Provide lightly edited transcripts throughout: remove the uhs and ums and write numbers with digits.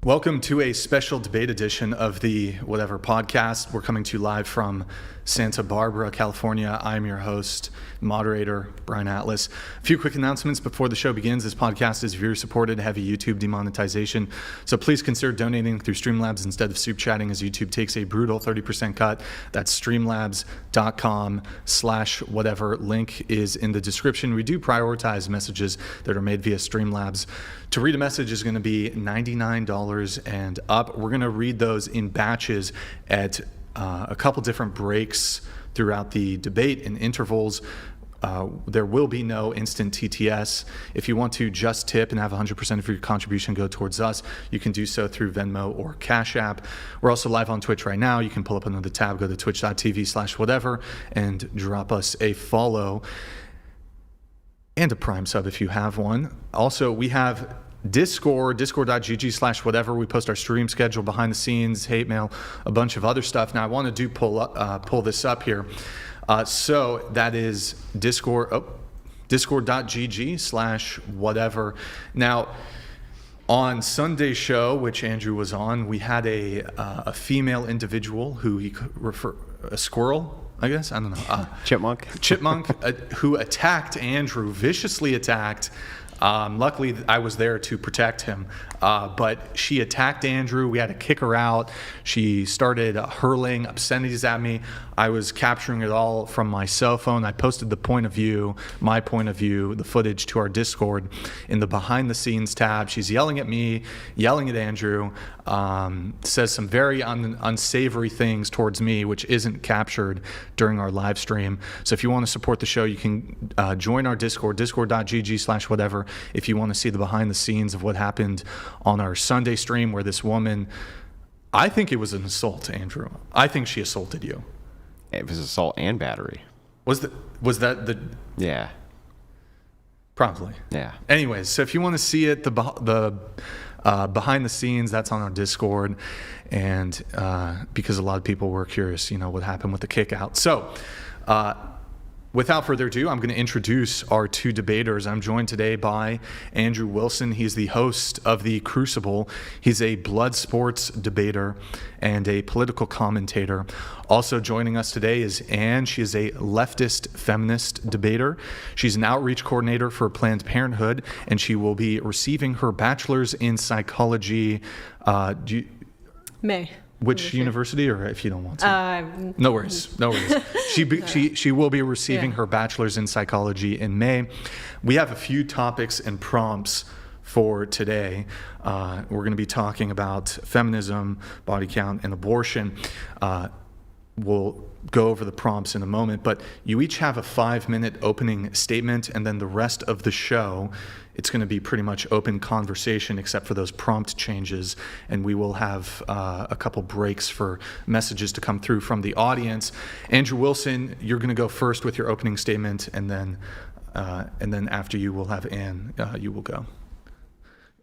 Welcome to a special debate edition of the Whatever podcast. We're coming to you live from Santa Barbara, California. I'm your host, moderator, Brian Atlas. A few quick announcements before the show begins. This podcast is viewer-supported, heavy YouTube demonetization. So please consider donating through Streamlabs instead of soup chatting, as YouTube takes a brutal 30% cut. That's streamlabs.com/whatever. Link is in the description. We do prioritize messages that are made via Streamlabs. To read a message is going to be $99 and up. We're going to read those in batches at a couple different breaks throughout the debate in intervals. There will be no instant TTS. If you want to just tip and have 100% of your contribution go towards us, you can do so through Venmo or Cash App. We're also live on Twitch right now. You can pull up another tab, go to twitch.tv/whatever, and drop us a follow and a Prime sub if you have one. Also, we have discord.gg/whatever. We post our stream schedule, behind the scenes, hate mail, a bunch of other stuff. Now, I want to pull this up here. So that is discord.gg/whatever. Now, on Sunday's show, which Andrew was on, we had a female individual who he could a squirrel, I guess, I don't know. Chipmunk, who attacked Andrew, viciously attacked. Luckily, I was there to protect him, but she attacked Andrew. We had to kick her out. She started hurling obscenities at me. I was capturing it all from my cell phone. I posted my point of view, the footage to our Discord in the behind the scenes tab. She's yelling at me, yelling at Andrew, says some very unsavory things towards me, which isn't captured during our live stream. So if you want to support the show, you can join our Discord, discord.gg/whatever, if you want to see the behind the scenes of what happened on our Sunday stream, where this woman, I think it was an assault, Andrew. I think she assaulted you. It was assault and battery. Was that the? Yeah. Probably. Yeah. Anyways, so if you want to see it, the behind the scenes, that's on our Discord, and because a lot of people were curious, what happened with the kick out. So, without further ado, I'm going to introduce our two debaters. I'm joined today by Andrew Wilson. He's the host of The Crucible. He's a blood sports debater and a political commentator. Also joining us today is Anne. She is a leftist feminist debater. She's an outreach coordinator for Planned Parenthood, and she will be receiving her bachelor's in psychology. May. Which university, or if you don't want to? No worries. She will be receiving her bachelor's in psychology in May. We have a few topics and prompts for today. We're going to be talking about feminism, body count, and abortion. We'll go over the prompts in a moment, but you each have a 5-minute opening statement, and then the rest of the show, it's going to be pretty much open conversation except for those prompt changes, and we will have a couple breaks for messages to come through from the audience. Andrew Wilson, you're going to go first with your opening statement, and then after you, we'll have Anne. You will go.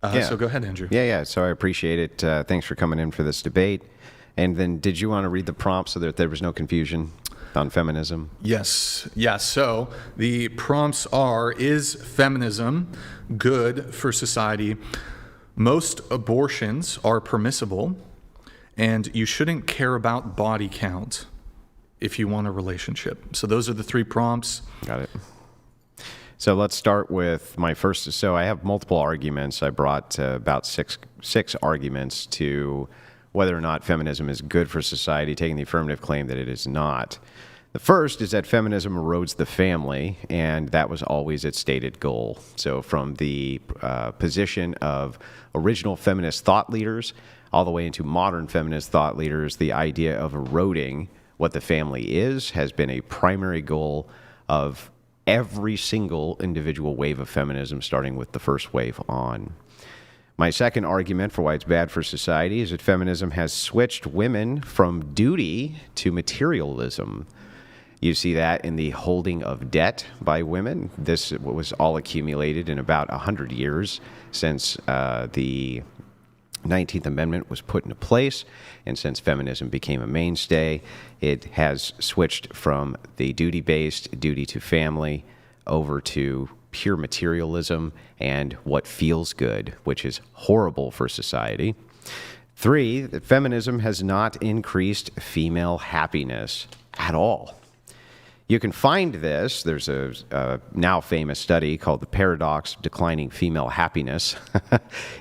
So go ahead, Andrew. Yeah. So I appreciate it. Thanks for coming in for this debate. And then did you want to read the prompt so that there was no confusion on feminism? Yes. So the prompts are: is feminism good for society? Most abortions are permissible, and you shouldn't care about body count if you want a relationship. So those are the three prompts. Got it. So let's start with my first. So I have multiple arguments. I brought about six arguments to whether or not feminism is good for society, taking the affirmative claim that it is not. The first is that feminism erodes the family, and that was always its stated goal. So from the position of original feminist thought leaders all the way into modern feminist thought leaders, the idea of eroding what the family is has been a primary goal of every single individual wave of feminism, starting with the first wave on. My second argument for why it's bad for society is that feminism has switched women from duty to materialism. You see that in the holding of debt by women. This was all accumulated in about 100 years since the 19th Amendment was put into place, and since feminism became a mainstay, it has switched from the duty-based, duty to family, over to pure materialism and what feels good, which is horrible for society. 3, that feminism has not increased female happiness at all. You can find this. There's a now famous study called The Paradox of Declining Female Happiness.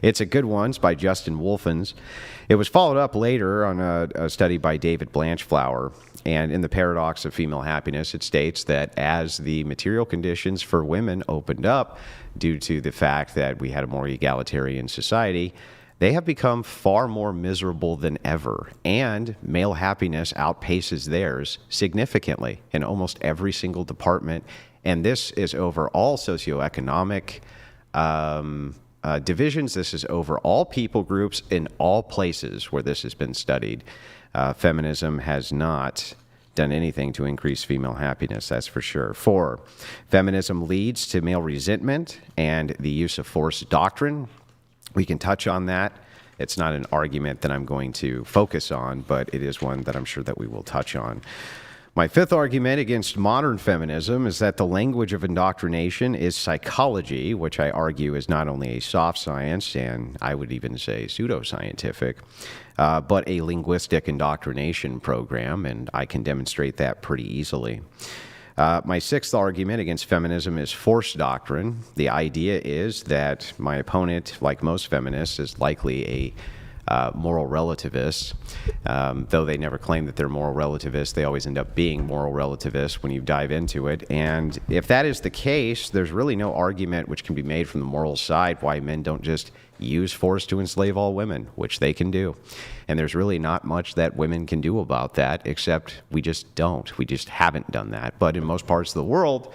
It's a good one. It's by Justin Wolfens. It was followed up later on a study by David Blanchflower. And in The Paradox of Female Happiness, it states that as the material conditions for women opened up due to the fact that we had a more egalitarian society, they have become far more miserable than ever, and male happiness outpaces theirs significantly in almost every single department. And this is over all socioeconomic divisions. This is over all people groups in all places where this has been studied. Feminism has not done anything to increase female happiness, that's for sure. 4, feminism leads to male resentment and the use of force doctrine. We can touch on that. It's not an argument that I'm going to focus on, but it is one that I'm sure that we will touch on. My 5th argument against modern feminism is that the language of indoctrination is psychology, which I argue is not only a soft science, and I would even say pseudoscientific, but a linguistic indoctrination program, and I can demonstrate that pretty easily. My 6th argument against feminism is force doctrine. The idea is that my opponent, like most feminists, is likely a moral relativist. Though they never claim that they're moral relativists, they always end up being moral relativists when you dive into it. And if that is the case, there's really no argument which can be made from the moral side why men don't just use force to enslave all women, which they can do. And there's really not much that women can do about that, except we just don't. We just haven't done that. But in most parts of the world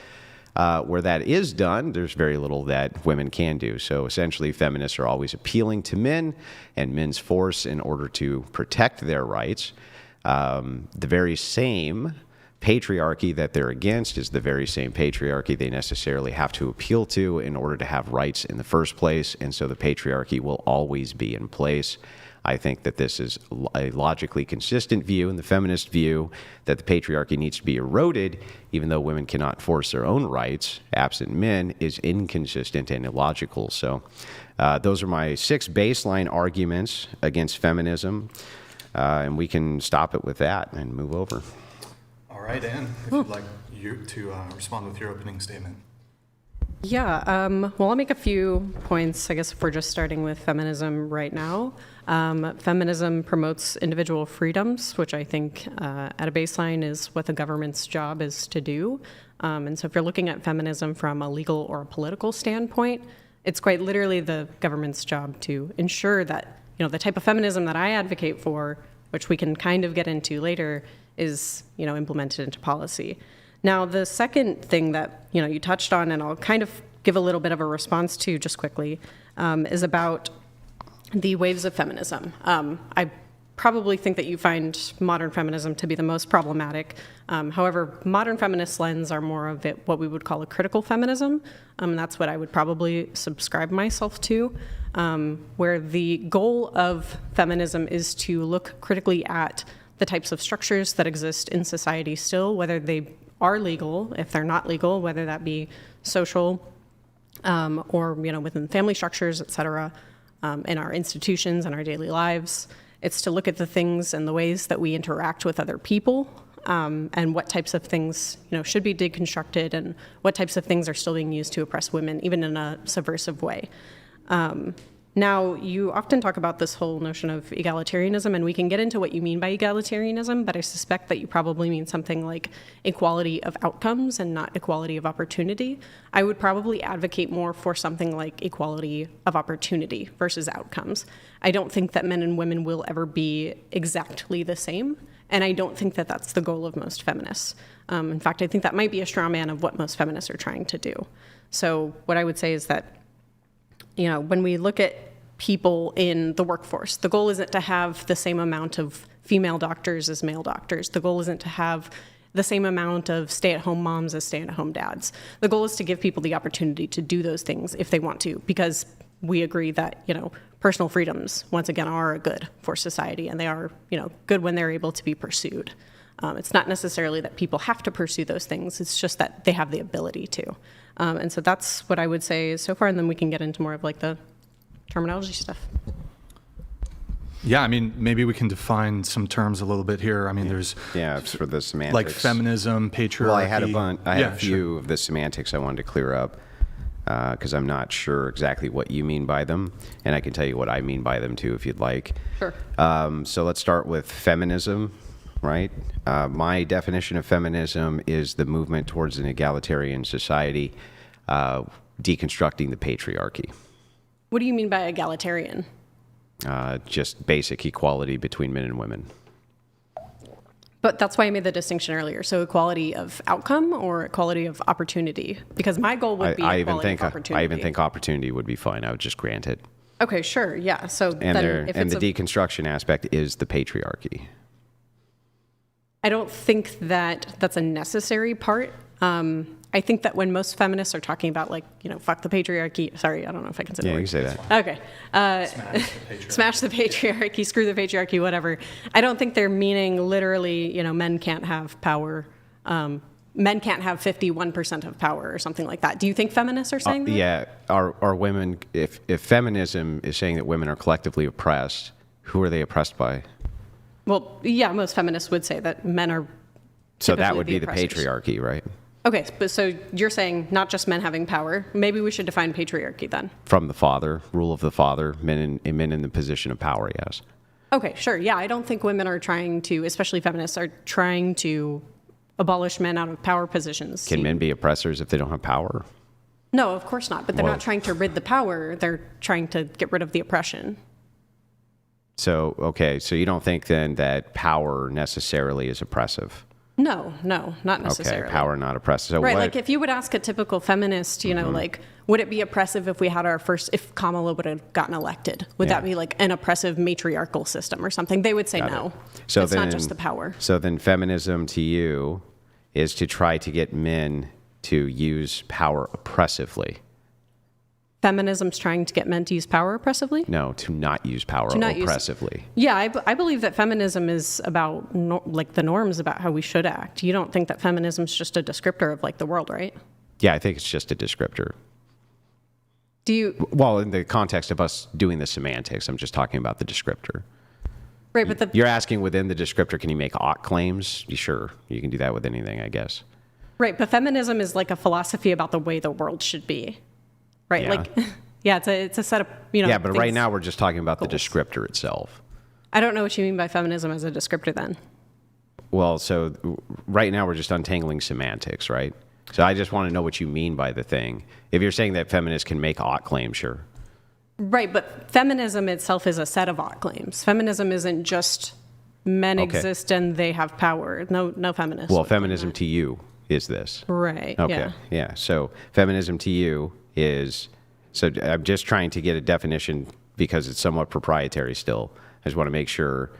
where that is done, there's very little that women can do. So essentially, feminists are always appealing to men and men's force in order to protect their rights. The very same patriarchy that they're against is the very same patriarchy they necessarily have to appeal to in order to have rights in the first place, and so the patriarchy will always be in place. I think that this is a logically consistent view, and the feminist view that the patriarchy needs to be eroded, even though women cannot force their own rights, absent men, is inconsistent and illogical. So those are my 6 baseline arguments against feminism, and we can stop it with that and move over. All right, Anne, if you'd like you to respond with your opening statement. Yeah, well, I'll make a few points, I guess, if we're just starting with feminism right now. Feminism promotes individual freedoms, which I think at a baseline is what the government's job is to do. And so if you're looking at feminism from a legal or a political standpoint, it's quite literally the government's job to ensure that, the type of feminism that I advocate for, which we can kind of get into later, is, implemented into policy. Now, the second thing that, you touched on, and I'll kind of give a little bit of a response to just quickly, is about the waves of feminism. I probably think that you find modern feminism to be the most problematic. However, modern feminist lens are more of what we would call a critical feminism. That's what I would probably subscribe myself to, where the goal of feminism is to look critically at the types of structures that exist in society still, whether they are legal, if they're not legal, whether that be social or within family structures, et cetera, in our institutions and our daily lives. It's to look at the things and the ways that we interact with other people, and what types of things should be deconstructed, and what types of things are still being used to oppress women, even in a subversive way. Now, you often talk about this whole notion of egalitarianism, and we can get into what you mean by egalitarianism, but I suspect that you probably mean something like equality of outcomes and not equality of opportunity. I would probably advocate more for something like equality of opportunity versus outcomes. I don't think that men and women will ever be exactly the same, and I don't think that that's the goal of most feminists. In fact, I think that might be a straw man of what most feminists are trying to do. So what I would say is that when we look at people in the workforce, the goal isn't to have the same amount of female doctors as male doctors. The goal isn't to have the same amount of stay-at-home moms as stay-at-home dads. The goal is to give people the opportunity to do those things if they want to, because we agree that, personal freedoms, once again, are good for society, and they are, good when they're able to be pursued. It's not necessarily that people have to pursue those things. It's just that they have the ability to. And so that's what I would say so far, and then we can get into more of the terminology stuff. Yeah, I mean, maybe we can define some terms a little bit here. I mean, there's Yeah, for the semantics. like feminism, patriarchy. Well, I had a few sure. of the semantics I wanted to clear up because I'm not sure exactly what you mean by them, and I can tell you what I mean by them too, if you'd like. Sure. So let's start with feminism, right? My definition of feminism is the movement towards an egalitarian society, deconstructing the patriarchy. What do you mean by egalitarian? Just basic equality between men and women. But that's why I made the distinction earlier. So equality of outcome or equality of opportunity? Because my goal would be equality of opportunity. I even think opportunity would be fine. I would just grant it. Okay, sure, yeah. So And, then if and it's the deconstruction aspect is the patriarchy. I don't think that that's a necessary part. I think that when most feminists are talking about, like, fuck the patriarchy. Sorry, I don't know if I can say Yeah, the you word. can say that. Okay. Smash the patriarchy, screw the patriarchy, whatever. I don't think they're meaning literally, men can't have power. Men can't have 51% of power or something like that. Do you think feminists are saying that? Yeah. Are women, if feminism is saying that women are collectively oppressed, who are they oppressed by? Well, yeah, most feminists would say that men are So that typically would be the oppressors. patriarchy, right? Okay, but so you're saying not just men having power. Maybe we should define patriarchy then. From the father, rule of the father, men in the position of power, yes. Okay, sure. Yeah, I don't think women are trying to, especially feminists, are trying to abolish men out of power positions. Can men be oppressors if they don't have power? No, of course not. But they're Well- not trying to rid the power. They're trying to get rid of the oppression. So, okay, so you don't think then that power necessarily is oppressive? No, not necessarily. Okay, power not oppressive. So Right, what, like if you would ask a typical feminist, like, would it be oppressive if we had if Kamala would have gotten elected? Would Yeah. that be like an oppressive matriarchal system or something? They would say no. So it's not just the power. So then feminism to you is to try to get men to use power oppressively. Feminism's trying to get men to use power oppressively? No, to not use power not use- oppressively. Yeah, I believe that feminism is about the norms about how we should act. You don't think that feminism is just a descriptor of like the world, right? Yeah, I think it's just a descriptor. Do you? Well, in the context of us doing the semantics, I'm just talking about the descriptor. Right, but You're asking within the descriptor, can you make ought claims? Sure, you can do that with anything, I guess. right, but feminism is like a philosophy about the way the world should be, right? Yeah. Like, yeah, it's a set of Yeah, but right things- now we're just talking about the goals. descriptor itself. I don't know what you mean by feminism as a descriptor. Then, Well, so right now we're just untangling semantics, right? So I just want to know what you mean by the thing. If you're saying that feminists can make ought claims, sure. right? But feminism itself is a set of ought claims. Feminism isn't just men Okay. exist and they have power. No feminists. Well, would claim feminism that. to you is this. Right. Okay. Yeah. So feminism to you is, so I'm just trying to get a definition because it's somewhat proprietary still. I just want to make sure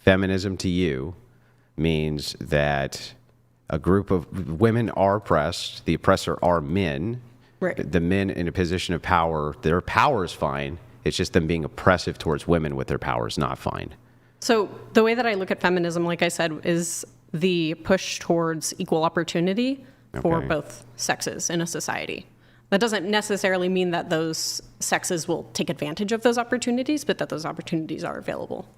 feminism to you means that a group of women are oppressed, the oppressor are men. Right. The men in a position of power, their power is fine. It's just them being oppressive towards women with their power is not fine. So the way that I look at feminism, like I said, is the push towards equal opportunity for Okay. both sexes in a society. That doesn't necessarily mean that those sexes will take advantage of those opportunities, but that those opportunities are available.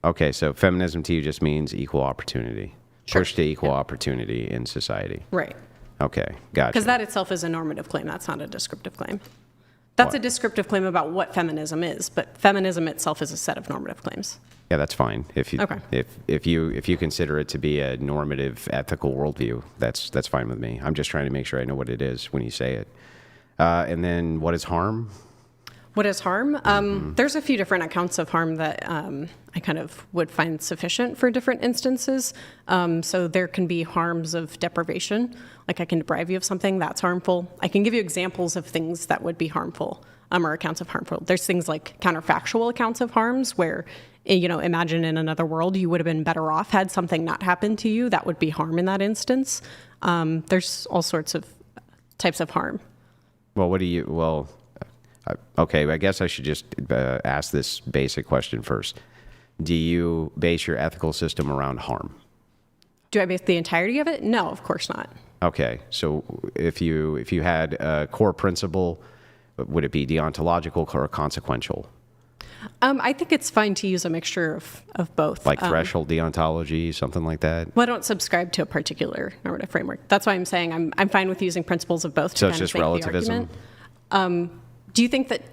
Okay, so feminism to you just means equal opportunity. Sure. Push to equal opportunity in society. Right. Okay, gotcha. Because that itself is a normative claim. That's not a descriptive claim. That's What? a descriptive claim about what feminism is, but feminism itself is a set of normative claims. Yeah, that's fine. If you Okay. if you consider it to be a normative ethical worldview, that's fine with me. I'm just trying to make sure I know what it is when you say it. And then what is harm? What is harm? There's a few different accounts of harm that I kind of would find sufficient for different instances. So there can be harms of deprivation, like I can deprive you of something that's harmful. I can give you examples of things that would be harmful, or accounts of harmful. There's things like counterfactual accounts of harms where, imagine in another world you would have been better off had something not happened to you. That would be harm in that instance. There's all sorts of types of harm. Well, okay, I guess I should just ask this basic question first. Do you base your ethical system around harm? Do I base the entirety of it? No, of course not. Okay, so if you had a core principle, would it be deontological or consequential? I think it's fine to use a mixture of both. Like threshold deontology, something like that? Well, I don't subscribe to a particular normative framework. That's why I'm saying I'm fine with using principles of both. So to it's kind just of make relativism? the argument. Do you think that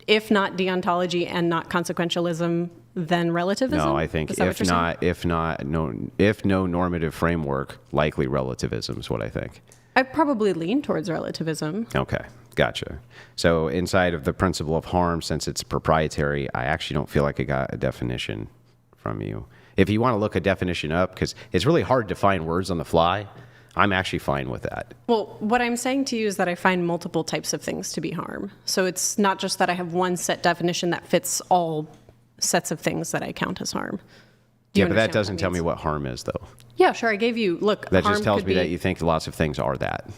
if not deontology and not consequentialism, then relativism? No, I think Is that what you're saying? if no normative framework, likely relativism is what I think. I probably lean towards relativism. Okay, gotcha. So inside of the principle of harm, since it's proprietary, I actually don't feel like I got a definition from you. If you want to look a definition up, because it's really hard to find words on the fly, I'm actually fine with that. Well, what I'm saying to you is that I find multiple types of things to be harm. So it's not just that I have one set definition that fits all sets of things that I count as harm. Do you Yeah, but that understand doesn't tell me means? what harm is, though. Yeah, sure. I gave you, look, That harm just tells could me be- that you think lots of things are that.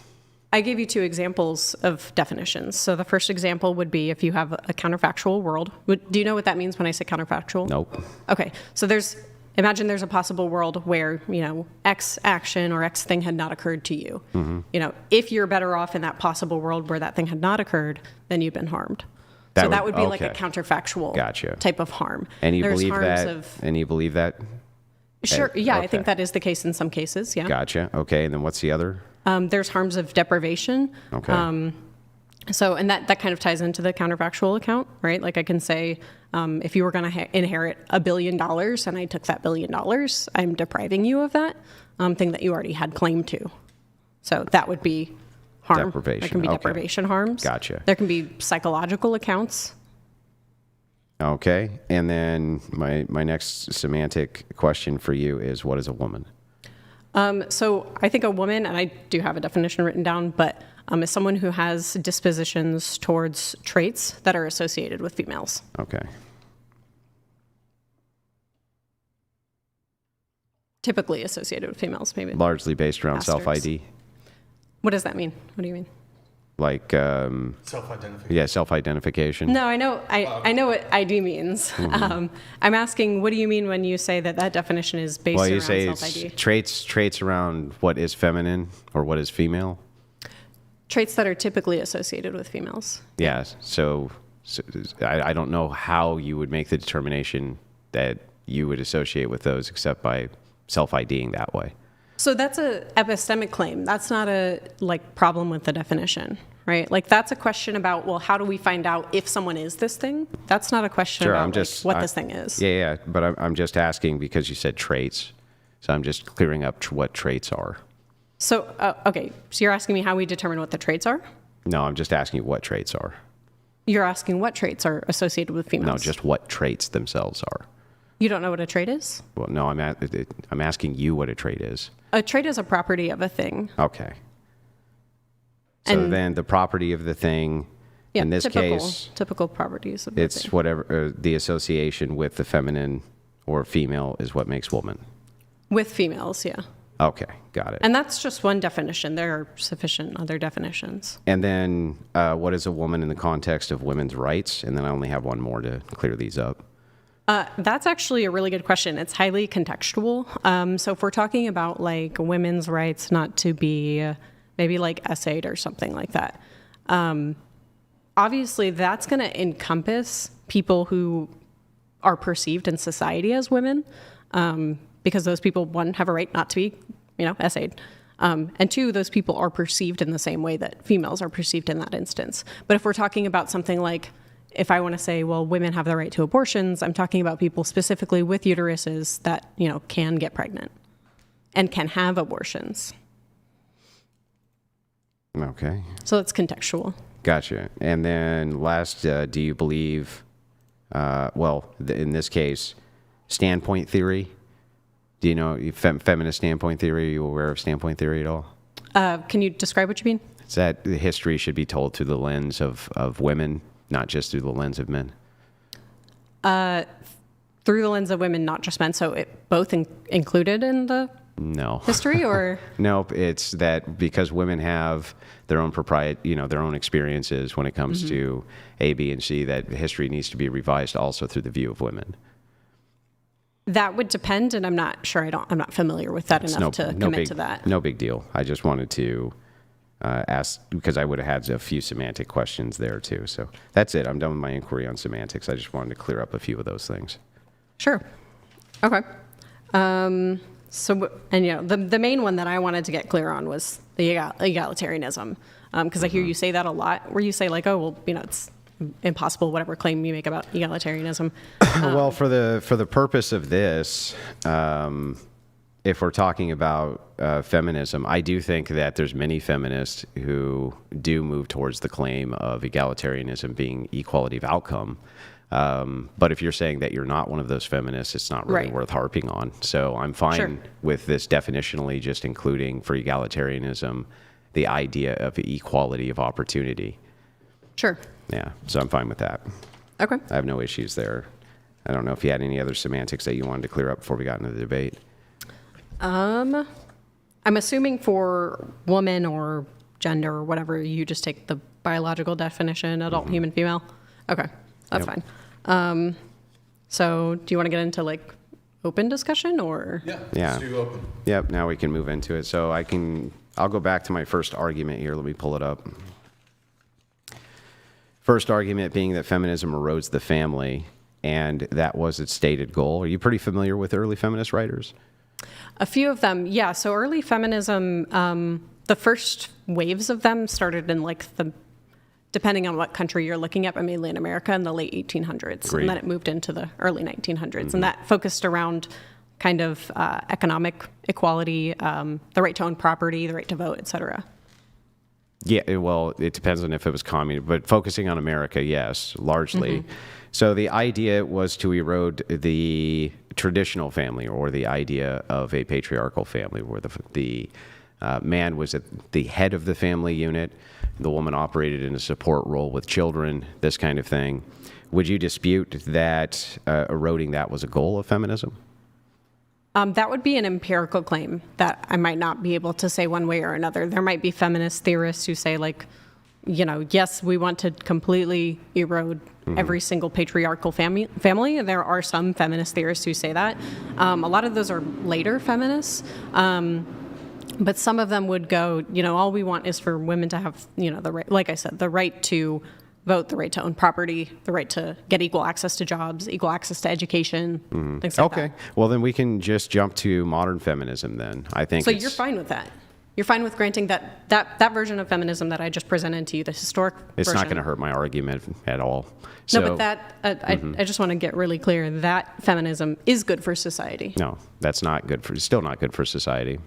I gave you 2 examples of definitions. So the first example would be if you have a counterfactual world. Do you know what that means when I say counterfactual? Nope. Okay, so imagine there's a possible world where, X action or X thing had not occurred to you. Mm-hmm. If you're better off in that possible world where that thing had not occurred, then you've been harmed. That would be like a okay. counterfactual Gotcha. type of harm. And you There's believe harms that? of- And you believe that? Sure, yeah, I okay. think that is the case in some cases, yeah. Gotcha. Okay, and then what's the other? There's harms of deprivation. Okay. So, and that kind of ties into the counterfactual account, right? Like I can say, if you were going to inherit $1 billion and I took that $1 billion, I'm depriving you of that thing that you already had claim to. So that would be harm. Deprivation, There can be okay. deprivation harms. Gotcha. There can be psychological accounts. Okay, and then my next semantic question for you is, what is a woman? So I think a woman, and I do have a definition written down, but is someone who has dispositions towards traits that are associated with females. Okay. Typically associated with females, maybe. Largely based around Asterisks. self-ID? What does that mean? What do you mean? Like, Self-identification. yeah, self-identification? No, I know what ID means. Mm-hmm. I'm asking, what do you mean when you say that definition is based Well, you around say self-ID? it's traits around what is feminine or what is female? Traits that are typically associated with females. Yeah, so I don't know how you would make the determination that you would associate with those except by self-IDing that way. So that's a epistemic claim. That's not a problem with the definition, right? Like that's a question about, well, how do we find out if someone is this thing? That's not a question Sure, about I'm just what this thing is. Yeah, but I'm just asking because you said traits, so I'm just clearing up what traits are. So, okay, so you're asking me how we determine what the traits are? No, I'm just asking you what traits are. You're asking what traits are associated with females? No, just what traits themselves are. You don't know what a trait is? Well, no, I'm asking you what a trait is. A trait is a property of a thing. Okay. So And- then the property of the thing, Yeah, in this case, typical properties of the it's thing. whatever the association with the feminine or female is what makes woman. With females, yeah. Okay, got it. And that's just one definition. There are sufficient other definitions. And then what is a woman in the context of women's rights? And then I only have one more to clear these up. That's actually a really good question. It's highly contextual. So if we're talking about like women's rights not to be maybe like essayed or something like that, obviously that's going to encompass people who are perceived in society as women, because those people, one, have a right not to be, essayed. And two, those people are perceived in the same way that females are perceived in that instance. But if we're talking about something like, if I want to say, well, women have the right to abortions, I'm talking about people specifically with uteruses that, can get pregnant and can have abortions. Okay, So it's contextual. gotcha. And then last, do you believe, in this case, standpoint theory? Do you know feminist standpoint theory? Are you aware of standpoint theory at all? Can you describe what you mean? It's that the history should be told through the lens of women, not just through the lens of men. Through the lens of women, not just men. So it both included in the No. history, or? Nope. It's that because women have their own their own experiences when it comes to A, B, and C, that history needs to be revised also through the view of women. That would depend, and I'm not sure. I'm not familiar with that enough to commit to that. No big deal. I just wanted to ask, because I would have had a few semantic questions there too. So that's it. I'm done with my inquiry on semantics. I just wanted to clear up a few of those things. Sure. Okay. So, and the main one that I wanted to get clear on was the egalitarianism, because I hear you say that a lot, where you say like, oh, well, it's impossible, whatever claim you make about egalitarianism. Well, for the purpose of this, if we're talking about feminism, I do think that there's many feminists who do move towards the claim of egalitarianism being equality of outcome. But if you're saying that you're not one of those feminists, it's not really Right. worth harping on. So I'm fine Sure. with this definitionally just including for egalitarianism the idea of equality of opportunity. Sure. Yeah, so I'm fine with that. Okay. I have no issues there. I don't know if you had any other semantics that you wanted to clear up before we got into the debate. I'm assuming for woman or gender or whatever, you just take the biological definition, adult, human, female. Okay, that's Yep. fine. So do you want to get into like open discussion or? Yeah. Let's do open. Yep, now we can move into it. So I'll go back to my first argument here. Let me pull it up. First argument being that feminism erodes the family, and that was its stated goal. Are you pretty familiar with early feminist writers? A few of them, yeah. So early feminism, the first waves of them started in like depending on what country you're looking at, but mainly in America in the late 1800s. Agreed. And then it moved into the early 1900s. And that focused around kind of economic equality, the right to own property, the right to vote, et cetera. Yeah, well, it depends on if it was communist, but focusing on America, yes, largely. So the idea was to erode the traditional family, or the idea of a patriarchal family, where the man was at the head of the family unit, the woman operated in a support role with children, this kind of thing. Would you dispute that eroding that was a goal of feminism? That would be an empirical claim that I might not be able to say one way or another. There might be feminist theorists who say, like, yes, we want to completely erode every single patriarchal family. And there are some feminist theorists who say that. A lot of those are later feminists. But some of them would go, all we want is for women to have, the right, like I said, the right to vote, the right to own property, the right to get equal access to jobs, equal access to education, things like that. Okay, well then we can just jump to modern feminism then. I think So you're fine with that? You're fine with granting that version of feminism that I just presented to you, the historic it's version? not going to hurt my argument at all. No, but that, I just want to get really clear, that feminism is good for society. No, that's not good for, still not good for society.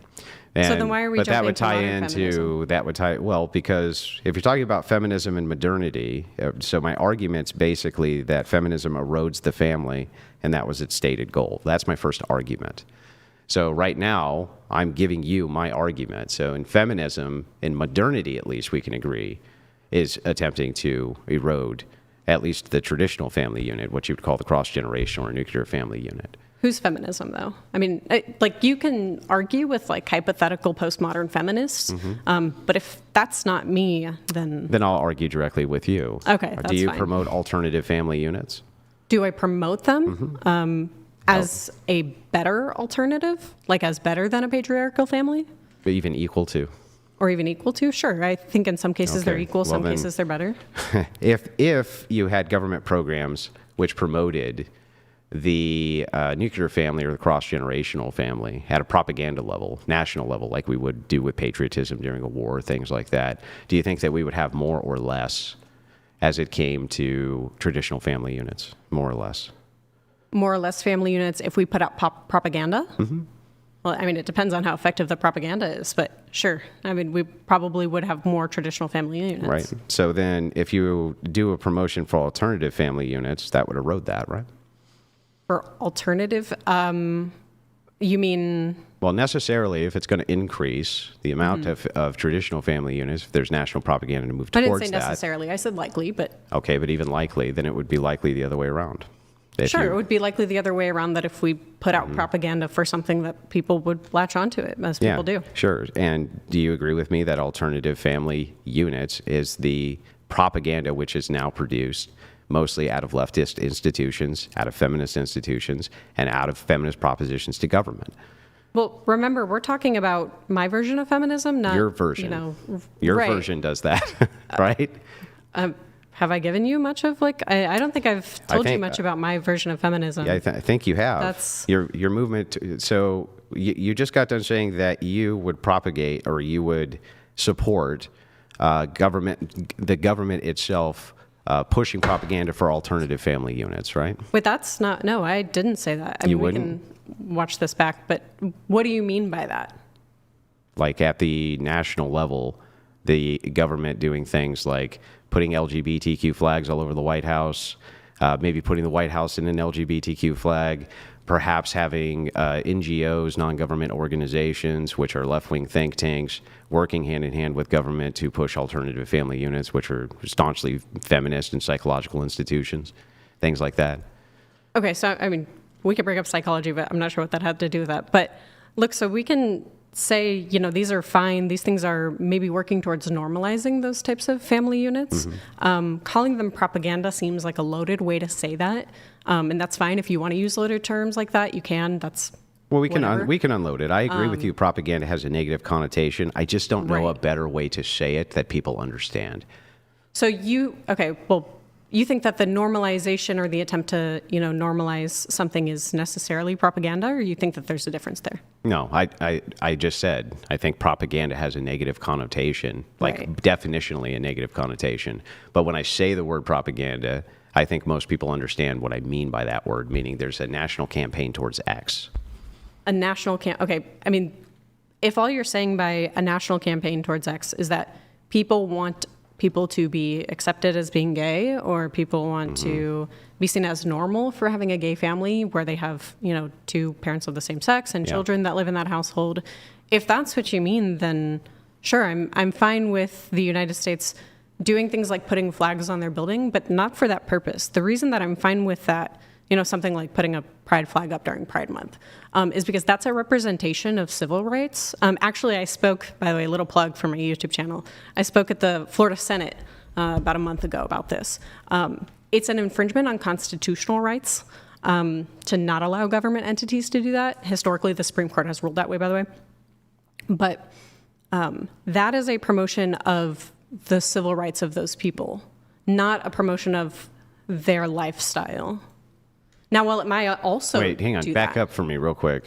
So then why are we but that jumping would to tie modern into, feminism? that would tie, well, because if you're talking about feminism and modernity, so my argument's basically that feminism erodes the family, and that was its stated goal. That's my first argument. So right now, I'm giving you my argument. So in feminism, in modernity at least, we can agree, is attempting to erode at least the traditional family unit, what you would call the cross-generational or nuclear family unit. Who's feminism, though? I mean, you can argue with like hypothetical postmodern feminists, but if that's not me, then Then I'll argue directly with you. Okay, Do that's you fine. promote alternative family units? do I promote them as a better alternative, like as better than a patriarchal family, Even equal to? or even equal to? Sure, I think in some cases they're Okay, equal, well some then- cases they're better. If you had government programs which promoted the nuclear family or the cross-generational family at a propaganda level, national level, like we would do with patriotism during a war, things like that, do you think that we would have more or less as it came to traditional family units, more or less? More or less family units if we put out propaganda? Well, I mean, it depends on how effective the propaganda is, but sure. I mean, we probably would have more traditional family units. Right. So then if you do a promotion for alternative family units, that would erode that, right? For alternative, you mean? Well, necessarily, if it's going to increase the amount of traditional family units, if there's national propaganda to move I towards didn't say that. necessarily. I said likely, but Okay, but even likely, then it would be likely the other way around. If sure, you- it would be likely the other way around, that if we put out propaganda for something, that people would latch onto it, as Yeah, people do. sure. And do you agree with me that alternative family units is the propaganda which is now produced mostly out of leftist institutions, out of feminist institutions, and out of feminist propositions to government? Well, remember, we're talking about my version of feminism, not Your version. Your right. version does that, right? Have I given you much of I don't think I've told you much about my version of feminism. Yeah, I think you have. That's your movement. So you just got done saying that you would propagate or you would support the government itself pushing propaganda for alternative family units, right? Wait, that's not. No, I didn't say that. I mean, wouldn't? we can watch this back, but what do you mean by that? Like at the national level, the government doing things like putting LGBTQ flags all over the White House, maybe putting the White House in an LGBTQ flag, perhaps having NGOs, non-government organizations, which are left-wing think tanks, working hand-in-hand with government to push alternative family units, which are staunchly feminist and psychological institutions, things like that. Okay, so, I mean, we could bring up psychology, but I'm not sure what that had to do with that. But look, so we can say, these are fine. These things are maybe working towards normalizing those types of family units. Mm-hmm. Calling them propaganda seems like a loaded way to say that. And that's fine. If you want to use loaded terms like that, you can. That's Well, we whatever. can unload it. I agree with you. Propaganda has a negative connotation. I just don't know a Right. better way to say it that people understand. So you think that the normalization or the attempt to, normalize something is necessarily propaganda, or you think that there's a difference there? No, I just said I think propaganda has a negative connotation, like Right. definitionally a negative connotation. But when I say the word propaganda, I think most people understand what I mean by that word, meaning there's a national campaign towards X. A national okay, I mean, if all you're saying by a national campaign towards X is that people want people to be accepted as being gay, or people want to be seen as normal for having a gay family where they have, two parents of the same sex and children that live in that household. If that's what you mean, then sure, I'm fine with the United States doing things like putting flags on their building, but not for that purpose. The reason that I'm fine with that, something like putting a pride flag up during Pride Month, is because that's a representation of civil rights. Actually, I spoke, by the way, a little plug for my YouTube channel. I spoke at the Florida Senate about a month ago about this. It's an infringement on constitutional rights to not allow government entities to do that. Historically, the Supreme Court has ruled that way, by the way. But that is a promotion of the civil rights of those people, not a promotion of their lifestyle. Now, while it might also Wait, hang on, back up for me real quick.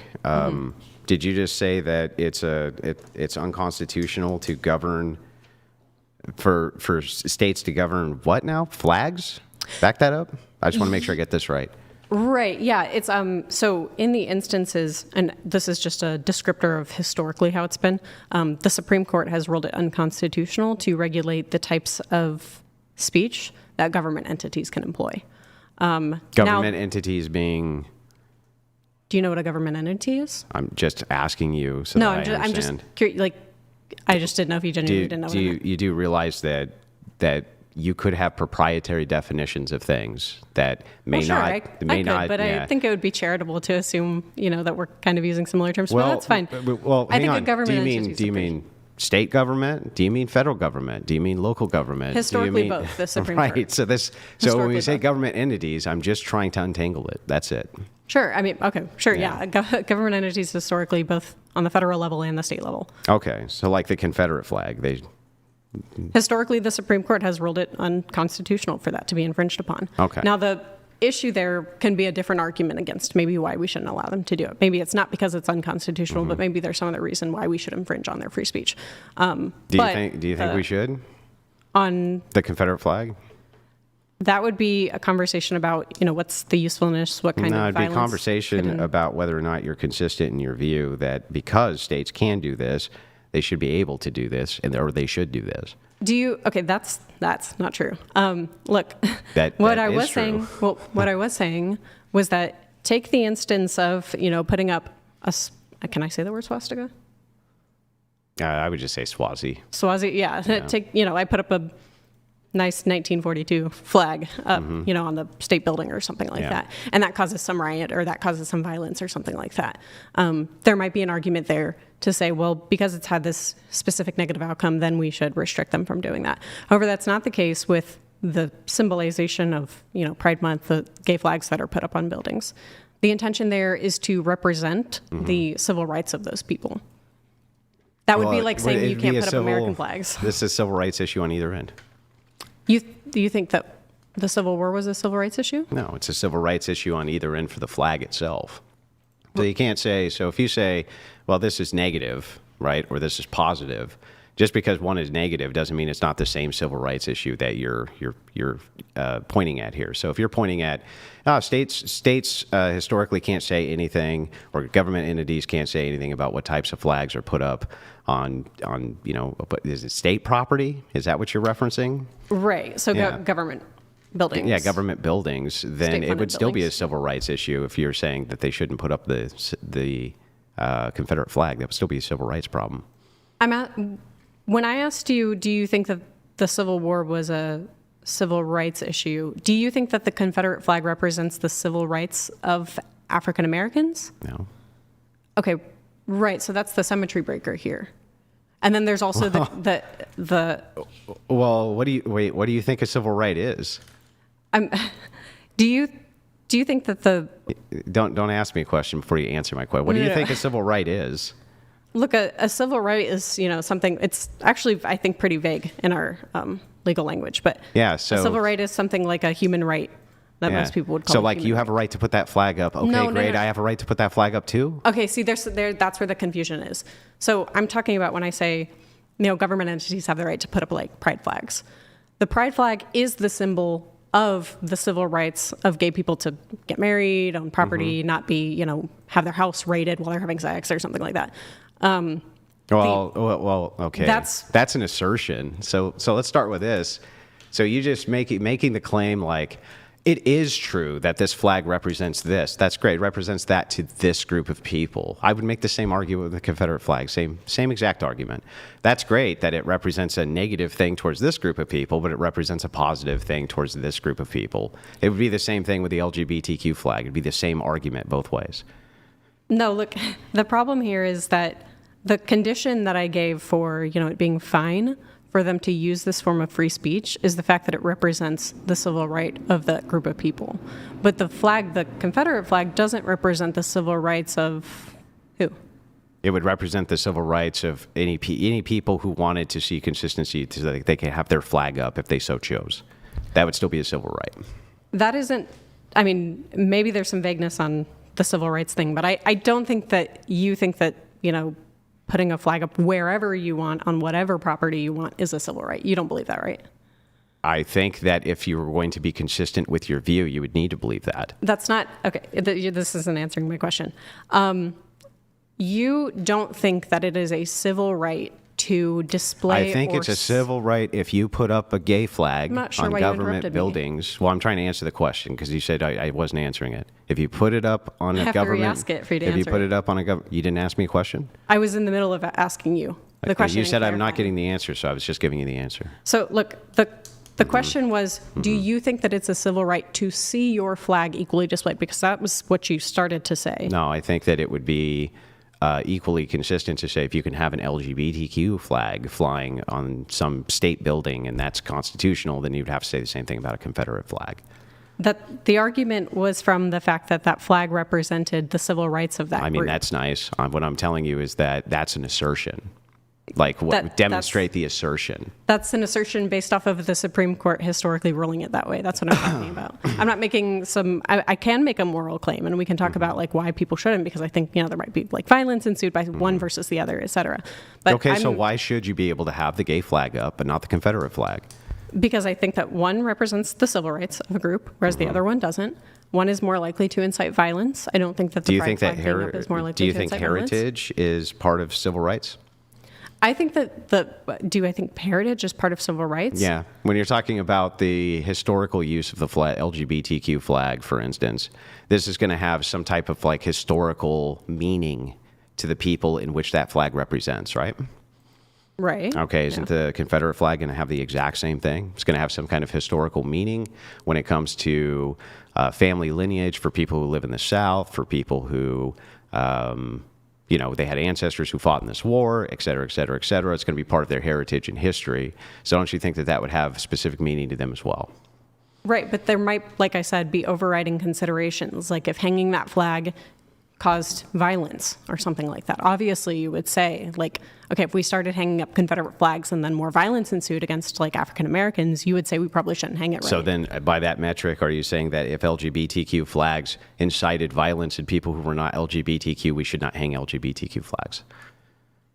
Did you just say that it's unconstitutional to govern for states to govern what now? Flags? Back that up. I just want to make sure I get this right. Right. Yeah. It's so in the instances, and this is just a descriptor of historically how it's been. The Supreme Court has ruled it unconstitutional to regulate the types of speech that government entities can employ. Government entities being. Do you know what a government entity is? I'm just asking you so No, that I I'm just understand. curious. I just didn't know if you genuinely didn't know. You do realize that you could have proprietary definitions of things that may sure, not. I could, but I think it would be charitable to assume, that we're kind of using similar terms. Well, that's fine. Well, I hang think on. a government Do you mean state government? Do you mean federal government? Do you mean local government? Historically, do you mean, both. The Supreme right. Court. So when Historically, we say both. government entities, I'm just trying to untangle it. That's it. Sure. I mean, okay. Sure. Yeah. Government entities historically, both on the federal level and the state level. Okay. So like the Confederate flag, Historically, the Supreme Court has ruled it unconstitutional for that to be infringed upon. Okay. Now, the issue there can be a different argument against maybe why we shouldn't allow them to do it. Maybe it's not because it's unconstitutional, but maybe there's some other reason why we should infringe on their free speech. Do you think we should? On The Confederate flag? that would be a conversation about, what's the usefulness, what kind No, of it'd be violence. a conversation about whether or not you're consistent in your view that because states can do this, they should be able to do this, or they should do this. Okay, that's not true. Look, That what I is was true. saying, what I was saying was that take the instance of, putting up can I say the word swastika? I would just say Swazi. Swazi, yeah. I put up a nice 1942 flag up, on the state building or something like that. And that causes some riot or that causes some violence or something like that. There might be an argument there to say, well, because it's had this specific negative outcome, then we should restrict them from doing that. However, that's not the case with the symbolization of, Pride Month, the gay flags that are put up on buildings. The intention there is to represent the civil rights of those people. That would be like saying you can't put up American flags. This is a civil rights issue on either end. Do you think that the Civil War was a civil rights issue? No, it's a civil rights issue on either end for the flag itself. So you can't say, so if you say, well, this is negative, right, or this is positive, just because one is negative doesn't mean it's not the same civil rights issue that you're pointing at here. So if you're pointing at states historically can't say anything, or government entities can't say anything about what types of flags are put up on is it state property? Is that what you're referencing? Right. So Yeah. government buildings. Yeah, government buildings. Then it would still be a buildings. civil rights issue if you're saying that they shouldn't put up the Confederate flag. That would still be a civil rights problem. When I asked you, do you think that the Civil War was a civil rights issue, do you think that the Confederate flag represents the civil rights of African Americans? No. Okay, right. So that's the symmetry breaker here. And then there's also the Well, what do you think a civil right is? do you think that the Don't ask me a question before you answer my question. What do you think a civil right is? look, a civil right is, something, it's actually, I think, pretty vague in our legal language, but Yeah, so a civil right is something like a human right that yeah. most people would call So a like human you right. have a right to put that flag up. Okay, No, great. no. I have a right to put that flag up too? Okay, see, that's where the confusion is. So I'm talking about when I say, government entities have the right to put up like pride flags. The pride flag is the symbol of the civil rights of gay people to get married, own property, not be, have their house raided while they're having sex or something like that. Well, okay. That's an assertion. So let's start with this. So you just making the claim like it is true that this flag represents this. That's great. It represents that to this group of people. I would make the same argument with the Confederate flag. Same exact argument. That's great that it represents a negative thing towards this group of people, but it represents a positive thing towards this group of people. It would be the same thing with the LGBTQ flag. It'd be the same argument both ways. No, look, the problem here is that the condition that I gave for, it being fine for them to use this form of free speech is the fact that it represents the civil right of that group of people. But the Confederate flag doesn't represent the civil rights of who? It would represent the civil rights of any people who wanted to see consistency so that they can have their flag up if they so chose. That would still be a civil right. That isn't, maybe there's some vagueness on the civil rights thing, but I don't think that you think that, putting a flag up wherever you want on whatever property you want is a civil right. You don't believe that, right? I think that if you were going to be consistent with your view, you would need to believe that. That's not, okay, this isn't answering my question. You don't think that it is a civil right to display I think it's a civil right if you put up a gay flag I'm not sure on why you government interrupted me. buildings. Well, I'm trying to answer the question because you said I wasn't answering it. If you put it up on I a have to government, re-ask it for you to if you answer put it. it up on a government, you didn't ask me a question. I was in the middle of asking you the question. You and said I'm not clarifying. getting the answer, so I was just giving you the answer. So look, the question was, do you think that it's a civil right to see your flag equally displayed? Because that was what you started to say. No, I think that it would be equally consistent to say if you can have an LGBTQ flag flying on some state building and that's constitutional, then you'd have to say the same thing about a Confederate flag. That the argument was from the fact that that flag represented the civil rights of that I mean, group. that's nice. What I'm telling you is that that's an assertion. Like, That- demonstrate the assertion. That's an assertion based off of the Supreme Court historically ruling it that way. That's what I'm talking about. I'm not making I can make a moral claim, and we can talk about like why people shouldn't, because I think, there might be like violence ensued by one versus the other, et cetera. But Okay, so why should you be able to have the gay flag up but not the Confederate flag? Because I think that one represents the civil rights of a group, whereas the other one doesn't. One is more likely to incite violence. I don't think that Do the you pride think that flag being up is more likely do you to think incite violence. heritage is part of civil rights? I think that do I think heritage is part of civil rights? Yeah. When you're talking about the historical use of the LGBTQ flag, for instance, this is going to have some type of like historical meaning to the people in which that flag represents, right? Right. Okay, isn't the Confederate flag going to have the exact same thing? It's going to have some kind of historical meaning when it comes to family lineage for people who live in the South, for people who, they had ancestors who fought in this war, et cetera, et cetera, et cetera. It's going to be part of their heritage and history. So don't you think that that would have specific meaning to them as well? Right, but there might, like I said, be overriding considerations, like if hanging that flag caused violence or something like that. Obviously, you would say, like, okay, if we started hanging up Confederate flags and then more violence ensued against, like, African Americans, you would say we probably shouldn't hang it, right? So then, by that metric, are you saying that if LGBTQ flags incited violence in people who were not LGBTQ, we should not hang LGBTQ flags?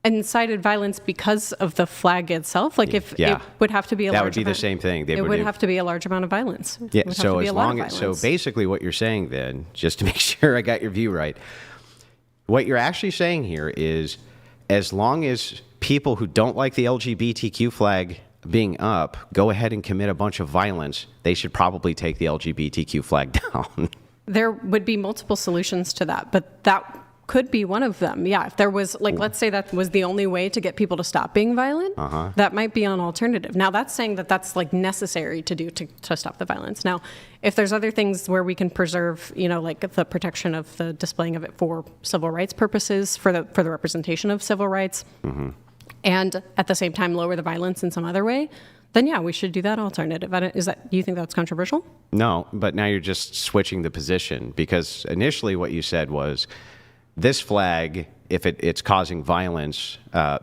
Incited violence because of the flag itself? Like, if Yeah. it would have to be a That large would be the amount- same thing. It would have to be a large amount of violence. It Yeah, would have so to be as a lot long of as, so violence. basically what you're saying then, just to make sure I got your view right, what you're actually saying here is as long as people who don't like the LGBTQ flag being up go ahead and commit a bunch of violence, they should probably take the LGBTQ flag down. There would be multiple solutions to that, but that could be one of them. Yeah, if there was, like, let's say that was the only way to get people to stop being violent, that might be an alternative. Now, that's saying that that's, like, necessary to do to stop the violence. Now, if there's other things where we can preserve, you know, like the protection of the displaying of it for civil rights purposes, for the representation of civil rights, and at the same time lower the violence in some other way, then yeah, we should do that alternative. Do you think that's controversial? No, but now you're just switching the position, because initially what you said was this flag, if it's causing violence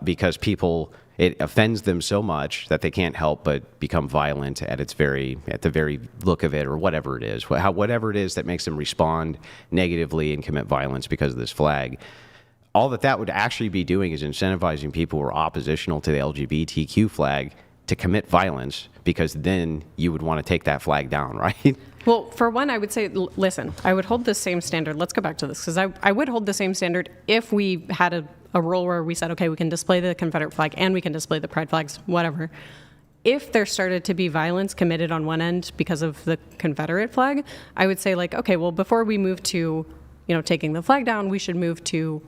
because people, it offends them so much that they can't help but become violent at the very look of it, or whatever it is, whatever it is that makes them respond negatively and commit violence because of this flag. All that would actually be doing is incentivizing people who are oppositional to the LGBTQ flag to commit violence, because then you would want to take that flag down, right? Well, for one, I would say, listen, I would hold the same standard. Let's go back to this, because I would hold the same standard if we had a rule where we said, okay, we can display the Confederate flag and we can display the pride flags, whatever. If there started to be violence committed on one end because of the Confederate flag, I would say, like, okay, well, before we move to, you know, taking the flag down, we should move to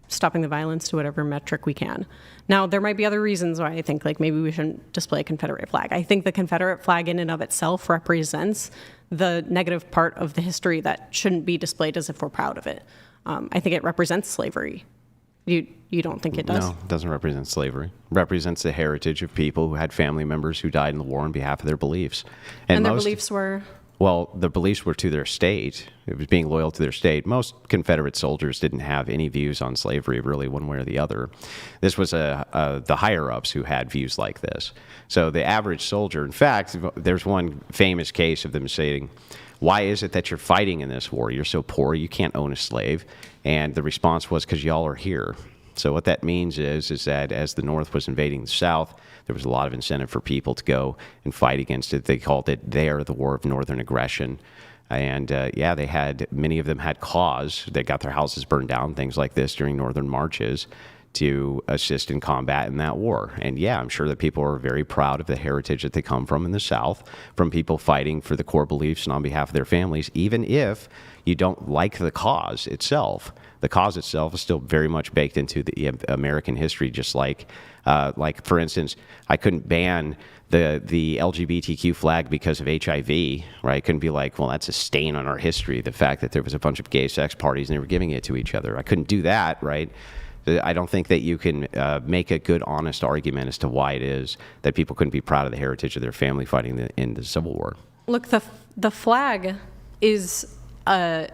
stopping the violence to whatever metric we can. Now, there might be other reasons why I think, like, maybe we shouldn't display a Confederate flag. I think the Confederate flag in and of itself represents the negative part of the history that shouldn't be displayed as if we're proud of it. I think it represents slavery. You don't think it does? No, it doesn't represent slavery. It represents the heritage of people who had family members who died in the war on behalf of their beliefs. And their beliefs were? Well, the beliefs were to their state. It was being loyal to their state. Most Confederate soldiers didn't have any views on slavery, really, one way or the other. This was the higher-ups who had views like this. So the average soldier, in fact, there's one famous case of them saying, why is it that you're fighting in this war? You're so poor, you can't own a slave. And the response was, because y'all are here. So what that means is that as the North was invading the South, there was a lot of incentive for people to go and fight against it. They called it the War of Northern Aggression. And many of them had cause. They got their houses burned down, things like this, during northern marches to assist in combat in that war. And yeah, I'm sure that people are very proud of the heritage that they come from in the South, from people fighting for the core beliefs and on behalf of their families, even if you don't like the cause itself. The cause itself is still very much baked into the American history, just like for instance, I couldn't ban the LGBTQ flag because of HIV, right? I couldn't be like, well, that's a stain on our history, the fact that there was a bunch of gay sex parties and they were giving it to each other. I couldn't do that, right? I don't think that you can make a good, honest argument as to why it is that people couldn't be proud of the heritage of their family fighting in the Civil War. Look, the flag is a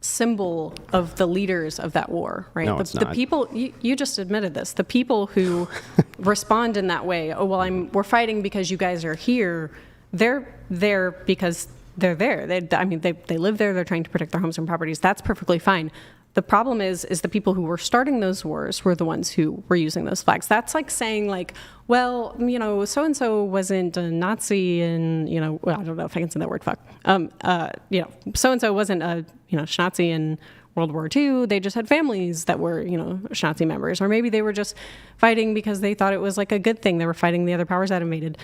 symbol of the leaders of that war, right? No, it's not. The people, you just admitted this, the people who respond in that way, oh, well, we're fighting because you guys are here, they're there because they're there. They live there, they're trying to protect their homes and properties. That's perfectly fine. The problem is the people who were starting those wars were the ones who were using those flags. That's like saying, like, well, you know, so-and-so wasn't a Nazi and, you know, well, I don't know if I can say that word, fuck. You know, so-and-so wasn't a, you know, Nazi in World War II. They just had families that were, you know, Nazi members. Or maybe they were just fighting because they thought it was, like, a good thing. They were fighting the other powers that invaded.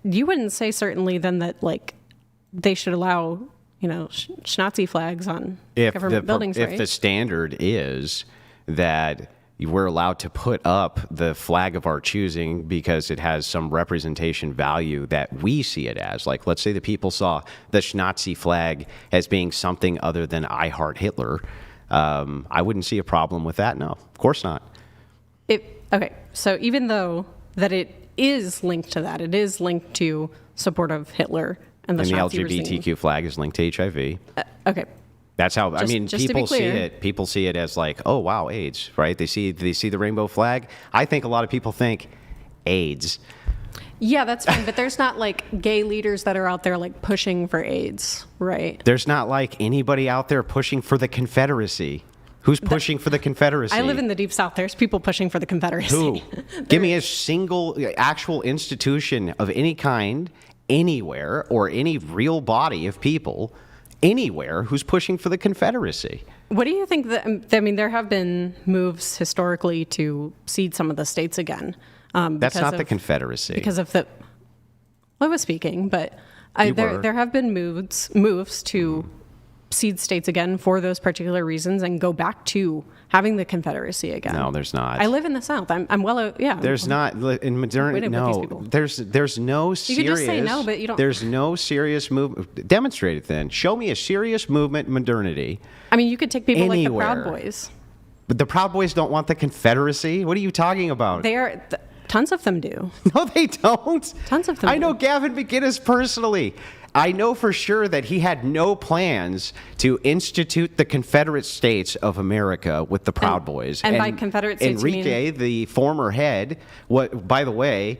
You wouldn't say certainly then that, like, they should allow, you know, Nazi flags on government buildings, right? If the standard is that we're allowed to put up the flag of our choosing because it has some representation value that we see it as, like, let's say the people saw the Nazi flag as being something other than I heart Hitler, I wouldn't see a problem with that. No, of course not. Okay, so even though that it is linked to that, it is linked to support of Hitler and the And the Nazi regime. LGBTQ flag is linked to HIV. Okay. That's how, Just to be people see clear. it. People see it as like, oh, wow, AIDS, right? They see the rainbow flag. I think a lot of people think AIDS. Yeah, that's fine, but there's not like gay leaders that are out there like pushing for AIDS, right? There's not like anybody out there pushing for the Confederacy. Who's pushing for the Confederacy? I live in the Deep South. There's people pushing for the Confederacy. Who? Give me a single actual institution of any kind, anywhere, or any real body of people, anywhere, who's pushing for the Confederacy. What do you think that, I mean, there have been moves historically to cede some of the states again. That's not the Confederacy. Because of the, well, I was speaking, but there have been moves to cede states again for those particular reasons and go back to having the Confederacy again. No, there's not. I live in the South. I'm well, yeah. There's not in modernity. Wait, No, with these there's no serious. You can just say no, but you don't. There's no serious movement. Demonstrate it then. Show me a serious movement in modernity. I mean, you could take people like the Proud Anywhere. Boys. But the Proud Boys don't want the Confederacy. What are you talking about? They are, tons of them do. No, they don't. Tons of them I know do. Gavin McInnes personally. I know for sure that he had no plans to institute the Confederate States of America with the Proud Boys. and by Confederate States, you mean- Enrique, the former head, by the way,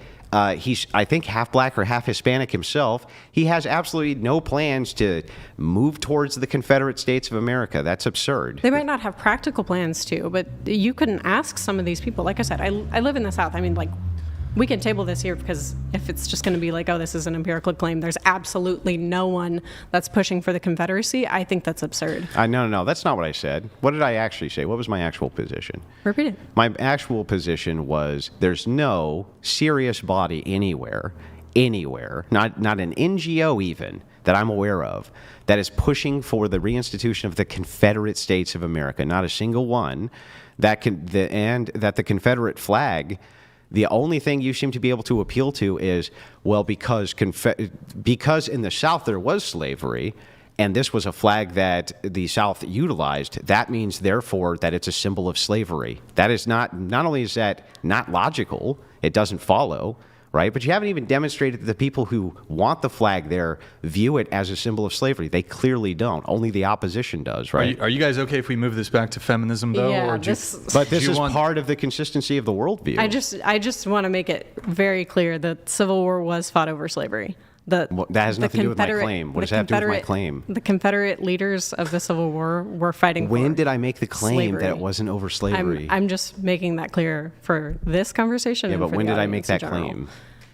he's, I think, half black or half Hispanic himself. He has absolutely no plans to move towards the Confederate States of America. That's absurd. They might not have practical plans to, but you couldn't ask some of these people. Like I said, I live in the South. I mean, like, we can table this here because if it's just going to be like, oh, this is an empirical claim, there's absolutely no one that's pushing for the Confederacy. I think that's absurd. No, that's not what I said. What did I actually say? What was my actual position? Repeat it. My actual position was there's no serious body anywhere, not an NGO even, that I'm aware of, that is pushing for the reinstitution of the Confederate States of America. Not a single one. And that the Confederate flag, the only thing you seem to be able to appeal to is, well, because in the South there was slavery, and this was a flag that the South utilized, that means, therefore, that it's a symbol of slavery. That is not only is that not logical, it doesn't follow, right? But you haven't even demonstrated that the people who want the flag there view it as a symbol of slavery. They clearly don't. Only the opposition does, right? Are you guys okay if we move this back to feminism, though? Yeah, or But this is part of the consistency of the worldview. I just want to make it very clear that Civil War was fought over slavery. That has nothing to do with my claim. What does that have to do with my claim? The Confederate leaders of the Civil War were fighting for When did I make the claim slavery. that it wasn't over slavery? I'm just making that clear for this conversation. Yeah, and but for when the did I make audience that in general.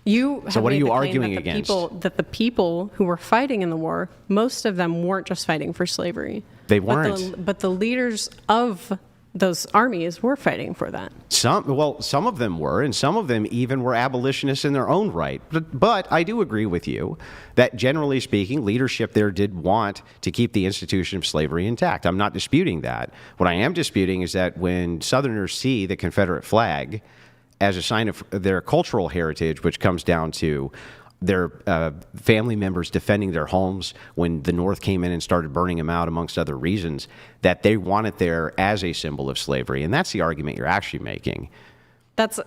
claim? So what are you arguing against? That the people who were fighting in the war, most of them weren't just fighting for slavery. They weren't. But the leaders of those armies were fighting for that. Some of them were, and some of them even were abolitionists in their own right. But I do agree with you that, generally speaking, leadership there did want to keep the institution of slavery intact. I'm not disputing that. What I am disputing is that when Southerners see the Confederate flag as a sign of their cultural heritage, which comes down to their family members defending their homes when the North came in and started burning them out, amongst other reasons, that they want it there as a symbol of slavery. And that's the argument you're actually making. That's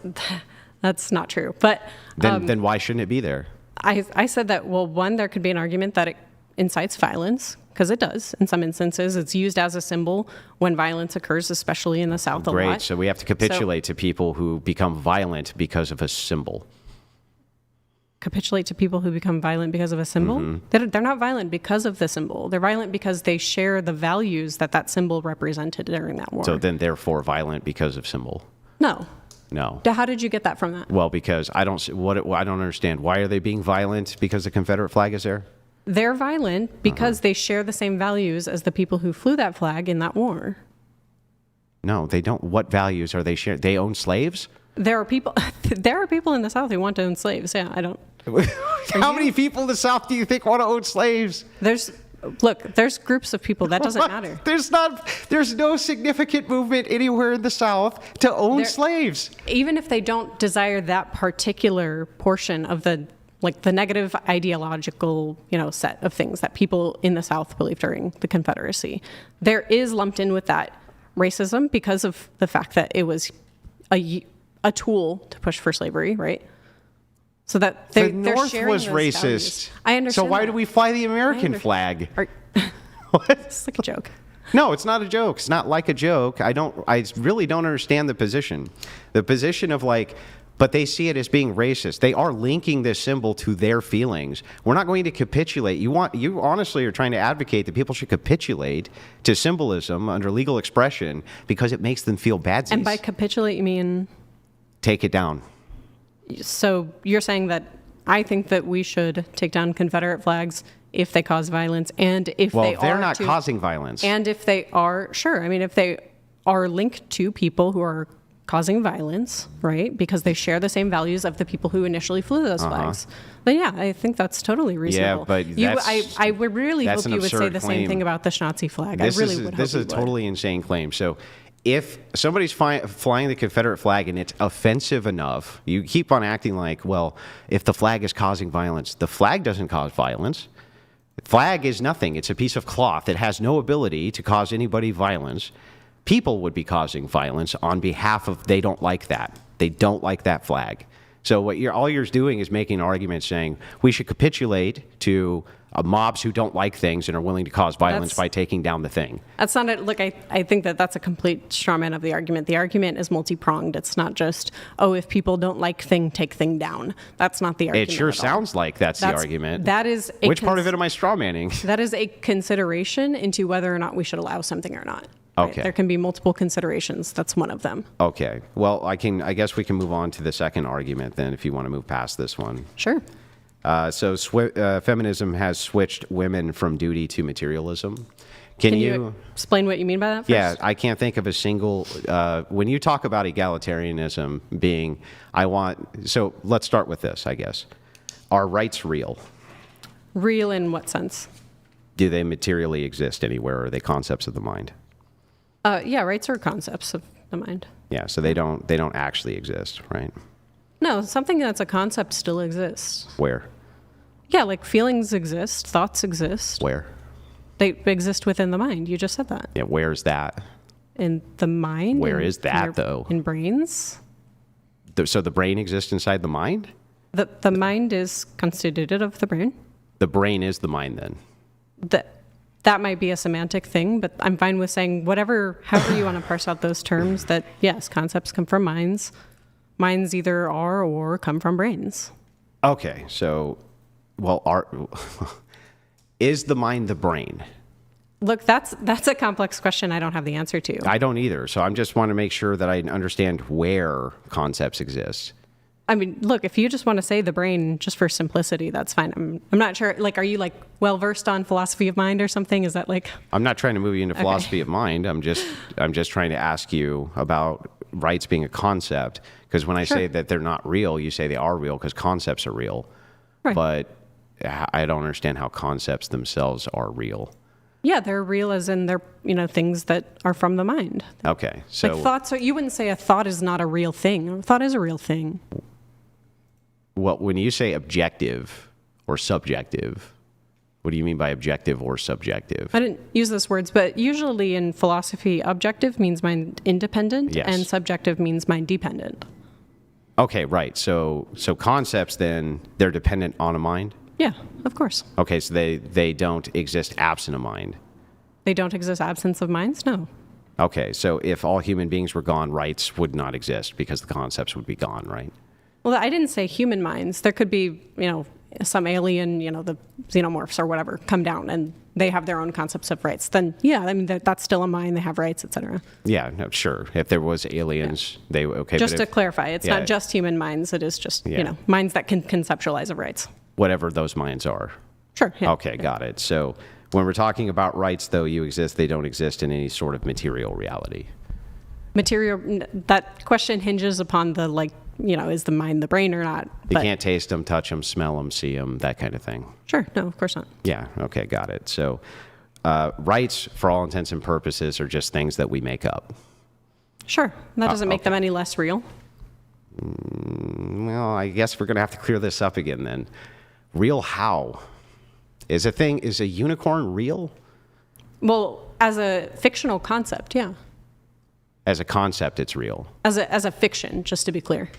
not true. But then why shouldn't it be there? I said that, well, one, there could be an argument that it incites violence, because it does. In some instances, it's used as a symbol when violence occurs, especially in the South a lot. Great. So we have to capitulate to people who become violent because of a symbol. Capitulate to people who become violent because of a symbol? Mm-hmm. They're not violent because of the symbol. They're violent because they share the values that symbol represented during that war. So then, therefore, violent because of symbol. No. No. How did you get that from that? Well, because I don't understand. Why are they being violent because the Confederate flag is there? They're violent because they share the same values as the people who flew that flag in that war. No, they don't. What values are they sharing? They own slaves? There are people in the South who want to own slaves. Yeah, I don't. How many people in the South do you think want to own slaves? There's groups of people. That doesn't matter. There's no significant movement anywhere in the South to own slaves. Even if they don't desire that particular portion of the negative ideological, set of things that people in the South believed during the Confederacy, there is lumped in with that racism because of the fact that it was a tool to push for slavery, right? So that The they're North sharing was those racist. values. I understand. So why that. do we fly the American flag? Are, What? it's like a joke. No, it's not a joke. It's not like a joke. I really don't understand the position. The position of like, but they see it as being racist. They are linking this symbol to their feelings. We're not going to capitulate. You honestly are trying to advocate that people should capitulate to symbolism under legal expression because it makes them feel bad. And by capitulate, you mean? Take it down. So you're saying that I think that we should take down Confederate flags if they cause violence, and if Well, they are they're not causing violence. and if they are, sure. I mean, if they are linked to people who are causing violence, right? Because they share the same values of the people who initially flew those flags. Then yeah, I think that's totally reasonable. but I would really that's hope an you would say absurd the claim. same thing about the Nazi flag. I really would hope This you is a would. totally insane claim. So if somebody's flying the Confederate flag and it's offensive enough, you keep on acting like, well, if the flag is causing violence, the flag doesn't cause violence. The flag is nothing. It's a piece of cloth. It has no ability to cause anybody violence. People would be causing violence on behalf of, they don't like that. They don't like that flag. So what all you're doing is making an argument saying we should capitulate to mobs who don't like things and are willing to cause violence by taking down the thing. That's not it. Look, I think that that's a complete straw man of the argument. The argument is multi-pronged. It's not just, oh, if people don't like thing, take thing down. That's not the argument. It sure at all. sounds like that's the argument. That is Which part of it am I straw manning? That is a consideration into whether or not we should allow something or not. Right? Okay. There can be multiple considerations. That's one of them. Okay. Well, I guess we can move on to the second argument then if you want to move past this one. Sure. So feminism has switched women from duty to materialism. Can you explain what you mean by that first? Yeah, I can't think of a single, when you talk about egalitarianism being, so let's start with this, I guess. Are rights real? Real in what sense? Do they materially exist anywhere, or are they concepts of the mind? Yeah, rights are concepts of the mind. Yeah, so they don't actually exist, right? No, something that's a concept still exists. Where? Yeah, like feelings exist, thoughts exist. Where? They exist within the mind. You just said that. Yeah, where's that? In the mind? Where is that, though? In brains? So the brain exists inside the mind? The mind is constituted of the brain. The brain is the mind, then? That might be a semantic thing, but I'm fine with saying however you want to parse out those terms, that yes, concepts come from minds. Minds either are or come from brains. Okay, so, is the mind the brain? Look, that's a complex question I don't have the answer to. I don't either, so I just want to make sure that I understand where concepts exist. I mean, look, if you just want to say the brain just for simplicity, that's fine. I'm not sure, like, are you like well versed on philosophy of mind or something? Is that like... I'm not trying to move you into philosophy of mind. I'm just trying to ask you about rights being a concept, because when I say that they're not real, you say they are real because concepts are real. Right. But I don't understand how concepts themselves are real. Yeah, they're real as in they're, things that are from the mind. Okay, so... Like thoughts, you wouldn't say a thought is not a real thing. A thought is a real thing. Well, when you say objective or subjective, what do you mean by objective or subjective? I didn't use those words, but usually in philosophy, objective means mind independent, Yes. and subjective means mind dependent. Okay, right. So concepts, then, they're dependent on a mind? Yeah, of course. Okay, so they don't exist absent a mind. They don't exist absence of minds? No. Okay, so if all human beings were gone, rights would not exist because the concepts would be gone, right? Well, I didn't say human minds. There could be, some alien, the xenomorphs or whatever come down and they have their own concepts of rights. Then, yeah, I mean, that's still a mind. They have rights, etc. Yeah, no, sure. If there was aliens, they okay. Just but to if, clarify, it's not just human minds. It is just, minds that can conceptualize of rights. whatever those minds are. Sure. Yeah. Okay, got it. So when we're talking about rights, though, you exist, they don't exist in any sort of material reality. That question hinges upon the, is the mind the brain or not? You can't taste them, touch them, smell them, see them, that kind of thing. Sure. No, of course not. Yeah, okay, got it. So rights, for all intents and purposes, are just things that we make up. That doesn't make them any less real. Well, I guess we're going to have to clear this up again then. Real how? Is a unicorn real? Well, as a fictional concept, yeah. As a concept, it's real. As a fiction, just to be clear.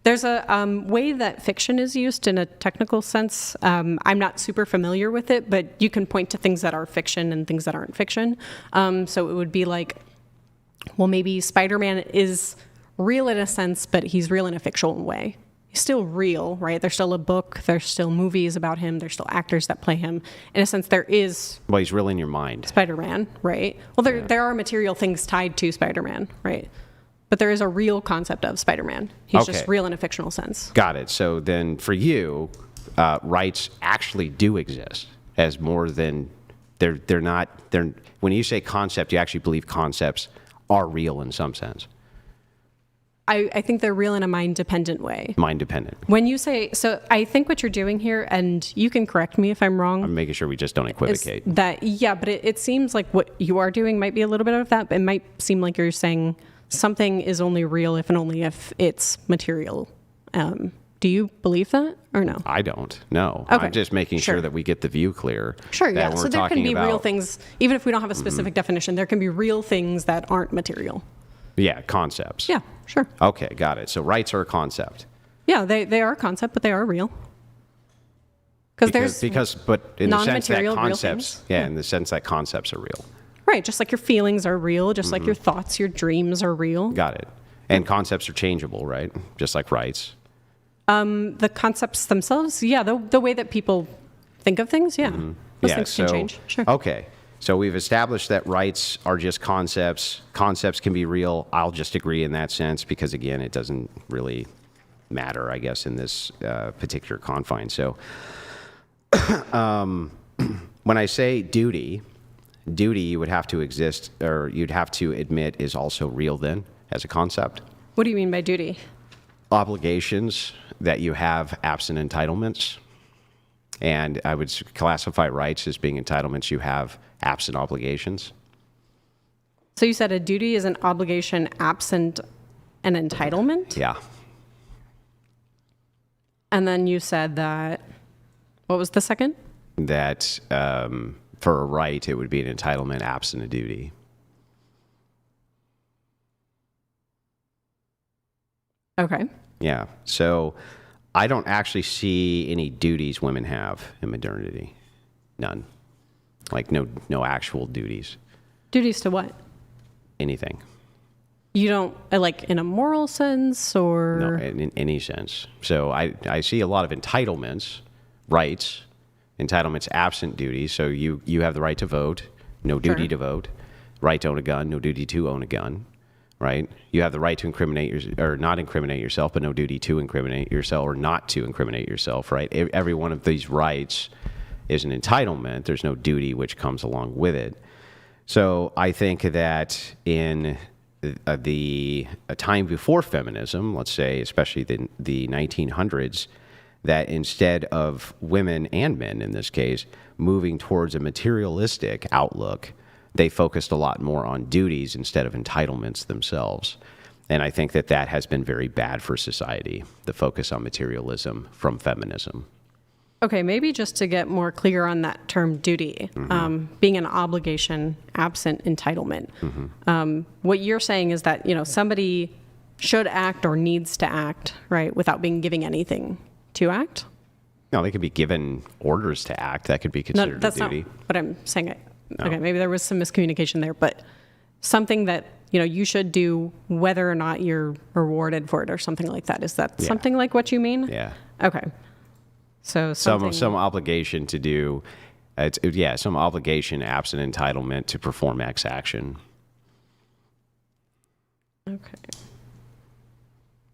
There's a way that fiction is used in a technical sense. I'm not super familiar with it, but you can point to things that are fiction and things that aren't fiction. So it would be like, well, maybe Spider-Man is real in a sense, but he's real in a fictional way. He's still real, right? There's still a book. There's still movies about him. There's still actors that play him. In a sense, there is... Well, he's real in your mind. Spider-Man, right? Well, there are material things tied to Spider-Man, right? But there is a real concept of Spider-Man. He's just real in a fictional sense. Got it. So then for you, rights actually do exist as more than... They're not... When you say concept, you actually believe concepts are real in some sense. I think they're real in a mind-dependent way. Mind-dependent. When you say, so I think what you're doing here, and you can correct me if I'm wrong. I'm making sure we just don't equivocate. But it seems like what you are doing might be a little bit of that, but it might seem like you're saying something is only real if and only if it's material. Do you believe that or no? I don't. No. Okay. I'm just making sure that we get the view clear. Sure, yeah. That So we're there can talking be real about- things, even if we don't have a specific definition, there can be real things that aren't material. Yeah, concepts. Yeah, sure. Okay, got it. So rights are a concept. Yeah, they are a concept, but they are real. But in the sense that non-material, real concepts, things. in the sense that concepts are real. Right, just like your feelings are real, just like your thoughts, your dreams are real. Got it. And concepts are changeable, right? Just like rights. The concepts themselves, yeah, the way that people think of things, yeah. Those things can change, sure. Okay. So we've established that rights are just concepts. Concepts can be real. I'll just agree in that sense because, again, it doesn't really matter, I guess, in this particular confine. So when I say duty you would have to exist, or you'd have to admit is also real then as a concept. What do you mean by duty? Obligations that you have absent entitlements. And I would classify rights as being entitlements you have absent obligations. So you said a duty is an obligation absent an entitlement? Yeah. And then you said that, what was the second? That for a right, it would be an entitlement absent a duty. Okay. Yeah. So I don't actually see any duties women have in modernity. None. Like no actual duties. Duties to what? Anything. You don't, like in a moral sense or? No, in any sense. So I see a lot of entitlements, rights, entitlements absent duties. So you have the right to vote, no duty to vote, right to own a gun, no duty to own a gun, right? You have the right to incriminate or not incriminate yourself, but no duty to incriminate yourself or not to incriminate yourself, right? Every one of these rights is an entitlement. There's no duty which comes along with it. So I think that in a time before feminism, let's say, especially the 1900s, that instead of women and men in this case moving towards a materialistic outlook, they focused a lot more on duties instead of entitlements themselves. And I think that has been very bad for society, the focus on materialism from feminism. Okay, maybe just to get more clear on that term duty, being an obligation absent entitlement. What you're saying is that, somebody should act or needs to act, right, without being given anything to act? No, they could be given orders to act. That could be considered a duty. That's not what I'm saying. Okay, maybe there was some miscommunication there, but something that, you should do whether or not you're rewarded for it or something like that. Is that something like what you mean? Yeah. Okay. So some obligation to do, some obligation absent entitlement to perform X action. Okay.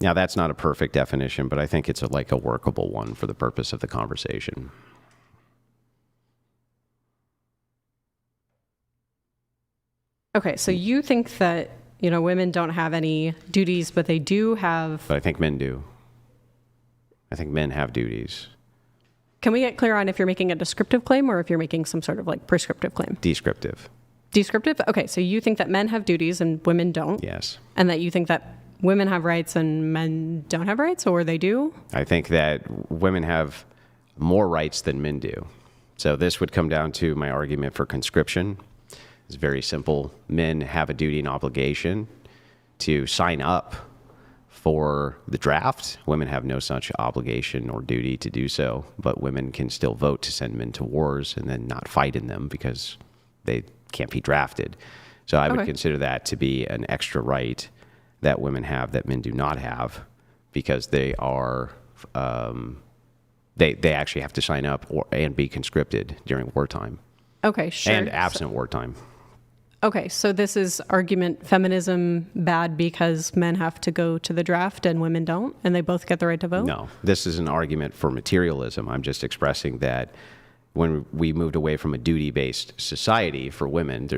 Now that's not a perfect definition, but I think it's a workable one for the purpose of the conversation. Okay, so you think that women don't have any duties, but they do have. But I think men do. I think men have duties. Can we get clear on if you're making a descriptive claim or if you're making some sort of prescriptive claim? Descriptive. Descriptive? Okay, so you think that men have duties and women don't? Yes. And that you think that women have rights and men don't have rights, or they do? I think that women have more rights than men do. So this would come down to my argument for conscription. It's very simple. Men have a duty and obligation to sign up for the draft. Women have no such obligation or duty to do so, but women can still vote to send men to wars and then not fight in them because they can't be drafted. So I would consider that to be an extra right that women have that men do not have, because they are they actually have to sign up and be conscripted during wartime. Okay, sure. And absent wartime. Okay, so this is argument feminism bad because men have to go to the draft and women don't, and they both get the right to vote? No, this is an argument for materialism. I'm just expressing that when we moved away from a duty-based society for women,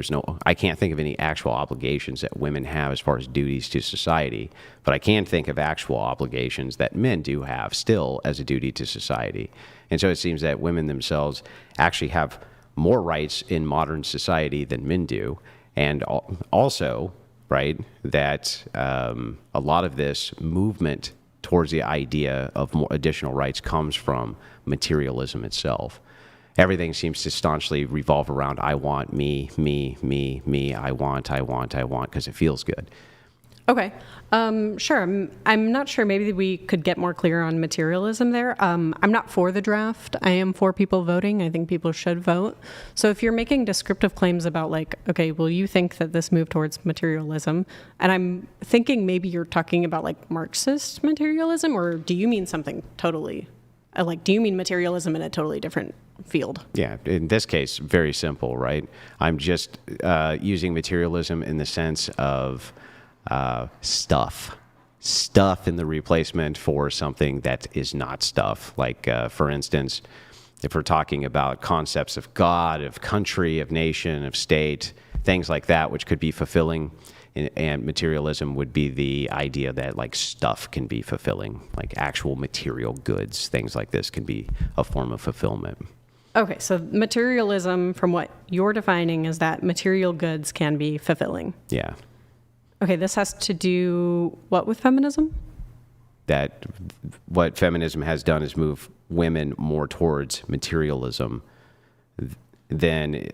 I can't think of any actual obligations that women have as far as duties to society, but I can think of actual obligations that men do have still as a duty to society. And so it seems that women themselves actually have more rights in modern society than men do. And also, right, that a lot of this movement towards the idea of more additional rights comes from materialism itself. Everything seems to staunchly revolve around I want, me, I want, because it feels good. Okay, sure. I'm not sure. Maybe we could get more clear on materialism there. I'm not for the draft. I am for people voting. I think people should vote. So if you're making descriptive claims about like, okay, well, you think that this moved towards materialism, and I'm thinking maybe you're talking about like Marxist materialism, or do you mean something totally, do you mean materialism in a totally different field? Yeah, in this case, very simple, right? I'm just using materialism in the sense of stuff in the replacement for something that is not stuff. Like, for instance, if we're talking about concepts of God, of country, of nation, of state, things like that, which could be fulfilling, and materialism would be the idea that like stuff can be fulfilling, like actual material goods, things like this can be a form of fulfillment. Okay, so materialism, from what you're defining, is that material goods can be fulfilling. Yeah. Okay, this has to do what with feminism? That what feminism has done is move women more towards materialism than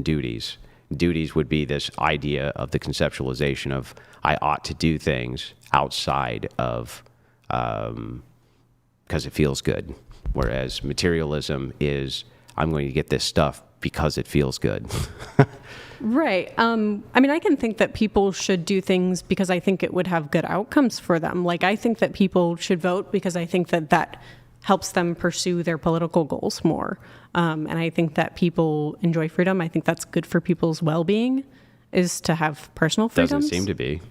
duties. Duties would be this idea of the conceptualization of I ought to do things outside of because it feels good, whereas materialism is I'm going to get this stuff because it feels good. Right. I mean, I can think that people should do things because I think it would have good outcomes for them. Like, I think that people should vote because I think that that helps them pursue their political goals more. And I think that people enjoy freedom. I think that's good for people's well-being, is to have personal freedoms. Doesn't seem to be.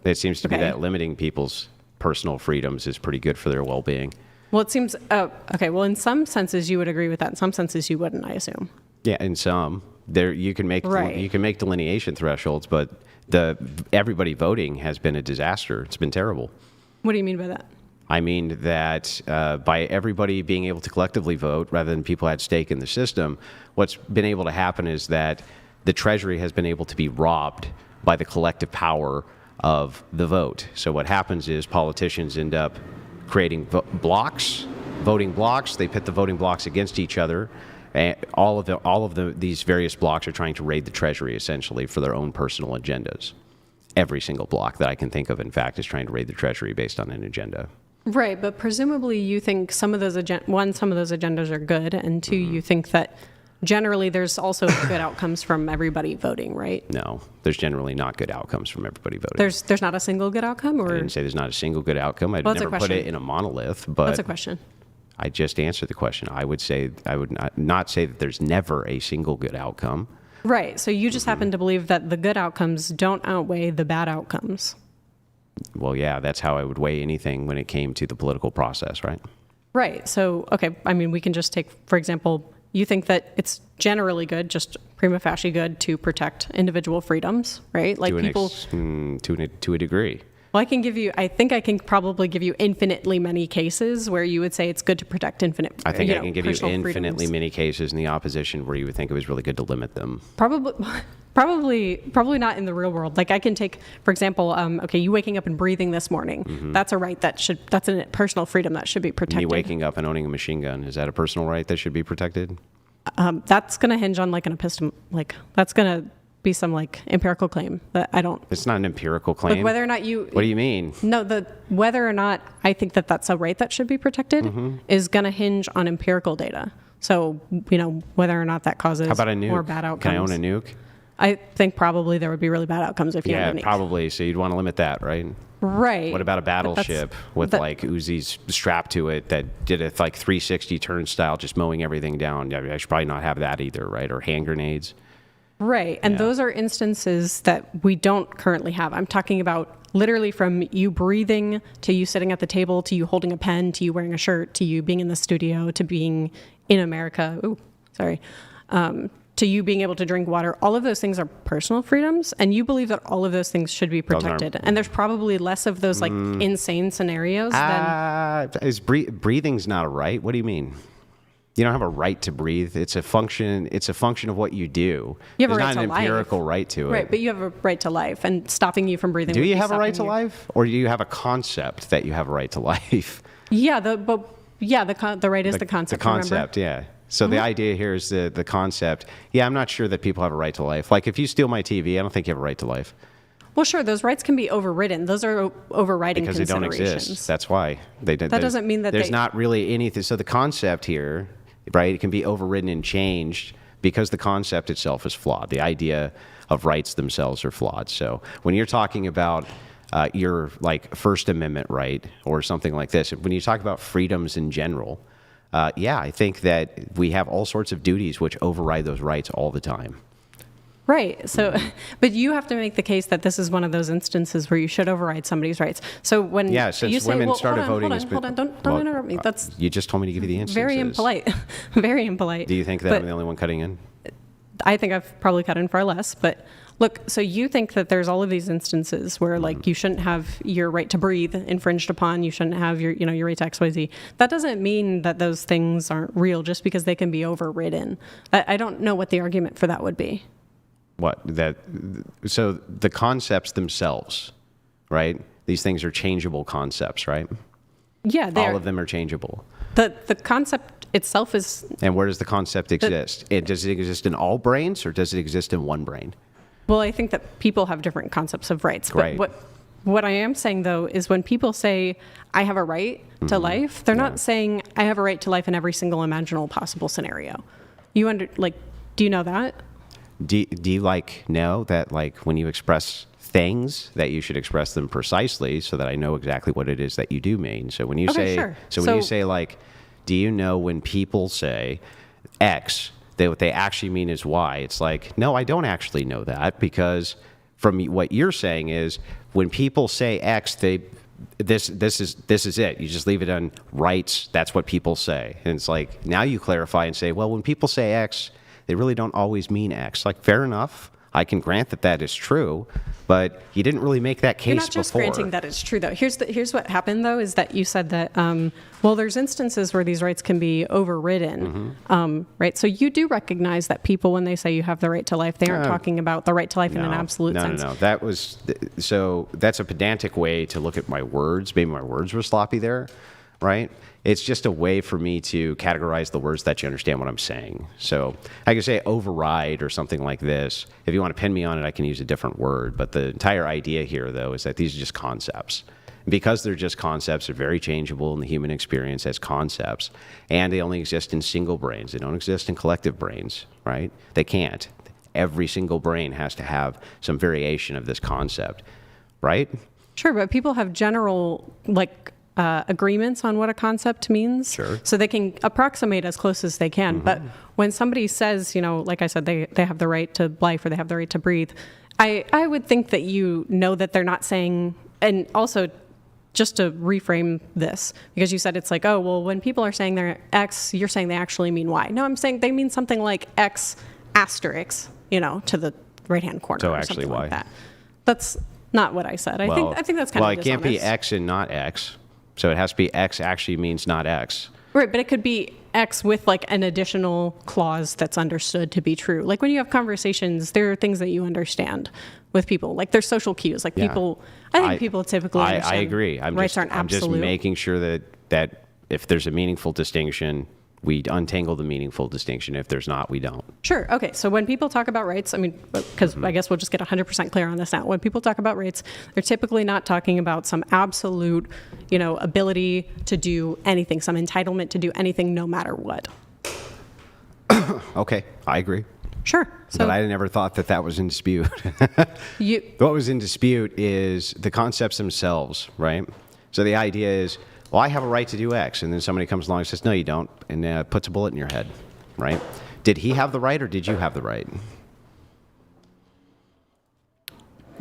It seems to be that limiting people's personal freedoms is pretty good for their well-being. Well, it seems, okay, well, in some senses you would agree with that. In some senses you wouldn't, I assume. Yeah, in some. You can make delineation thresholds, but everybody voting has been a disaster. It's been terrible. What do you mean by that? I mean that by everybody being able to collectively vote rather than people at stake in the system, what's been able to happen is that the Treasury has been able to be robbed by the collective power of the vote. So what happens is politicians end up creating voting blocks. They pit the voting blocks against each other. And all of these various blocks are trying to raid the Treasury, essentially, for their own personal agendas. Every single block that I can think of, in fact, is trying to raid the Treasury based on an agenda. Right, but presumably you think some of those agendas are good, and two, you think that generally there's also good outcomes from everybody voting, right? No, there's generally not good outcomes from everybody voting. There's not a single good outcome, or? I didn't say there's not a single good outcome. I'd never put it in a monolith, but that's a question. I just answered the question. I would not say that there's never a single good outcome. Right. So you just happen to believe that the good outcomes don't outweigh the bad outcomes. Well, yeah, that's how I would weigh anything when it came to the political process, right? Right. So, okay, I mean, we can just take, for example, you think that it's generally good, just prima facie good, to protect individual freedoms, right? Like to a degree. Well, I think I can probably give you infinitely many cases where you would say it's good to protect I think I can give you infinitely many cases in the opposition where you would think it was really good to limit them. Probably not in the real world. Like I can take, for example, you waking up and breathing this morning. Mm-hmm. That's a right that's a personal freedom that should be protected. Me waking up and owning a machine gun, is that a personal right that should be protected? That's going to hinge on like an epistem, like that's going to be some like empirical claim that I don't. It's not an empirical claim. Like whether or not you. What do you mean? No, whether or not I think that that's a right that should be protected is going to hinge on empirical data. So, whether or not that causes How about a nuke? more bad outcomes. Can I own a nuke? I think probably there would be really bad outcomes if you Yeah, owned a nuke. probably. So you'd want to limit that, right? Right. What about a battleship with like Uzis strapped to it that did a like 360 turnstile, just mowing everything down? I should probably not have that either, right? Or hand grenades. Right. And those are instances that we don't currently have. I'm talking about literally from you breathing to you sitting at the table to you holding a pen to you wearing a shirt to you being in the studio to being in America. Ooh, sorry. To you being able to drink water. All of those things are personal freedoms. And you believe that all of those things should be protected. And there's probably less of those like insane scenarios than. Breathing's not a right? What do you mean? You don't have a right to breathe. It's a function. It's a function of what you do. You have There's a right not to an life. empirical right to it. Right, but you have a right to life, and stopping you from breathing. Do would you be have a right to stopping you. life, or do you have a concept that you have a right to life? Yeah, the right is the concept. The concept, remember? yeah. So the idea here is the concept. Yeah, I'm not sure that people have a right to life. Like if you steal my TV, I don't think you have a right to life. Well, sure, those rights can be overridden. Those are overriding Because they don't considerations. exist. That's why. That doesn't mean that there's not really anything. So the concept here, right, it can be overridden and changed because the concept itself is flawed. The idea of rights themselves are flawed. So when you're talking about your like First Amendment right or something like this, when you talk about freedoms in general, I think that we have all sorts of duties which override those rights all the time. Right. So, but you have to make the case that this is one of those instances where you should override somebody's rights. So when since you say, women well, started voting, hold on, don't interrupt me. That's you just told me to give you the instances. very impolite. Very impolite. Do you think that But I'm the only one cutting in? I think I've probably cut in far less, but look, so you think that there's all of these instances where like you shouldn't have your right to breathe infringed upon, you shouldn't have your right to XYZ. That doesn't mean that those things aren't real just because they can be overridden. I don't know what the argument for that would be. So the concepts themselves, right? These things are changeable concepts, right? Yeah, all of them are changeable. The concept itself is. And where does the concept exist? Does it exist in all brains or does it exist in one brain? Well, I think that people have different concepts of rights. Right. But what I am saying, though, is when people say, I have a right to life, they're not saying, I have a right to life in every single imaginable possible scenario. Do you know that? Do you know that when you express things that you should express them precisely so that I know exactly what it is that you do mean? So when you sure. when you say do you know when people say X, what they actually mean is Y? It's like, no, I don't actually know that, because from what you're saying is when people say X, this is it. You just leave it on rights. That's what people say. And it's like, now you clarify and say, well, when people say X, they really don't always mean X. Like, fair enough. I can grant that is true, but you didn't really make that case before. You're not just granting that it's true, though. Here's what happened, though, is that you said that, there's instances where these rights can be overridden, right? So you do recognize that people, when they say you have the right to life, they aren't talking about the right to life in an absolute sense. No. That's a pedantic way to look at my words. Maybe my words were sloppy there, right? It's just a way for me to categorize the words that you understand what I'm saying. So I can say override or something like this. If you want to pin me on it, I can use a different word. But the entire idea here, though, is that these are just concepts. Because they're just concepts, they're very changeable in the human experience as concepts. And they only exist in single brains. They don't exist in collective brains, right? They can't. Every single brain has to have some variation of this concept, right? Sure, but people have general, agreements on what a concept means. Sure. So they can approximate as close as they can. But when somebody says, like I said, they have the right to life or they have the right to breathe, I would think that you know that they're not saying, and also just to reframe this, because you said it's like, oh, well, when people are saying they're X, you're saying they actually mean Y. No, I'm saying they mean something like X asterisk, to the right-hand corner. So or actually something Y. like that. That's not what I said. I think that's kind of Well, it can't be dishonest. X and not X. So it has to be X actually means not X. Right, but it could be X with an additional clause that's understood to be true. Like when you have conversations, there are things that you understand with people. Like there's social cues. I think people typically understand. I agree. Rights aren't I'm absolute. just making sure that if there's a meaningful distinction we untangle the meaningful distinction. If there's not, we don't. Sure. Okay. So when people talk about rights, I mean, because I guess we'll just get 100% clear on this now. When people talk about rights, they're typically not talking about some absolute, ability to do anything, some entitlement to do anything no matter what. Okay, I agree. Sure. So But I never thought that was in dispute. What was in dispute is the concepts themselves, right? So the idea is, well, I have a right to do X, and then somebody comes along and says, no, you don't, and puts a bullet in your head, right? Did he have the right, or did you have the right?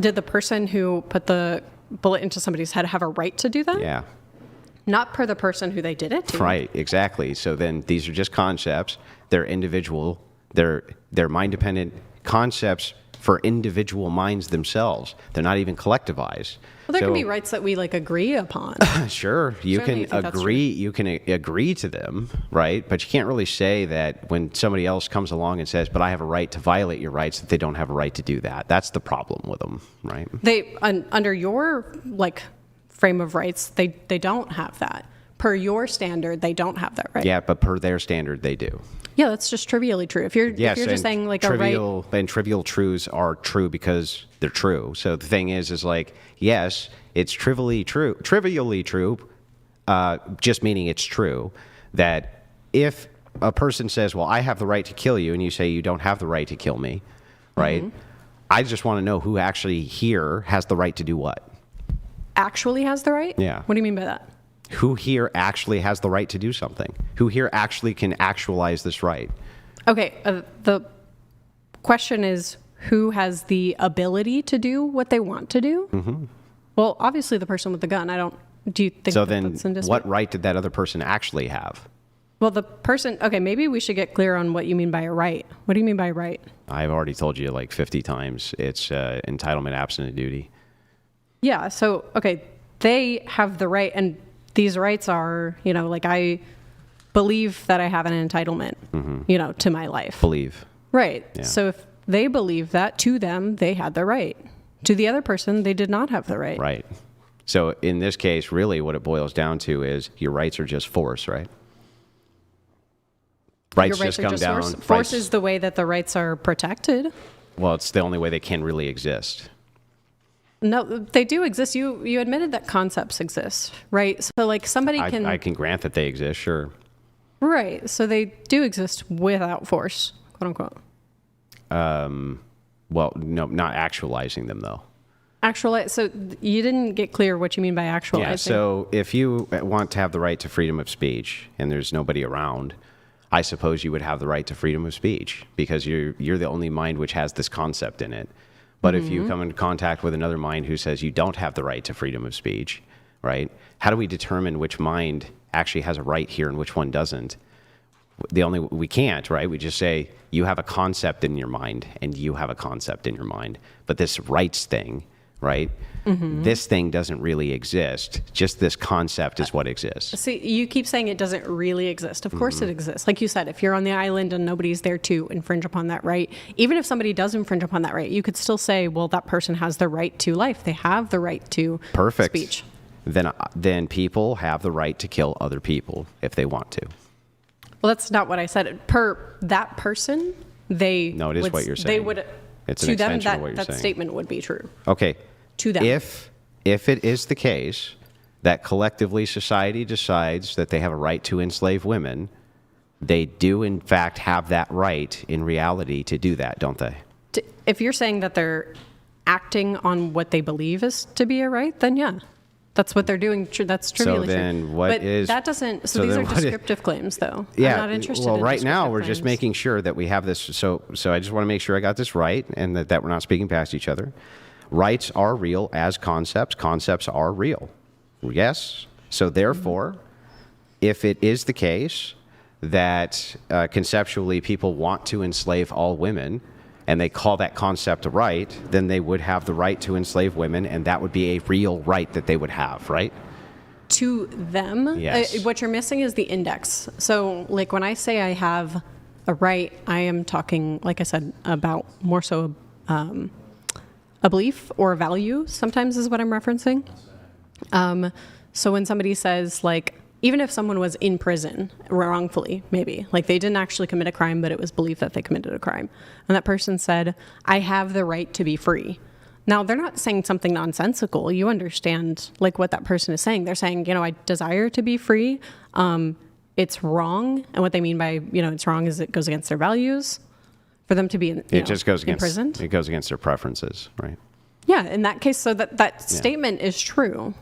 did the person who put the bullet into somebody's head have a right to do that? Yeah. Not per the person who they did it to. Right, exactly. So then these are just concepts. They're individual. They're mind-dependent concepts for individual minds themselves. They're not even collectivized. Well, there can be rights that we agree upon. Sure, you Certainly can agree. You can agree to them, right? But you can't really say that when somebody else comes along and says, "But I have a right to violate your rights," that they don't have a right to do that. That's the problem with them, right? They under your frame of rights, they don't have that. Per your standard, they don't have that right. Yeah, but per their standard, they do. Yeah, that's just trivially true. If you're just saying trivial, and trivial truths are true because they're true. So the thing is yes, it's trivially true, just meaning it's true that if a person says, "Well, I have the right to kill you," and you say you don't have the right to kill me, right? Mm-hmm. I just want to know who actually here has the right to do what. Actually has the right? Yeah. What do you mean by that? Who here actually has the right to do something? Who here actually can actualize this right? Okay, the question is, who has the ability to do what they want to do? Mm-hmm. Well, obviously the person with the gun. Do you think so? That's in dispute? What right did that other person actually have? Well, the person, okay, maybe we should get clear on what you mean by a right. What do you mean by right? I've already told you 50 times. It's entitlement absent of duty. Yeah, so, okay, they have the right, and these rights are, I believe that I have an entitlement, mm-hmm. To my life. Believe. Right. Yeah. So if they believe that, to them, they had the right. To the other person, they did not have the right. Right. So in this case, really what it boils down to is your rights are just force, right? Rights just come down. Force is the way that the rights are protected. Well, it's the only way they can really exist. No, they do exist. You admitted that concepts exist, right? So somebody can... I can grant that they exist, sure. Right. So they do exist without force, quote unquote. Well, no, not actualizing them though. So you didn't get clear what you mean by actualizing. Yeah, so if you want to have the right to freedom of speech and there's nobody around, I suppose you would have the right to freedom of speech because you're the only mind which has this concept in it. But if you come into contact with another mind who says you don't have the right to freedom of speech, right? How do we determine which mind actually has a right here and which one doesn't? We can't, right? We just say you have a concept in your mind and you have a concept in your mind. But this rights thing, right? Mm-hmm. This thing doesn't really exist. Just this concept is what exists. See, you keep saying it doesn't really exist. Of course it exists. Like you said, if you're on the island and nobody's there to infringe upon that right, even if somebody does infringe upon that right, you could still say, well, that person has the right to life. They have the right to speech. Then people have the right to kill other people if they want to. Well, that's not what I said. Per that person, they... No, it is what you're saying. They would... It's an to them, extension of what you're saying. That statement would be true. Okay. To them. If it is the case that collectively society decides that they have a right to enslave women, they do in fact have that right in reality to do that, don't they? If you're saying that they're acting on what they believe is to be a right, then yeah. That's what they're doing. That's trivially true. So then what is... That doesn't... So these are descriptive claims, though. Yeah. I'm not interested well, in right now, we're claims. just making sure that we have this... So I just want to make sure I got this right and that we're not speaking past each other. Rights are real as concepts. Concepts are real. Yes? So therefore, if it is the case that conceptually people want to enslave all women... and they call that concept a right, then they would have the right to enslave women, and that would be a real right that they would have, right? To them? Yes. What you're missing is the index. So, when I say I have a right, I am talking, like I said, about more so a belief or a value, sometimes is what I'm referencing. So when somebody says, even if someone was in prison wrongfully, maybe, like they didn't actually commit a crime, but it was believed that they committed a crime, and that person said, I have the right to be free. Now, they're not saying something nonsensical. You understand like what that person is saying. They're saying, I desire to be free. It's wrong. And what they mean by, it's wrong is it goes against their values for them to be imprisoned. It goes against their preferences, right? Yeah, in that case, so that statement is true.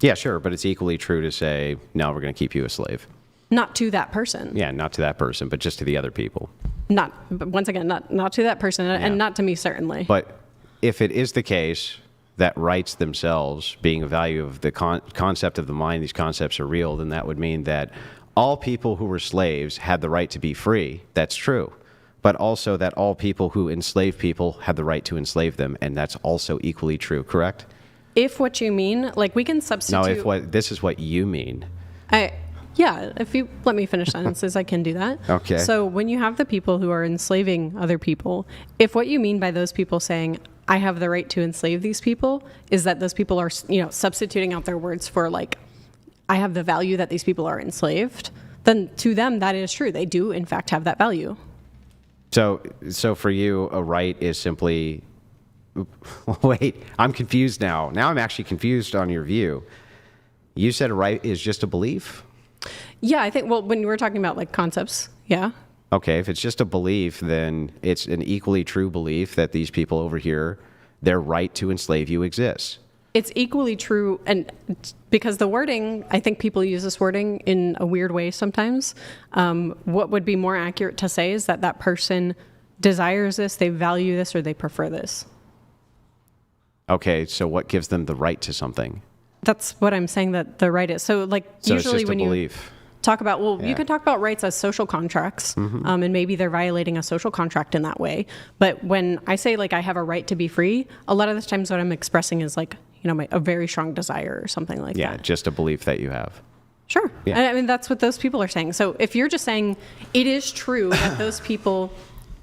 Yeah, sure, but it's equally true to say, no, we're going to keep you a slave. Not to that person. Yeah, not to that person, but just to the other people. But once again, not to that person, and not to me, certainly. But if it is the case that rights themselves, being a value of the concept of the mind, these concepts are real, then that would mean that all people who were slaves had the right to be free. That's true. But also that all people who enslave people had the right to enslave them, and that's also equally true, correct? If what you mean, like we can substitute... No, this is what you mean. Yeah, if you let me finish sentences, I can do that. Okay. So when you have the people who are enslaving other people, if what you mean by those people saying, I have the right to enslave these people, is that those people are, substituting out their words for like, I have the value that these people are enslaved, then to them, that is true. They do, in fact, have that value. So for you, a right is simply... Wait, I'm confused now. Now I'm actually confused on your view. You said a right is just a belief? Yeah, I think, when you were talking about like concepts, yeah. Okay, if it's just a belief, then it's an equally true belief that these people over here, their right to enslave you exists. It's equally true, and because the wording, I think people use this wording in a weird way sometimes. What would be more accurate to say is that person desires this, they value this, or they prefer this. Okay, so what gives them the right to something? That's what I'm saying that the right is. So usually when you talk about, you can talk about rights as social contracts, and maybe they're violating a social contract in that way. But when I say I have a right to be free, a lot of the times what I'm expressing is a very strong desire or something like that. Yeah, just a belief that you have. Sure. Yeah. I mean, that's what those people are saying. So if you're just saying it is true that those people,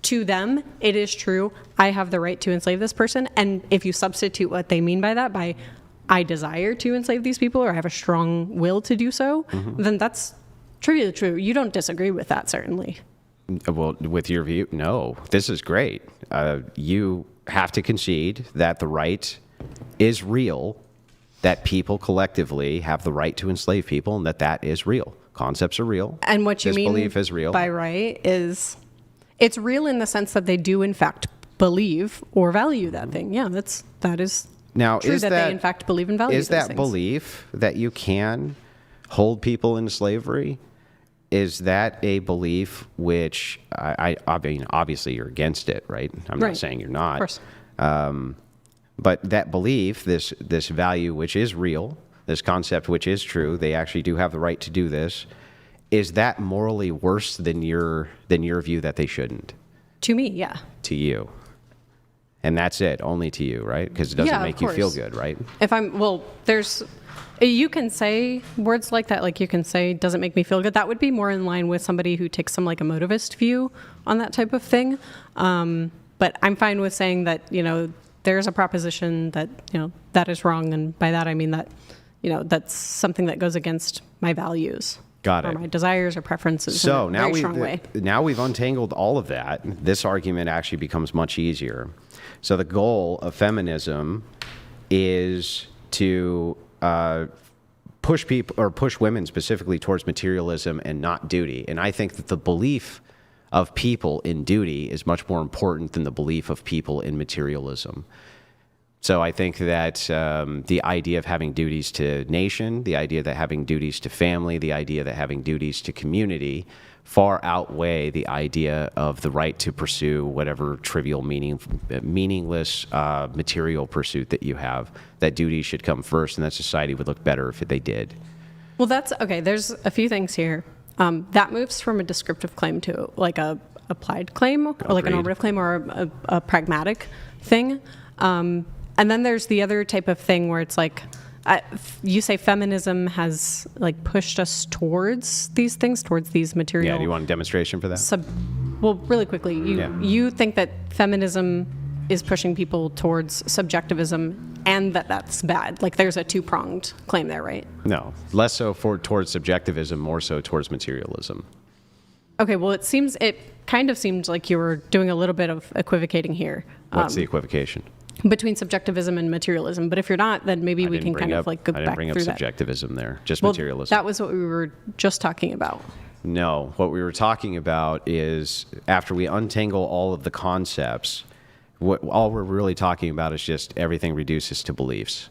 to them, it is true, I have the right to enslave this person. And if you substitute what they mean by that by I desire to enslave these people or I have a strong will to do so, then that's trivially true. You don't disagree with that, certainly. Well, with your view, no. This is great. You have to concede that the right is real, that people collectively have the right to enslave people, and that is real. Concepts are real. And what you mean belief is real. By right is it's real in the sense that they do, in fact, believe or value that thing. Yeah, that is now, true that they, in fact, believe and value those things. Is that belief that you can hold people in slavery? Is that a belief which, I mean, obviously you're against it, right? I'm not saying you're not. Of course. But that belief, this value which is real, this concept which is true, they actually do have the right to do this, is that morally worse than your view that they shouldn't? To me, yeah. To you. And that's it, only to you, right? Because it doesn't make you feel good, right? You can say words like that, like you can say, doesn't make me feel good. That would be more in line with somebody who takes some a motivist view on that type of thing. But I'm fine with saying that, there's a proposition that, that is wrong. And by that, I mean that, that's something that goes against my values. Got it. Or my desires or preferences so in a very strong way. Now we've untangled all of that. This argument actually becomes much easier. So the goal of feminism is to push people or push women specifically towards materialism and not duty. And I think that the belief of people in duty is much more important than the belief of people in materialism. So I think that the idea of having duties to nation, the idea that having duties to family, the idea that having duties to community far outweigh the idea of the right to pursue whatever trivial, meaningless material pursuit that you have. That duty should come first, and that society would look better if they did. Well, that's okay. There's a few things here. That moves from a descriptive claim to a applied claim, or a normative claim, or a pragmatic thing. And then there's the other type of thing where it's you say feminism has pushed us towards these things, towards these material. Yeah, do you want a demonstration for that? Really quickly, you think that feminism is pushing people towards subjectivism and that's bad. Like there's a two-pronged claim there, right? No, less so towards subjectivism, more so towards materialism. Okay, well, it kind of seemed like you were doing a little bit of equivocating here. What's the equivocation? Between subjectivism and materialism. But if you're not, then maybe we can kind of like go back through that. I didn't bring up subjectivism there, just materialism. That was what we were just talking about. No, what we were talking about is after we untangle all of the concepts, all we're really talking about is just everything reduces to beliefs.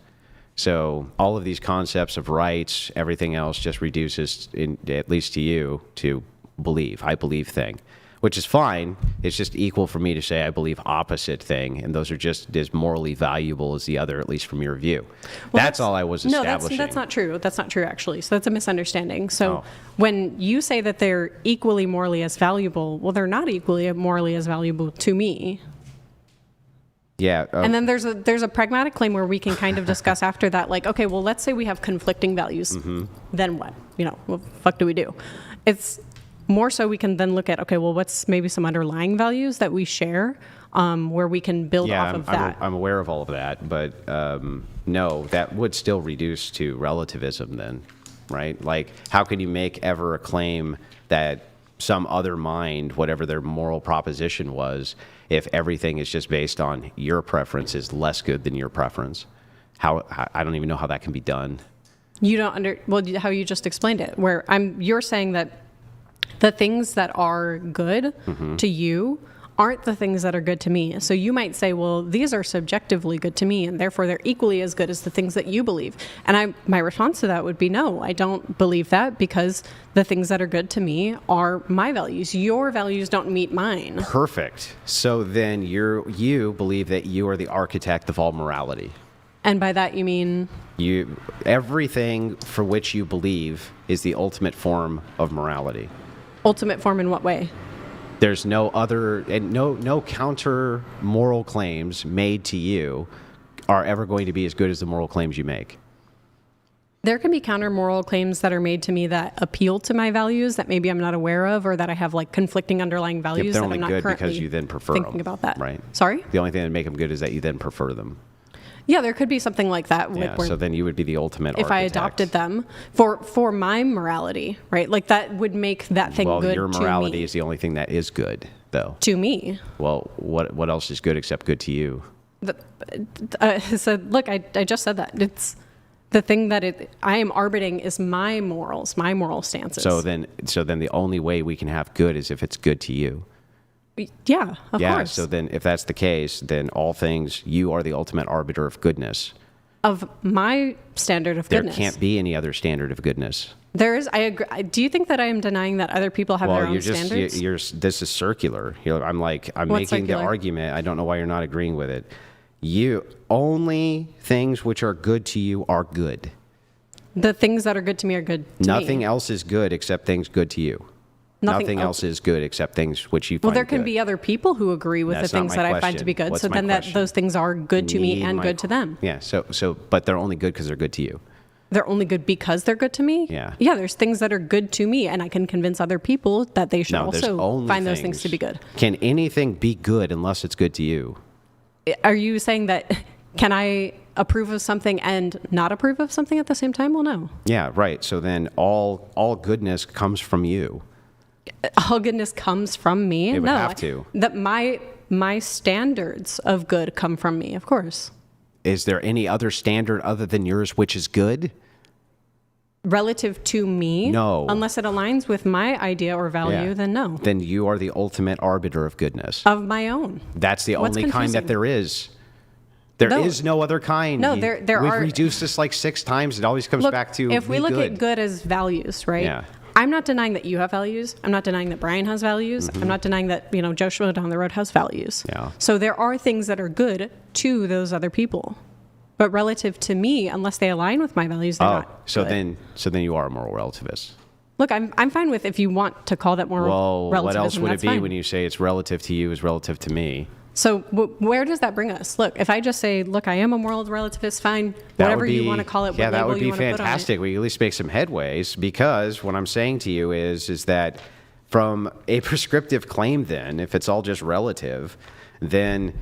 So all of these concepts of rights, everything else just reduces, at least to you, to believe. I believe thing, which is fine. It's just equal for me to say I believe opposite thing, and those are just as morally valuable as the other, at least from your view. Well, that's all I was establishing. No, that's not true. That's not true, actually. So that's a misunderstanding. So when you say that they're equally morally as valuable, well, they're not equally morally as valuable to me. Yeah. And then there's a pragmatic claim where we can kind of discuss after that, like, okay, well, let's say we have conflicting values. Mm-hmm. Then what? What the fuck do we do? It's more so we can then look at, okay, well, what's maybe some underlying values that we share where we can build off of that. I'm aware of all of that, but no, that would still reduce to relativism then, right? Like, how can you make ever a claim that some other mind, whatever their moral proposition was, if everything is just based on your preference is less good than your preference? How I don't even know how that can be done. You don't how you just explained it, where you're saying that the things that are good to you aren't the things that are good to me. So you might say, well, these are subjectively good to me, and therefore they're equally as good as the things that you believe. And my response to that would be, no, I don't believe that, because the things that are good to me are my values. Your values don't meet mine. Perfect. So then you believe that you are the architect of all morality. And by that you mean? Everything for which you believe is the ultimate form of morality. Ultimate form in what way? There's no other, and no counter moral claims made to you are ever going to be as good as the moral claims you make. There can be counter moral claims that are made to me that appeal to my values that maybe I'm not aware of, or that I have like conflicting underlying values that I'm not currently because you then prefer thinking them, about that. Right? Sorry? The only thing that make them good is that you then prefer them. Yeah, there could be something like that. Yeah, so then you would be the ultimate if architect. I adopted them for my morality, right? Like that would make that thing good to me. Well, your morality is the only thing that is good, though. To me. Well, what else is good except good to you? So look, I just said that. It's the thing that I am arbitrating is my morals, my moral stances. So then the only way we can have good is if it's good to you. Yeah, of course. So then if that's the case, then all things, you are the ultimate arbiter of goodness. Of my standard of goodness. There can't be any other standard of goodness. There is. I agree. Do you think that I am denying that other people have their own standards? This is circular. I'm making circular? the argument. I don't know why you're not agreeing with it. Only things which are good to you are good. The things that are good to me are good to me. Nothing else is good except things good to you. Nothing else is good except things which you find good. Well, there can be other people who agree with the things that I find to be good. So then those things are good to me and good to them. Yeah. So, but they're only good because they're good to you. They're only good because they're good to me? Yeah. Yeah, there's things that are good to me, and I can convince other people that they should also find those things to be good. Can anything be good unless it's good to you? Are you saying that, can I approve of something and not approve of something at the same time? Well, no. Yeah, right. So then all goodness comes from you. All goodness comes from me? It would have to. That my standards of good come from me, of course. Is there any other standard other than yours which is good? Relative to me? No. Unless it aligns with my idea or value, then no. Then you are the ultimate arbiter of goodness. Of my own. That's the only kind that there is. There is no other kind. No, there We've are. reduced this like 6 times. It always comes back to if we look at good as values, right? Yeah. I'm not denying that you have values. I'm not denying that Brian has values. I'm not denying that, Joshua down the road has values. Yeah. So there are things that are good to those other people. But relative to me, unless they align with my values, they're not good. So then you are a moral relativist. Look, I'm fine with if you want to call that moral relativism. What else would it be fine. when you say it's relative to you is relative to me? So where does that bring us? Look, if I just say, look, I am a moral relativist, fine, whatever you want to call it, that would be fantastic. We at least make some headways, because what I'm saying to you is that from a prescriptive claim, then, if it's all just relative, then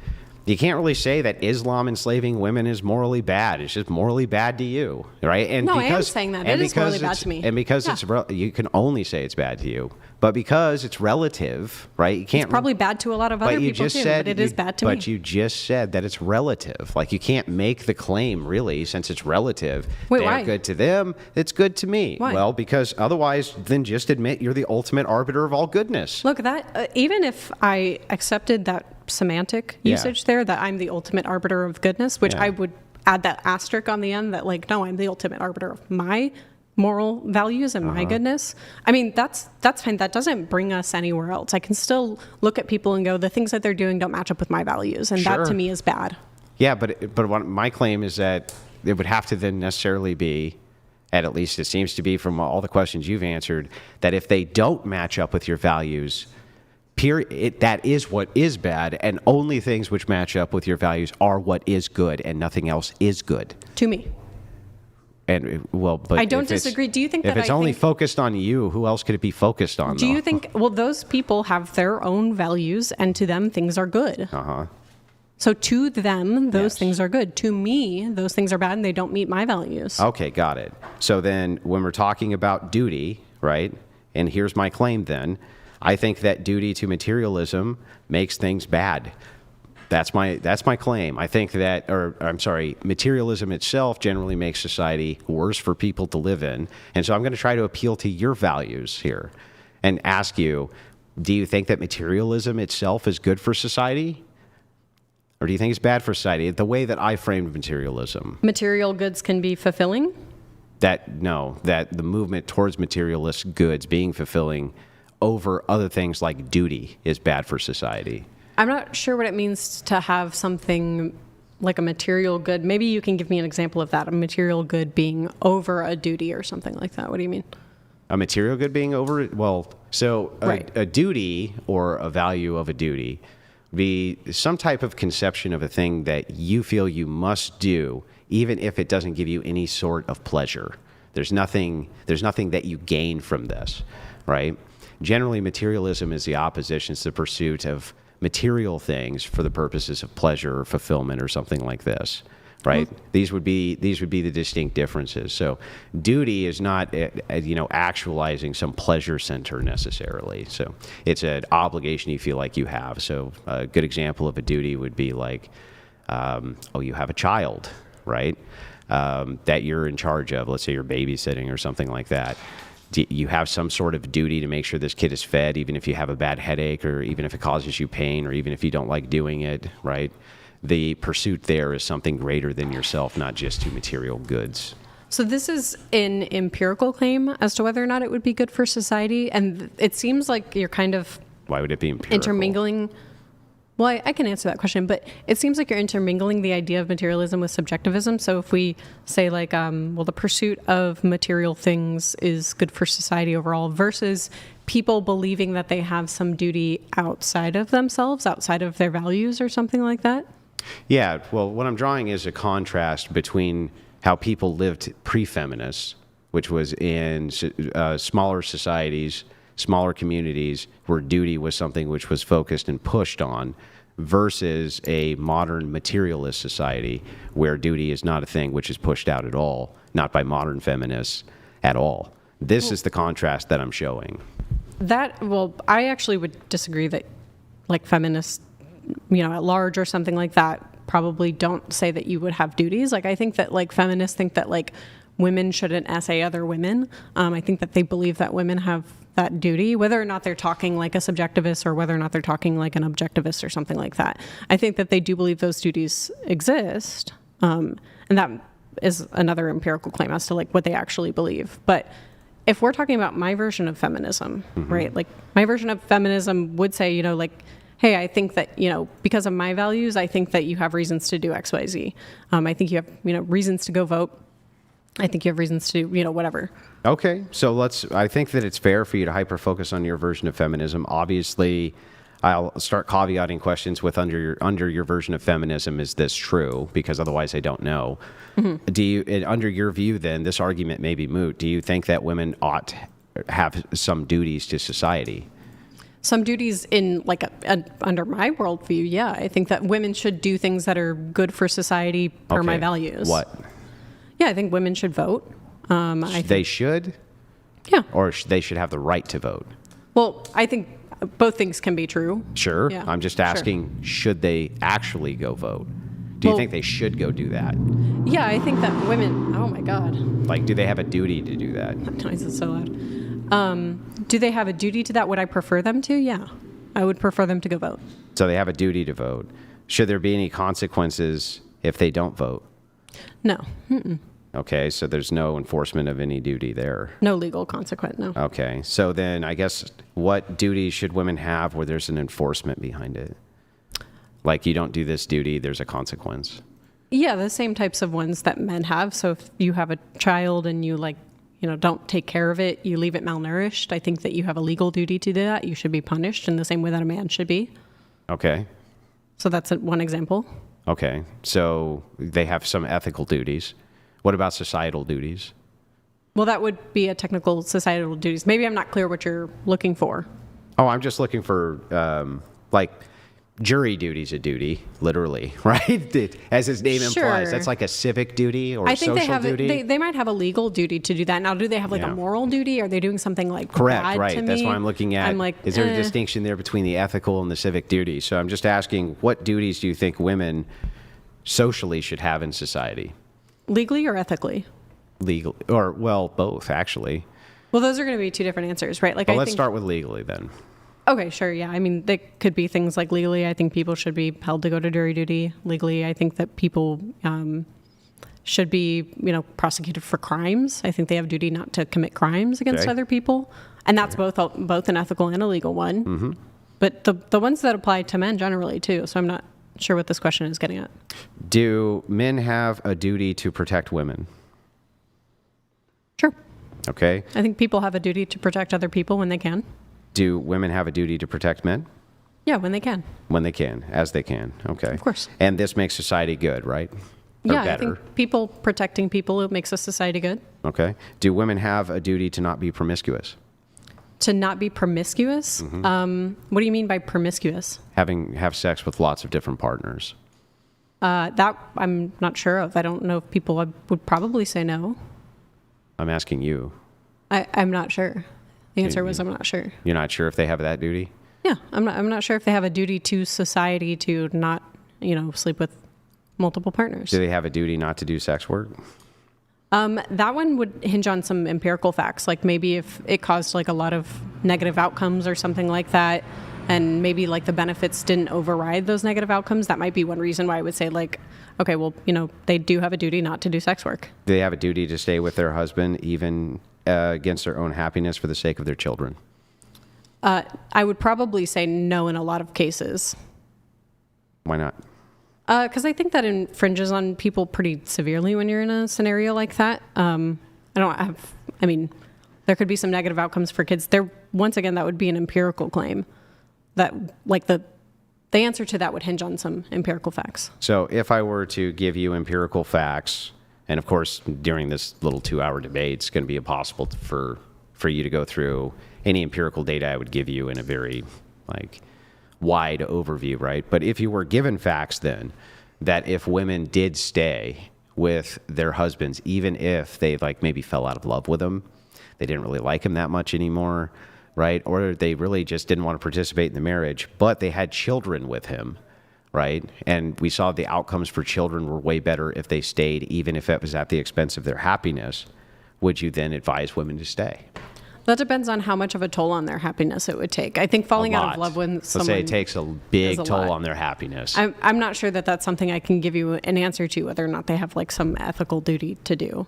You can't really say that Islam enslaving women is morally bad. It's just morally bad to you, right? And No, I am saying that. It is morally bad to me. And because you can only say it's bad to you, but because it's relative, right? You can't. It's probably bad to a lot of other people too, but it is bad to me. But you just said that it's relative. Like, you can't make the claim, really, since it's relative. Wait, They're why? good to them. It's good to me. Why? Well, because otherwise, then just admit you're the ultimate arbiter of all goodness. Look, that even if I accepted that semantic usage there, that I'm the ultimate arbiter of goodness, which I would add that asterisk on the end that, like, no, I'm the ultimate arbiter of my moral values and my goodness. I mean, that's fine. That doesn't bring us anywhere else. I can still look at people and go, the things that they're doing don't match up with my values, and that to me is bad. Yeah, but what my claim is that it would have to then necessarily be, and at least it seems to be from all the questions you've answered, that if they don't match up with your values, that is what is bad, and only things which match up with your values are what is good, and nothing else is good. To me. And but I don't disagree. Do you think if that it's only focused on you, who else could it be focused on? Do you think? Well, those people have their own values, and to them, things are good. So to them, those things are good. To me, those things are bad, and they don't meet my values. Okay, got it. So then, when we're talking about duty, right? And here's my claim. Then, I think that duty to materialism makes things bad. That's my claim. I think that, materialism itself generally makes society worse for people to live in. And so I'm going to try to appeal to your values here and ask you, do you think that materialism itself is good for society? Or do you think it's bad for society? The way that I framed materialism. Material goods can be fulfilling? That the movement towards materialist goods being fulfilling over other things like duty is bad for society. I'm not sure what it means to have something like a material good. Maybe you can give me an example of that, a material good being over a duty or something like that. What do you mean? A material good being over it? Well, so a duty or a value of a duty be some type of conception of a thing that you feel you must do, even if it doesn't give you any sort of pleasure. There's nothing that you gain from this, right? Generally, materialism is the opposition to the pursuit of material things for the purposes of pleasure or fulfillment or something like this, right? These would be the distinct differences. So duty is not actualizing some pleasure center necessarily. So it's an obligation you feel like you have. So a good example of a duty would be like, you have a child, right? That you're in charge of. Let's say you're babysitting or something like that. You have some sort of duty to make sure this kid is fed, even if you have a bad headache, or even if it causes you pain, or even if you don't like doing it, right? The pursuit there is something greater than yourself, not just to material goods. So this is an empirical claim as to whether or not it would be good for society, and it seems like you're kind of... Why would it be empirical? Intermingling... Well, I can answer that question, but it seems like you're intermingling the idea of materialism with subjectivism. So if we say like, the pursuit of material things is good for society overall versus people believing that they have some duty outside of themselves, outside of their values or something like that. Yeah, well, what I'm drawing is a contrast between how people lived pre-feminist, which was in smaller societies, smaller communities where duty was something which was focused and pushed on, versus a modern materialist society where duty is not a thing which is pushed out at all, not by modern feminists at all. This is the contrast that I'm showing. I actually would disagree that like feminists, at large or something like that, probably don't say that you would have duties. Like I think that like feminists think that like women shouldn't essay other women. I think that they believe that women have that duty, whether or not they're talking like a subjectivist or whether or not they're talking like an objectivist or something like that. I think that they do believe those duties exist. And that is another empirical claim as to like what they actually believe. But if we're talking about my version of feminism, right? Like my version of feminism would say, hey, I think that, because of my values, I think that you have reasons to do X, Y, Z. I think you have, reasons to go vote. I think you have reasons to, whatever. Okay, so I think that it's fair for you to hyper-focus on your version of feminism. Obviously, I'll start caveating questions with under your version of feminism, is this true? Because otherwise I don't know. Do you, under your view then, this argument may be moot. Do you think that women ought to have some duties to society? some duties in like under my worldview, yeah, I think that women should do things that are good for society per my Okay. values. What? Yeah, I think women should vote. They should? Yeah. Or they should have the right to vote? Well, I think both things can be true. Sure. Yeah, I'm just sure. asking, should they actually go vote? Do you Well- think they should go do that? Yeah, I think that women. Oh my God, Like, do they have a duty to do that? that noise is so loud. Do they have a duty to that? Would I prefer them to? Yeah, I would prefer them to go vote. So they have a duty to vote. Should there be any consequences if they don't vote? No, Okay, so there's no enforcement of any duty there. no legal consequence. No. Okay, so then I guess what duty should women have where there's an enforcement behind it? Like, you don't do this duty, there's a consequence. Yeah, the same types of ones that men have. So if you have a child and you don't take care of it, you leave it malnourished, I think that you have a legal duty to do that. You should be punished in the same way that a man should be. Okay, So that's one example. okay. So they have some ethical duties. What about societal duties? Well, that would be a technical societal duties. Maybe I'm not clear what you're looking for. Oh, I'm just looking for, like, jury duty's a duty, literally, right? As his name implies. Sure. That's like a civic duty or I a think social they have duty. they might have a legal duty to do that. Now, do they have like Yeah. a moral duty? Are they doing something like Correct, bad right. to That's me? what I'm looking at. I'm like, is there a distinction there between the ethical and the civic duty? So I'm just asking, what duties do you think women socially should have in society? legally or ethically? Legal, or, well, both, actually. Well, those are going to be two different answers, right? Like, But I let's think, start with legally then. Okay, sure. Yeah. I mean, they could be things like legally, I think people should be held to go to jury duty. Legally, I think that people should be, prosecuted for crimes. I think they have a duty not to commit crimes against Okay. other people. And that's both an ethical and a legal one. Mm-hmm. But the ones that apply to men generally too. So I'm not sure what this question is getting at. Do men have a duty to protect women? Sure. Okay. I think people have a duty to protect other people when they can. Do women have a duty to protect men? Yeah, when they can. When they can, as they can. Okay. Of course. And this makes society good, right? Or Yeah, better. I think people protecting people, it makes a society good. Okay. Do women have a duty to not be promiscuous? To not be promiscuous? Mm-hmm. What do you mean by promiscuous? Have sex with lots of different partners? That I'm not sure of. I don't know if people would probably say no. I'm asking you. I'm not sure. The answer was I'm not sure. You're not sure if they have that duty? Yeah, I'm not sure if they have a duty to society to not, sleep with multiple partners. Do they have a duty not to do sex work? That one would hinge on some empirical facts, like maybe if it caused like a lot of negative outcomes or something like that, and maybe like the benefits didn't override those negative outcomes. That might be one reason why I would say like, okay, well, they do have a duty not to do sex work. Do they have a duty to stay with their husband even against their own happiness for the sake of their children? I would probably say no in a lot of cases. Why not? Because I think that infringes on people pretty severely when you're in a scenario like that. There could be some negative outcomes for kids. Once again, that would be an empirical claim. That, like, the answer to that would hinge on some empirical facts. So if I were to give you empirical facts, and of course, during this little 2-hour debate, it's going to be impossible for you to go through any empirical data I would give you in a very, wide overview, right? But if you were given facts then that if women did stay with their husbands, even if they maybe fell out of love with them, they didn't really like him that much anymore, right? Or they really just didn't want to participate in the marriage, but they had children with him, right? And we saw the outcomes for children were way better if they stayed, even if it was at the expense of their happiness. Would you then advise women to stay? That depends on how much of a toll on their happiness it would take. I think falling out of love with someone... Let's say it takes a big is a toll lot. on their happiness. I'm not sure that that's something I can give you an answer to, whether or not they have some ethical duty to do.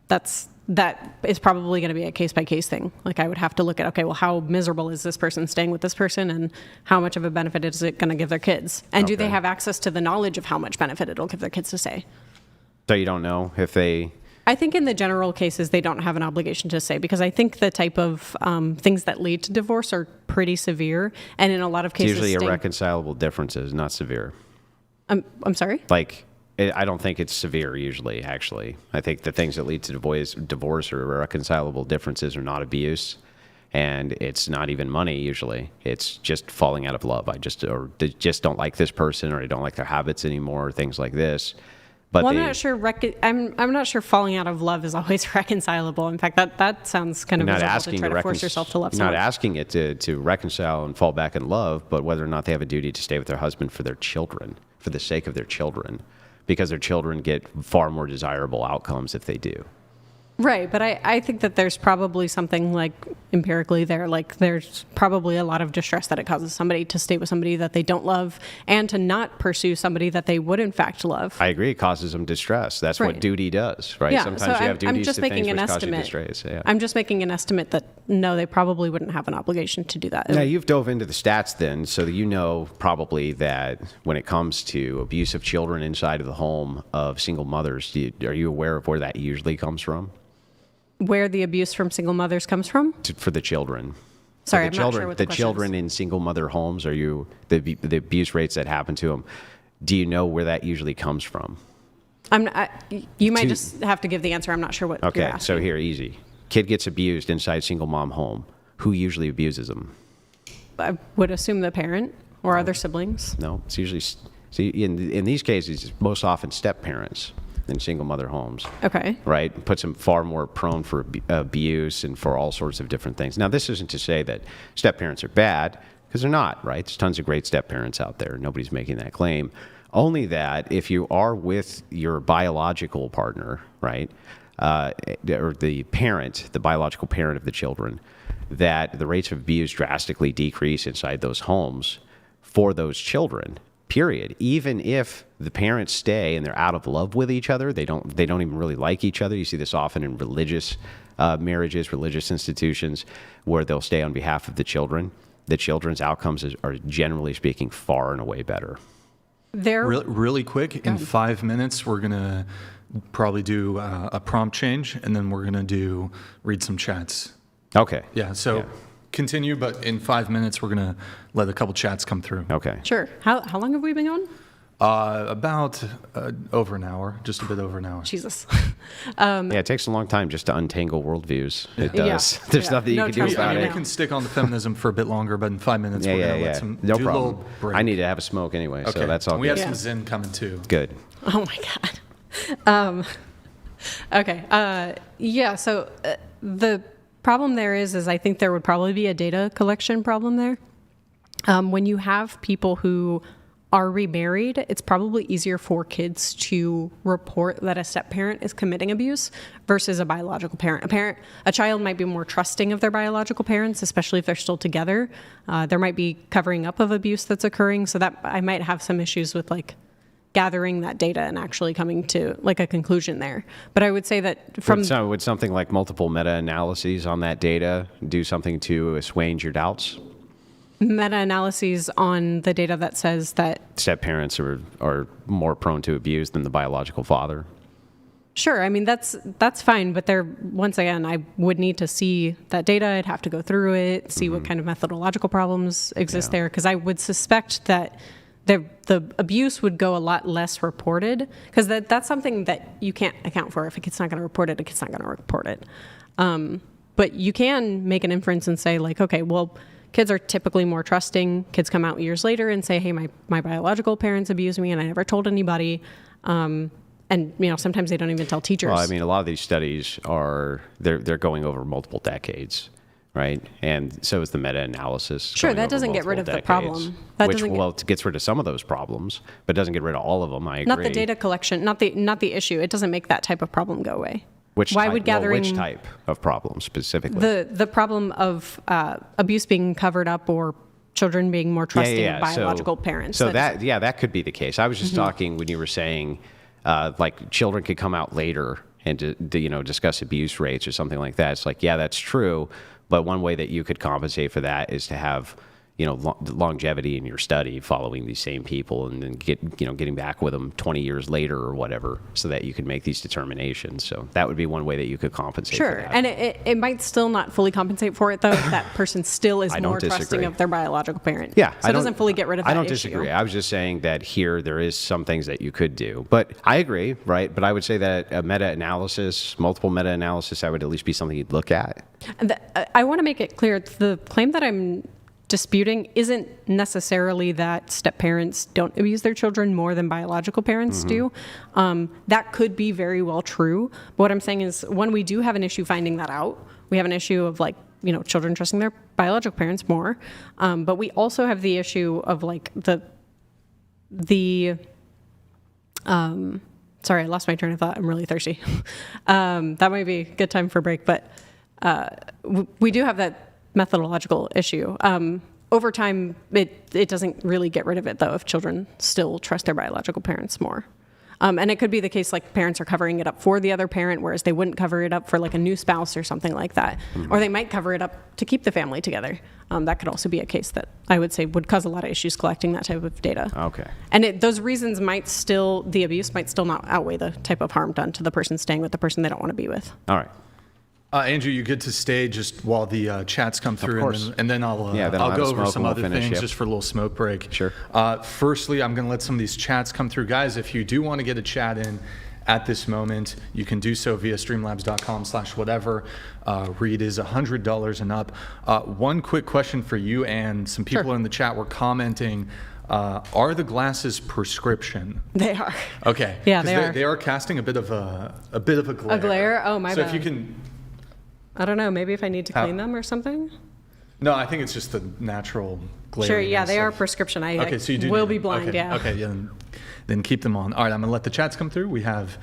That is probably going to be a case-by-case thing. I would have to look at, okay, well, how miserable is this person staying with this person, and how much of a benefit is it going to give their kids? And do they Okay. have access to the knowledge of how much benefit it'll give their kids to stay? So you don't know if they... I think in the general cases, they don't have an obligation to say, because I think the type of things that lead to divorce are pretty severe. And in a lot of It's cases... usually irreconcilable differences, not severe. I'm sorry? I don't think it's severe usually, actually. I think the things that lead to divorce or irreconcilable differences are not abuse And it's not even money usually. It's just falling out of love. They just don't like this person, or I don't like their habits anymore, or things like this. But well, I'm not sure. I'm not sure falling out of love is always reconcilable. In fact, that sounds kind of miserable to try to force yourself to love someone. You're not asking it to reconcile and fall back in love, but whether or not they have a duty to stay with their husband for their children, for the sake of their children, because their children get far more desirable outcomes if they do. Right, but I think that there's probably something like empirically there, like there's probably a lot of distress that it causes somebody to stay with somebody that they don't love and to not pursue somebody that they would in fact love. I agree, it causes them distress. That's what duty does, right? Yeah, Sometimes you have duties to things which cause you estimate. distress. Yeah. I'm just making an estimate that no, they probably wouldn't have an obligation to do that. Now, you've dove into the stats then, so that you know probably that when it comes to abuse of children inside of the home of single mothers, are you aware of where that usually comes from? Where the abuse from single mothers comes from? For the children. Sorry, the I'm not sure what the question children is. in single mother homes, the abuse rates that happen to them, do you know where that usually comes from? You might just have to give the answer. I'm not sure what you're Okay, asking. so here, easy. Kid gets abused inside single mom home. Who usually abuses them? I would assume the parent or other siblings. No, it's usually, see, in these cases, it's most often step parents in single mother homes. Okay. Right? Puts them far more prone for abuse and for all sorts of different things. Now, this isn't to say that step parents are bad, because they're not, right? There's tons of great step parents out there. Nobody's making that claim. Only that if you are with your biological partner, right, or the parent, the biological parent of the children, that the rates of abuse drastically decrease inside those homes for those children. Period. Even if the parents stay and they're out of love with each other, they don't even really like each other. You see this often in religious marriages, religious institutions, where they'll stay on behalf of the children. The children's outcomes are generally speaking far and away better. Really quick, in 5 minutes, we're gonna probably do a prompt change, and then we're gonna read some chats. Okay. Yeah. So. Continue, but in 5 minutes, we're going to let a couple chats come through. Okay. Sure. How long have we been going? About over an hour, just a bit over an hour. Jesus. Yeah, it takes a long time just to untangle worldviews. It does. Yeah. There's Yeah. nothing No you can do trust about me it. We can stick on the feminism for a bit longer, but in 5 minutes, we're going to let some No do problem. a little break. I need to have a smoke anyway, Okay. so that's all We good. have some Zen coming too. Good. Oh my God. Okay. Yeah. So the problem there is I think there would probably be a data collection problem there. When you have people who are remarried, it's probably easier for kids to report that a step parent is committing abuse versus a biological parent. A child might be more trusting of their biological parents, especially if they're still together. There might be covering up of abuse that's occurring, so that I might have some issues with like gathering that data and actually coming to like a conclusion there. But I would say that Would something like multiple meta-analyses on that data do something to assuage your doubts? Meta-analyses on the data that says that Step parents are more prone to abuse than the biological father. Sure. I mean, that's fine. But once again, I would need to see that data. I'd have to go through it, see what kind of methodological problems exist there. Because I would suspect that the abuse would go a lot less reported. Because that's something that you can't account for. If a kid's not going to report it, a kid's not going to report it. But you can make an inference and say, like, okay, well, kids are typically more trusting. Kids come out years later and say, hey, my biological parents abused me and I never told anybody. And, sometimes they don't even tell teachers. Well, I mean, a lot of these studies they're going over multiple decades, right? And so is the meta-analysis. Sure, going that over doesn't get rid of multiple the problem. decades, it gets rid of some of those problems, but doesn't get rid of all of them. I agree. Not the data collection, not the issue. It doesn't make that type of problem go away. Which type of problem specifically? The problem of abuse being covered up or children being more trusting of biological parents. So that could be the case. I was just talking when you were saying like children could come out later and discuss abuse rates or something like that. It's like, yeah, that's true. But one way that you could compensate for that is to have longevity in your study following these same people and then getting back with them 20 years later or whatever so that you could make these determinations. So that would be one way that you could compensate for that. And it might still not fully compensate for it, though, if that person still is more trusting of their biological parent. Yeah. So it doesn't fully get rid of that I don't issue. disagree. I was just saying that here there is some things that you could do. But I agree, right? But I would say that a meta-analysis, multiple meta-analysis, that would at least be something you'd look at. And I want to make it clear, the claim that I'm disputing isn't necessarily that step-parents don't abuse their children more than biological parents do. That could be very well true. But what I'm saying is, when we do have an issue finding that out, we have an issue of like, children trusting their biological parents more. But we also have the issue of like sorry, I lost my train of thought. I'm really thirsty. That might be a good time for a break, but we do have that methodological issue. Over time, it doesn't really get rid of it, though, if children still trust their biological parents more. And it could be the case like parents are covering it up for the other parent, whereas they wouldn't cover it up for like a new spouse or something like that. Or they might cover it up to keep the family together. That could also be a case that I would say would cause a lot of issues collecting that type of data. Okay. And those reasons the abuse might still not outweigh the type of harm done to the person staying with the person they don't want to be with. All right. Andrew, you good to stay just while the chats come through, course. and then I'll then I'll I'll go have a over smoke some and we'll other finish, things yep. just for a little smoke break. Sure. Firstly, I'm going to let some of these chats come through, guys. If you do want to get a chat in at this moment, you can do so via streamlabs.com/whatever. Read is $100 and up. One quick question for you, and some people in the chat were commenting. Are the glasses prescription? They are. Okay. Yeah, they are. They are casting a bit of a glare. A glare? Oh, my so bad. if you can. I don't know. Maybe if I need to clean them or something. No, I think it's just the natural glare. Sure. Yeah, they are prescription. Okay, so you do will need be them. blind. Okay, Yeah. Okay. Yeah. Then keep them on. All right. I'm gonna let the chats come through. We have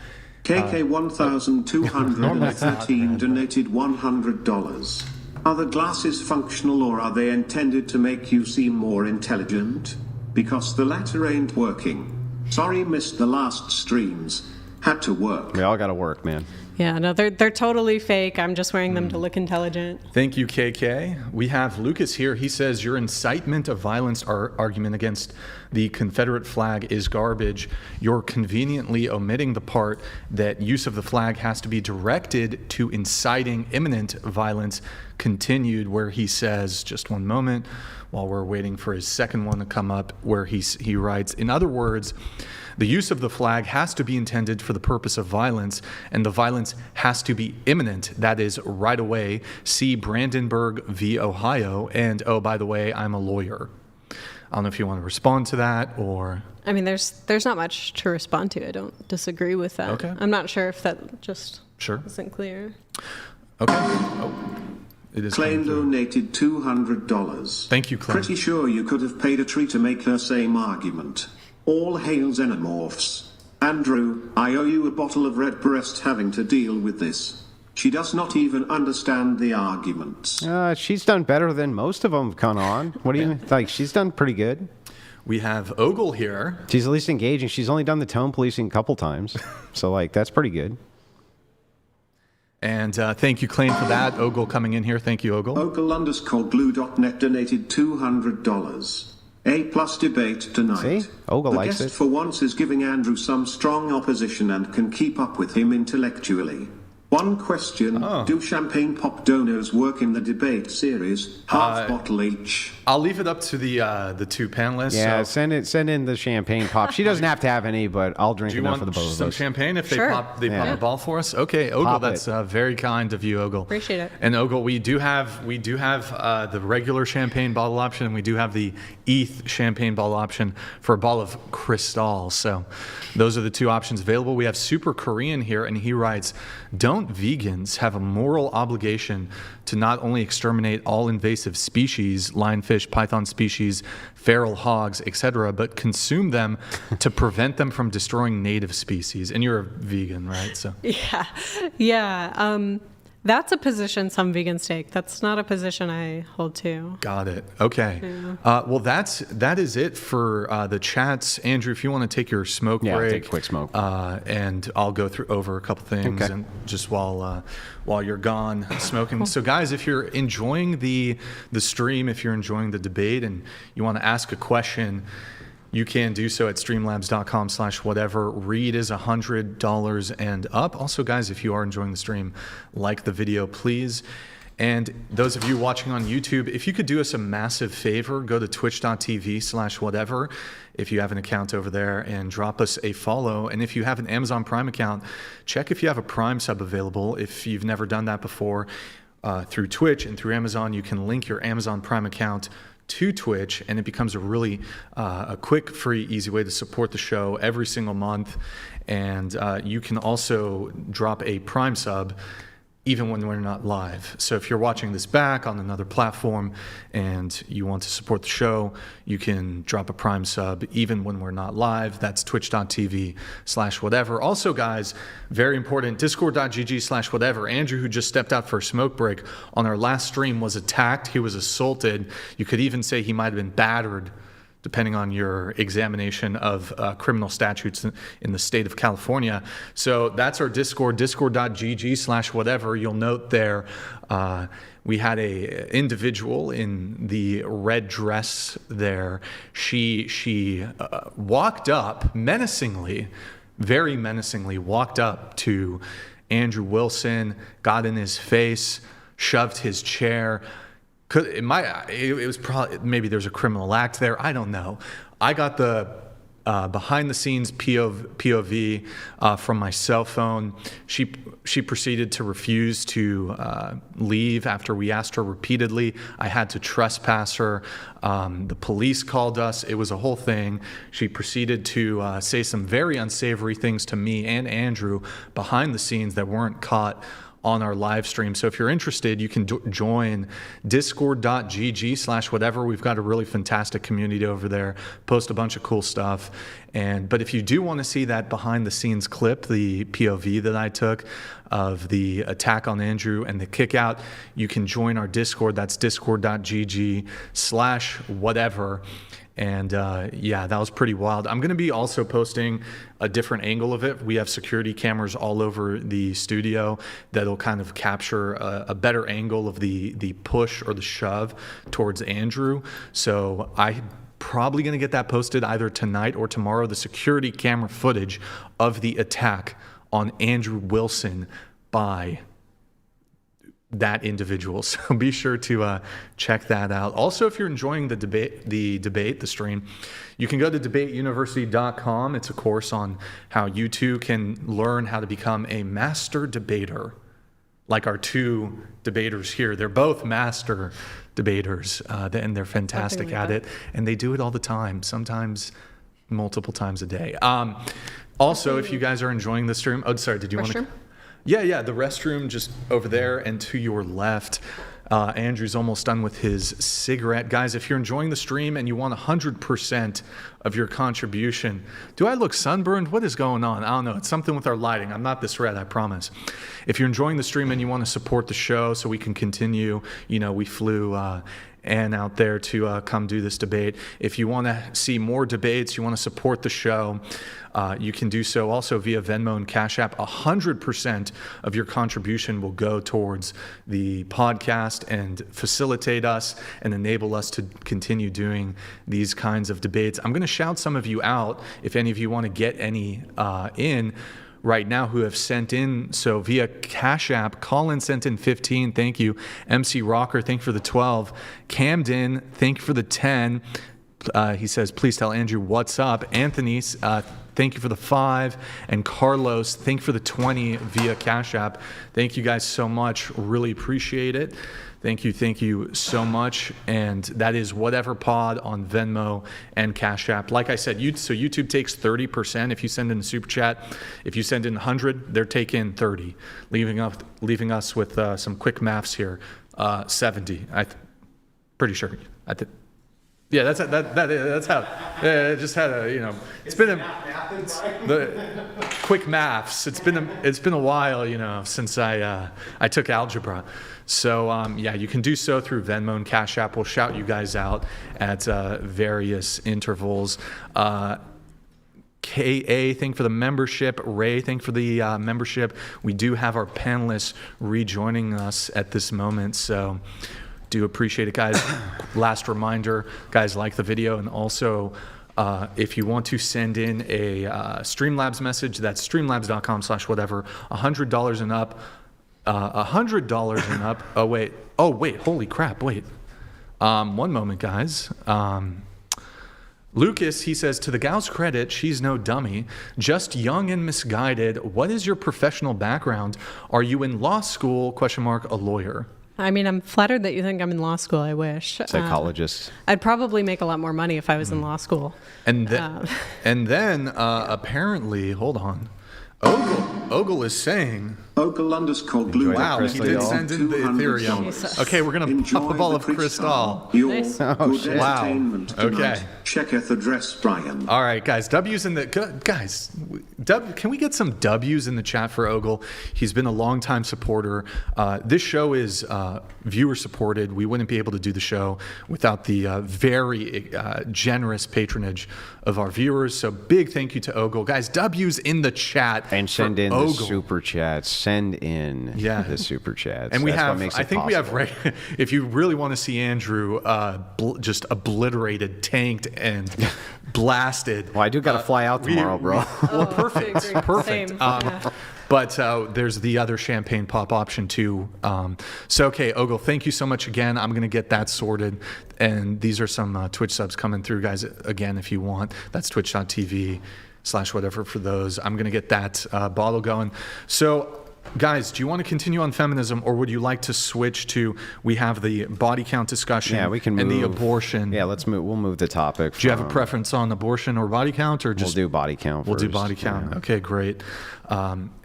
KK 1213 donated $100. Are the glasses functional, or are they intended to make you seem more intelligent? Because the latter ain't working. Sorry, missed the last streams. Had to work. We all got to work, man. Yeah, no, they're totally fake. I'm just wearing them to look intelligent. Thank you, KK. We have Lucas here. He says your incitement of violence argument against the Confederate flag is garbage. You're conveniently omitting the part that use of the flag has to be directed to inciting imminent violence. Continued, where he says, just one moment, while we're waiting for his second one to come up, where he writes, in other words, the use of the flag has to be intended for the purpose of violence, and the violence has to be imminent, that is, right away. See Brandenburg v. Ohio, and oh, by the way, I'm a lawyer. I don't know if you want to respond to that, or... I mean, there's not much to respond to. I don't disagree with that. Okay. I'm not sure if that just Sure. isn't clear. Okay. Oh, it is Clay coming through. donated $200. Thank you, Clay. Pretty sure you could have paid a tree to make her same argument. All hail xenomorphs. Andrew, I owe you a bottle of red breast having to deal with this. She does not even understand the arguments. She's done better than most of them have gone on. What do you like? She's done pretty good. We have Ogle here. She's at least engaging. She's only done the tone policing a couple times. So, like, that's pretty good. And thank you, Clay, for that. Ogle coming in here. Thank you, Ogle. Ogle_glue.net donated $200. A+ debate tonight. See? Ogle the likes guest it. for once is giving Andrew some strong opposition and can keep up with him intellectually. One question, do champagne pop donors work in the debate series? Half bottle each. I'll leave it up to the two panelists. Yeah, so. send in the champagne pop. She doesn't have to have any, but I'll drink Do you enough want for the both of some us. champagne if they Sure. pop Yeah. the ball for us? Okay, Ogle, Pop that's it. very kind of you, Ogle. Appreciate it. And Ogle, we do have the regular champagne bottle option, and we do have the ETH champagne bottle option for a bottle of Cristal. So those are the two options available. We have Super Korean here, and he writes, don't vegans have a moral obligation to not only exterminate all invasive species, lionfish, python species, feral hogs, etc., but consume them to prevent them from destroying native species? And you're a vegan, right? So Yeah. That's a position some vegans take. That's not a position I hold to. got it. Okay. Yeah. Well, that is it for the chats. Andrew, if you want to take your smoke Yeah, I'll break, take a quick smoke. and I'll go over a couple things, Okay. and just while you're gone smoking. So, guys, if you're enjoying the stream, if you're enjoying the debate, and you want to ask a question, you can do so at streamlabs.com/whatever. Read is $100 and up. Also, guys, if you are enjoying the stream, like the video, please. And those of you watching on YouTube, if you could do us a massive favor, go to twitch.tv/whatever if you have an account over there, and drop us a follow. And if you have an Amazon Prime account, check if you have a Prime sub available if you've never done that before. through Twitch and through Amazon, you can link your Amazon Prime account to Twitch, and it becomes a really a quick, free, easy way to support the show every single month. And you can also drop a Prime sub even when we're not live. So if you're watching this back on another platform and you want to support the show, you can drop a Prime sub even when we're not live. That's twitch.tv/whatever. Also, guys, very important, discord.gg/whatever. Andrew, who just stepped out for a smoke break on our last stream, was attacked. He was assaulted. You could even say he might have been battered, depending on your examination of criminal statutes in the state of California. So that's our Discord, discord.gg/whatever. You'll note there we had a individual in the red dress there. She walked up menacingly, very menacingly, walked up to Andrew Wilson, got in his face, shoved his chair. It was probably, maybe there's a criminal act there. I don't know. I got the behind the scenes POV from my cell phone. She proceeded to refuse to leave after we asked her repeatedly. I had to trespass her. The police called us. It was a whole thing. She proceeded to say some very unsavory things to me and Andrew behind the scenes that weren't caught on our live stream. So if you're interested, you can join discord.gg/whatever. We've got a really fantastic community over there, post a bunch of cool stuff. But if you do want to see that behind the scenes clip, the POV that I took of the attack on Andrew and the kick out, you can join our Discord. That's discord.gg/whatever. And yeah, that was pretty wild. I'm going to be also posting a different angle of it. We have security cameras all over the studio that'll kind of capture a better angle of the push or the shove towards Andrew. So I'm probably going to get that posted either tonight or tomorrow, the security camera footage of the attack on Andrew Wilson by that individual. So be sure to check that out. Also, if you're enjoying the stream, you can go to debateuniversity.com. It's a course on how you too can learn how to become a master debater, like our two debaters here. They're both master debaters, and they're fantastic at it, and they do it all the time, sometimes multiple times a day. Also, if you guys are enjoying the stream, oh, sorry, did you want to? Yeah, the restroom just over there and to your left. Andrew's almost done with his cigarette. Guys, if you're enjoying the stream and you want 100% of your contribution, do I look sunburned? What is going on? I don't know. It's something with our lighting. I'm not this red, I promise. If you're enjoying the stream and you want to support the show so we can continue, we flew Ann out there to come do this debate. If you want to see more debates, you want to support the show, you can do so also via Venmo and Cash App. 100% of your contribution will go towards the podcast and facilitate us and enable us to continue doing these kinds of debates. I'm going to shout some of you out if any of you want to get any in right now who have sent in. So via Cash App, Colin sent in 15, thank you. MC Rocker, thank you for the 12. Camden, thank you for the 10. He says, please tell Andrew what's up. Anthony, thank you for the 5. And Carlos, thank you for the 20 via Cash App. Thank you guys so much. Really appreciate it. Thank you so much. And that is Whatever Pod on Venmo and Cash App. Like I said, so YouTube takes 30% if you send in a super chat. If you send in 100, they're taking 30, leaving us with some quick maths here. 70. Pretty sure. Yeah, that's how. It just had a It's been the quick maths. It's been a while since I took algebra. So yeah, you can do so through Venmo and Cash App. We'll shout you guys out at various intervals. KA, thank you for the membership. Ray, thank you for the membership. We do have our panelists rejoining us at this moment, so do appreciate it, guys. Last reminder, guys, like the video, and also if you want to send in a Streamlabs message, that's streamlabs.com/whatever, $100 and up. $100 and up. Oh wait, holy crap, wait. One moment, guys. Lucas, he says, to the gal's credit, she's no dummy, just young and misguided. What is your professional background? Are you in law school, ? A lawyer? I mean, I'm flattered that you think I'm in law school. I wish. Psychologist. I'd probably make a lot more money if I was in law school. And then apparently, hold on, Ogle is saying. Ogle_glue. Wow, he did send in the Ethereum. Jesus. Okay, we're gonna pop a ball of crystal. Your Nice. good shit. Wow. entertainment tonight. Okay. Checketh address, Brian. All right, guys. W's in the guys. Can we get some W's in the chat for Ogle? He's been a longtime supporter. This show is viewer supported. We wouldn't be able to do the show without the very generous patronage of our viewers. So big thank you to Ogle, guys. W's in the chat And send for in Ogle. the super chats. Send in the super chats. And we That's what have, makes I it think we have, possible. if you really want to see Andrew just obliterated, tanked, and blasted. Well, I do got to fly out tomorrow, bro. Well, perfect, perfect. Same. Yeah. But there's the other champagne pop option too. So, okay, Ogle, thank you so much again. I'm going to get that sorted. And these are some Twitch subs coming through, guys, again, if you want. That's twitch.tv/whatever for those. I'm going to get that bottle going. So, guys, do you want to continue on feminism, or would you like to switch to, we have the body count discussion Yeah, we can and the move. Yeah, Yeah, let's move. We'll move the topic. do you have a preference on abortion or body count, or just We'll do body count We'll do first, body count. yeah. Okay, great.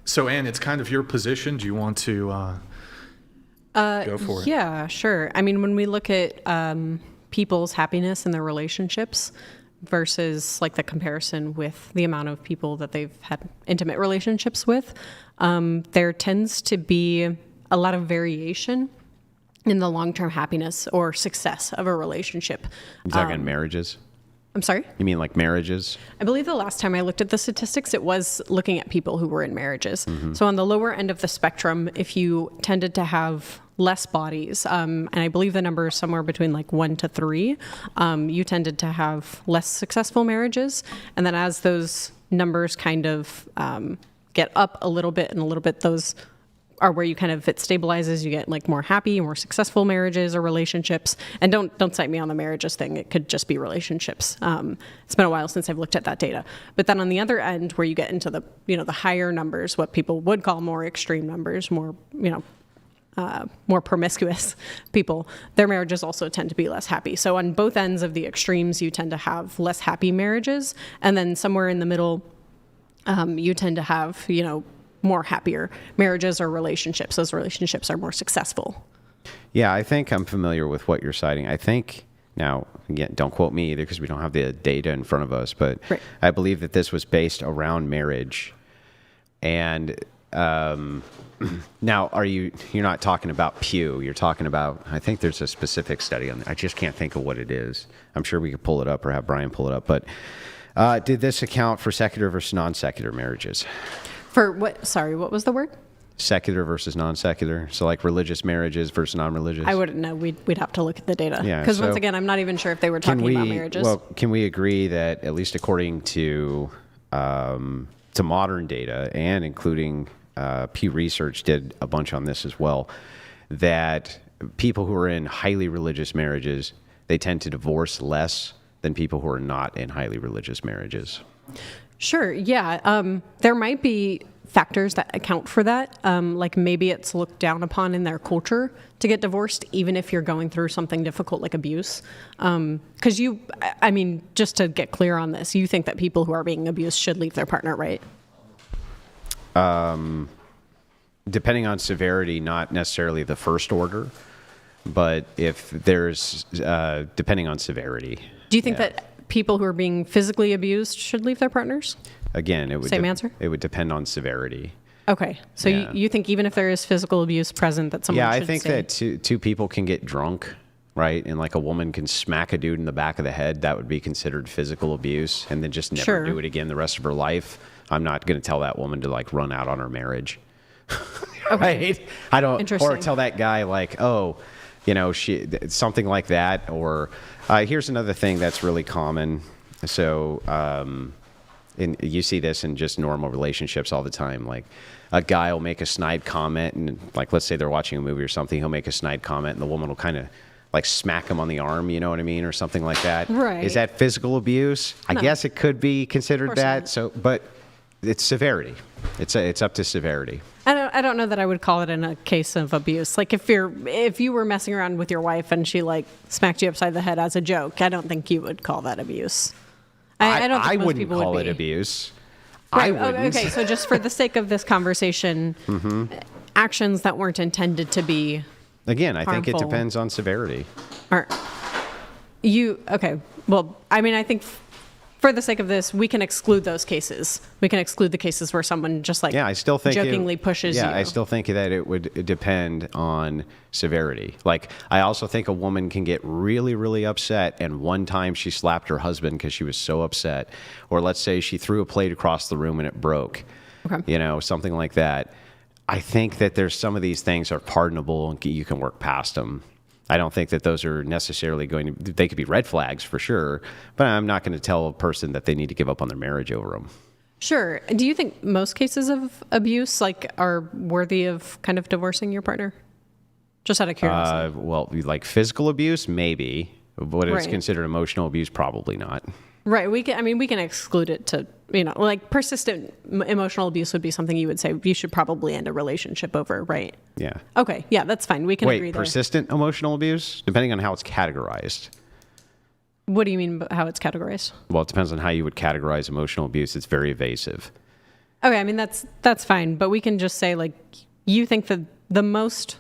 So, Anne, it's kind of your position. Do you want to go for it? Yeah, sure. I mean, when we look at people's happiness in their relationships versus like the comparison with the amount of people that they've had intimate relationships with, there tends to be a lot of variation in the long-term happiness or success of a relationship. You talking marriages? I'm sorry? You mean like marriages? I believe the last time I looked at the statistics, it was looking at people who were in marriages. So on the lower end of the spectrum, if you tended to have less bodies, and I believe the number is somewhere between like 1 to 3, you tended to have less successful marriages. And then as those numbers kind of get up a little bit and a little bit, those are where you kind of, it stabilizes, you get like more happy, more successful marriages or relationships. And don't cite me on the marriages thing. It could just be relationships. It's been a while since I've looked at that data. But then on the other end, where you get into the, the higher numbers, what people would call more extreme numbers, more, more promiscuous people, their marriages also tend to be less happy. So on both ends of the extremes, you tend to have less happy marriages. And then somewhere in the middle, you tend to have, more happier marriages or relationships. Those relationships are more successful. Yeah, I think I'm familiar with what you're citing. I think, now, again, don't quote me either because we don't have the data in front of us, but Right. I believe that this was based around marriage. And now, you're not talking about Pew. You're talking about, I think there's a specific study on that. I just can't think of what it is. I'm sure we could pull it up or have Brian pull it up. But did this account for secular versus non-secular marriages? For what? Sorry, what was the word? Secular versus non-secular. So like religious marriages versus non-religious. I wouldn't know. We'd have to look at the data. Yeah, Because once so again, I'm not even sure if they were talking about marriages. Well, can we agree that at least according to modern data and including Pew Research did a bunch on this as well, that people who are in highly religious marriages, they tend to divorce less than people who are not in highly religious marriages. Sure. Yeah. There might be factors that account for that. Like maybe it's looked down upon in their culture to get divorced, even if you're going through something difficult like abuse. Because just to get clear on this, you think that people who are being abused should leave their partner, right? Depending on severity, not necessarily the first order, but if there's, depending on severity. Do you think that people who are being physically abused should leave their partners? Again, it would Same answer? It would depend on severity. Okay. So Yeah. you think even if there is physical abuse present that someone Yeah, should I think stay? that two people can get drunk, right? And like a woman can smack a dude in the back of the head. That would be considered physical abuse and then just never Sure. do it again the rest of her life. I'm not going to tell that woman to like run out on her marriage. Right? I don't, or Interesting. tell that guy like, oh, something like that. Or here's another thing that's really common. So, and you see this in just normal relationships all the time. Like a guy will make a snide comment and like, let's say they're watching a movie or something. He'll make a snide comment and the woman will kind of like smack him on the arm, you know what I mean? Or something like that. Right. Is that physical abuse? I No. guess it could be considered course that. not. So, but it's severity. It's up to severity. I don't know that I would call it in a case of abuse. Like if you were messing around with your wife and she like smacked you upside the head as a joke, I don't think you would call that abuse. I don't think I most wouldn't people call would it be. abuse. Right. I wouldn't. Okay, so just for the sake of this conversation, actions that weren't intended to be Again, I think it harmful. depends on severity. Are you okay? Well, I mean, I think for the sake of this, we can exclude those cases. We can exclude the cases where someone just like I still think jokingly pushes you. Yeah, I still think that it would depend on severity. Like, I also think a woman can get really, really upset, and one time she slapped her husband because she was so upset. Or let's say she threw a plate across the room and it broke. Okay. Something like that. I think that there's some of these things are pardonable and you can work past them. I don't think that those are necessarily they could be red flags for sure, but I'm not going to tell a person that they need to give up on their marriage over them. Sure. Do you think most cases of abuse are worthy of kind of divorcing your partner? Just out of curiosity. Well, like physical abuse, maybe. What is Right. considered emotional abuse, probably not. Right. We can exclude it to, like persistent emotional abuse would be something you would say you should probably end a relationship over, right? Yeah. Okay. Yeah, that's fine. We can agree Wait, there. persistent emotional abuse? Depending on how it's categorized. What do you mean by how it's categorized? Well, it depends on how you would categorize emotional abuse. It's very evasive. Okay. I mean, that's fine. But we can just say like, you think that the most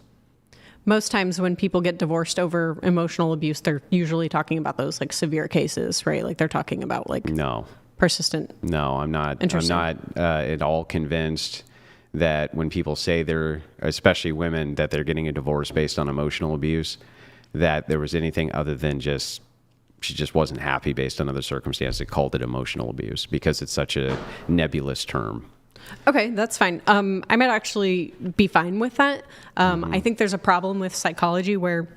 times when people get divorced over emotional abuse, they're usually talking about those like severe cases, right? Like they're talking about like No. persistent. No, I'm not. Interesting. I'm not at all convinced that when people say they're, especially women, that they're getting a divorce based on emotional abuse, that there was anything other than she just wasn't happy based on other circumstances. They called it emotional abuse because it's such a nebulous term. Okay, that's fine. I might actually be fine with that. I think there's a problem with psychology where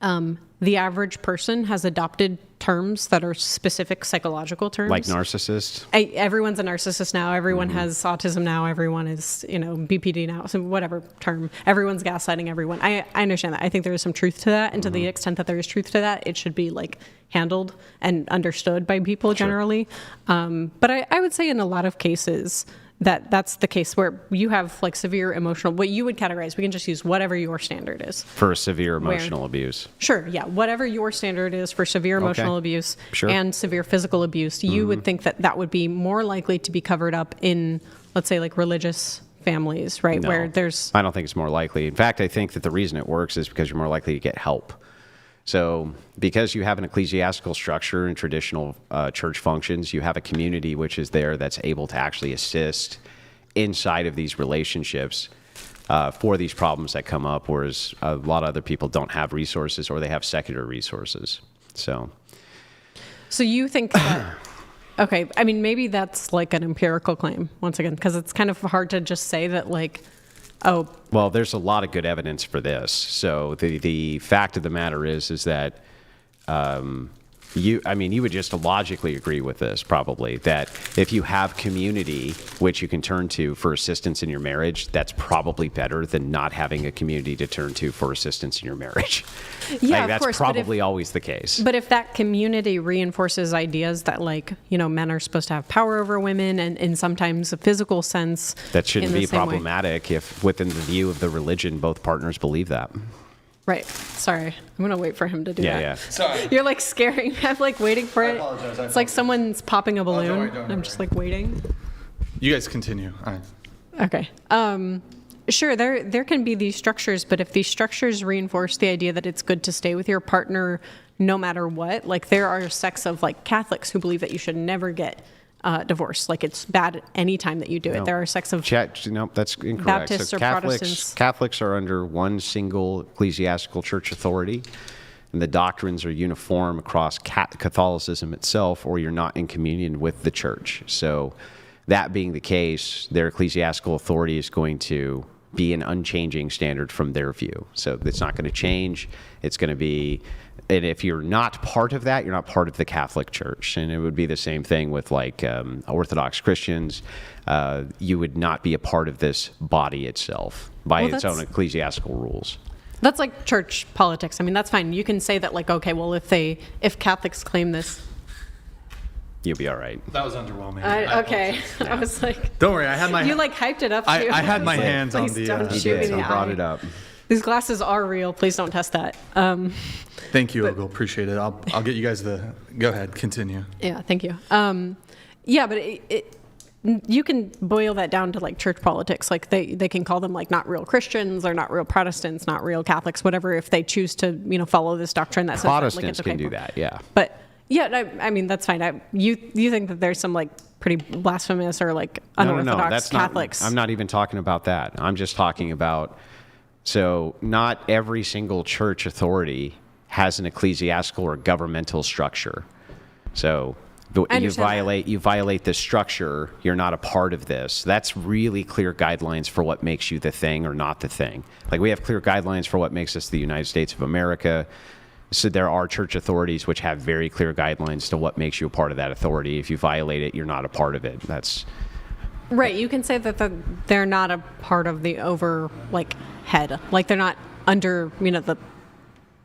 the average person has adopted terms that are specific psychological terms. Like narcissist? Everyone's a narcissist now. Everyone has autism now. Everyone is, BPD now. So whatever term. Everyone's gaslighting everyone. I understand that. I think there is some truth to that. And to the extent that there is truth to that, it should be like handled and understood by people generally. But I would say in a lot of cases, that's the case where you have like severe emotional, what you would categorize, we can just use whatever your standard is. For severe emotional abuse. Sure, yeah. Whatever your standard is for severe emotional abuse Sure. and severe physical abuse, you would think that would be more likely to be covered up in, let's say, like religious families, right? No, Where there's... I don't think it's more likely. In fact, I think that the reason it works is because you're more likely to get help. So because you have an ecclesiastical structure and traditional church functions, you have a community which is there that's able to actually assist inside of these relationships for these problems that come up, whereas a lot of other people don't have resources or they have secular resources. So you think that... Okay, I mean, maybe that's like an empirical claim, once again, because it's kind of hard to just say that like, oh... Well, there's a lot of good evidence for this. So the fact of the matter is that you would just logically agree with this probably, that if you have community which you can turn to for assistance in your marriage, that's probably better than not having a community to turn to for assistance in your marriage. Yeah, that's of course, probably always the case. But if that community reinforces ideas that like, men are supposed to have power over women and in sometimes a physical sense. That shouldn't in the be same way. problematic if within the view of the religion, both partners believe that. Right. Sorry. I'm going to wait for him to do that. Yeah. Sorry. You're like scaring. I'm like waiting for it. apologize, I It's like someone's popping a balloon. don't I'm just like waiting. You guys continue. Okay. Sure, there can be these structures, but if these structures reinforce the idea that it's good to stay with your partner no matter what, like there are sects of like Catholics who believe that you should never get divorced. Like it's bad any time that you do it. No. There are sects of No, that's incorrect. Baptists or Protestants. Catholics are under one single ecclesiastical church authority, and the doctrines are uniform across Catholicism itself, or you're not in communion with the church. So that being the case, their ecclesiastical authority is going to be an unchanging standard from their view. So it's not going to change. It's going to be... And if you're not part of that, you're not part of the Catholic Church. And it would be the same thing with like Orthodox Christians. You would not be a part of this body itself by its own ecclesiastical rules. That's like church politics. I mean, that's fine. You can say that like, okay, well, if Catholics claim this. You'll be all right. That was underwhelming. Okay. I was like, Don't worry, I had my you like hyped it up too. I had my was like, hands on please the. don't He shoot me did. in He the brought eye. it up. These glasses are real. Please don't test that. Thank you, Ogle. Appreciate it. I'll get you guys the. Go ahead, continue. Yeah, thank you. Yeah, but you can boil that down to like church politics. Like they can call them like not real Christians or not real Protestants, not real Catholics, whatever, if they choose to, follow this doctrine that says Protestants that, like, it's okay can do for- that, yeah. But yeah, I mean, that's fine. You think that there's some like pretty blasphemous or like unorthodox that's Catholics? not. I'm not even talking about that. I'm just talking about. So not every single church authority has an ecclesiastical or governmental structure. So I you understand that. violate this structure, you're not a part of this. That's really clear guidelines for what makes you the thing or not the thing. Like we have clear guidelines for what makes us the United States of America. So there are church authorities which have very clear guidelines to what makes you a part of that authority. If you violate it, you're not a part of it. That's Right. You can say that they're not a part of the head. Like they're not under,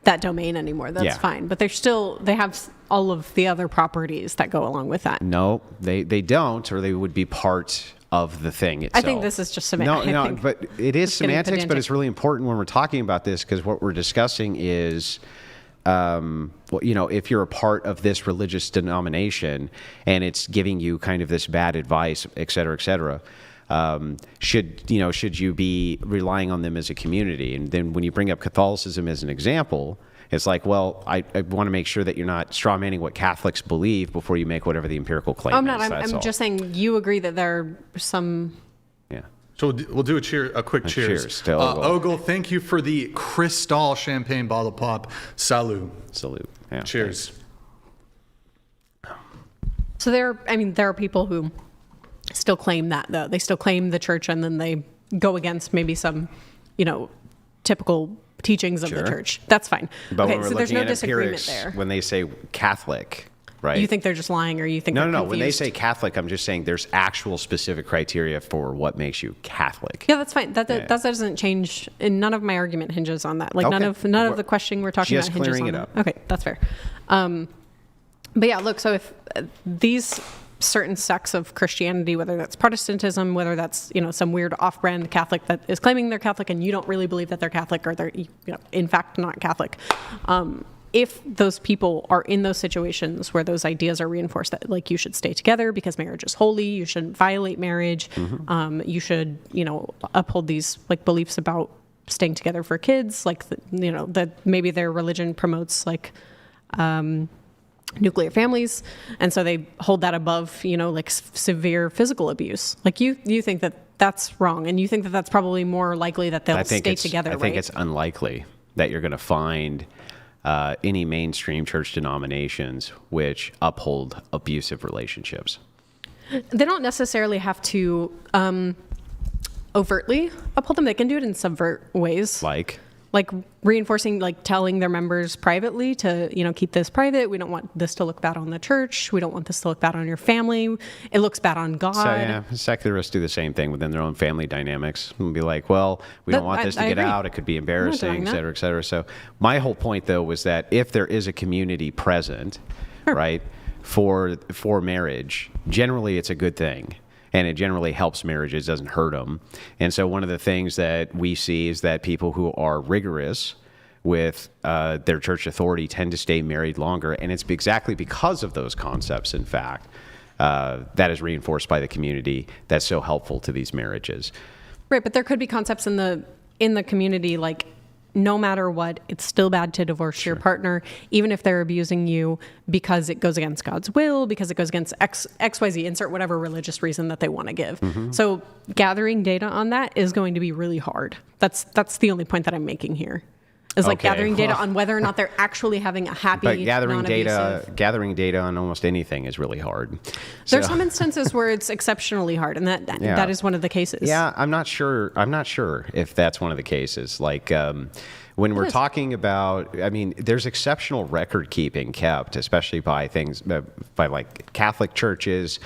that domain anymore. That's Yeah. fine. But they have all of the other properties that go along with that. no, they don't, or they would be part of the thing itself. I think this is just semantics. No, but it is Just getting semantics, but pedantic. it's really important when we're talking about this because what we're discussing is, if you're a part of this religious denomination and it's giving you kind of this bad advice, et cetera, should you be relying on them as a community? And then when you bring up Catholicism as an example, it's like, well, I want to make sure that you're not strawmanning what Catholics believe before you make whatever the empirical claim I'm is. not. That's I'm all. just saying you agree that there are some. Yeah. So we'll do a quick cheers. cheers to Ogle. Ogle, thank you for the Cristal champagne bottle pop. Salud. Salute. Yeah. Cheers. So there are people who still claim that, though. They still claim the church, and then they go against maybe some, typical teachings of the Sure. church. That's fine. But Okay, when we're so there's looking no at disagreement empirics, there. when they say Catholic, right? You think they're just lying, or you think No. they're When they confused? say Catholic, I'm just saying there's actual specific criteria for what makes you Catholic. Yeah, that's fine. That Yeah. doesn't change, and none of my argument hinges on that. Like none Okay. of the questioning we're talking Just about hinges clearing on it that. up. Okay, that's fair. But yeah, look. So if these certain sects of Christianity, whether that's Protestantism, whether that's some weird off-brand Catholic that is claiming they're Catholic and you don't really believe that they're Catholic, or they're in fact not Catholic. If those people are in those situations where those ideas are reinforced, that like you should stay together because marriage is holy, you shouldn't violate marriage, you should uphold these like beliefs about staying together for kids, like that maybe their religion promotes like nuclear families, and so they hold that above like severe physical abuse. Like you think that that's wrong, and you think that that's probably more likely that they'll stay together. I think it's unlikely that you're going to find any mainstream church denominations which uphold abusive relationships. They don't necessarily have to overtly uphold them. They can do it in subvert ways, like reinforcing, like telling their members privately to keep this private. We don't want this to look bad on the church. We don't want this to look bad on your family. It looks bad on God. So yeah, secularists do the same thing within their own family dynamics and be like, well, we don't want this to I get agree. out. It could be I'm not embarrassing, denying et that. cetera, et cetera. So my whole point though was that if there is a community present, right, for marriage, generally it's a good thing. And it generally helps marriages, doesn't hurt them. And so one of the things that we see is that people who are rigorous with their church authority tend to stay married longer. And it's exactly because of those concepts, in fact, that is reinforced by the community that's so helpful to these marriages. Right, but there could be concepts in the community like no matter what, it's still bad to divorce your partner, even if they're abusing you because it goes against God's will, because it goes against XYZ, insert whatever religious reason that they want to give. So gathering data on that is going to be really hard. That's the only point that I'm making here. Is like Okay, gathering data well. on whether or not they're actually having a happy, But gathering non-abusive. data on almost anything is really hard. There's So- some instances where it's exceptionally hard, and that is one of the cases. Yeah, I'm not sure if that's one of the cases. Like when we're talking about, there's exceptional record keeping kept, especially by things by like Catholic churches.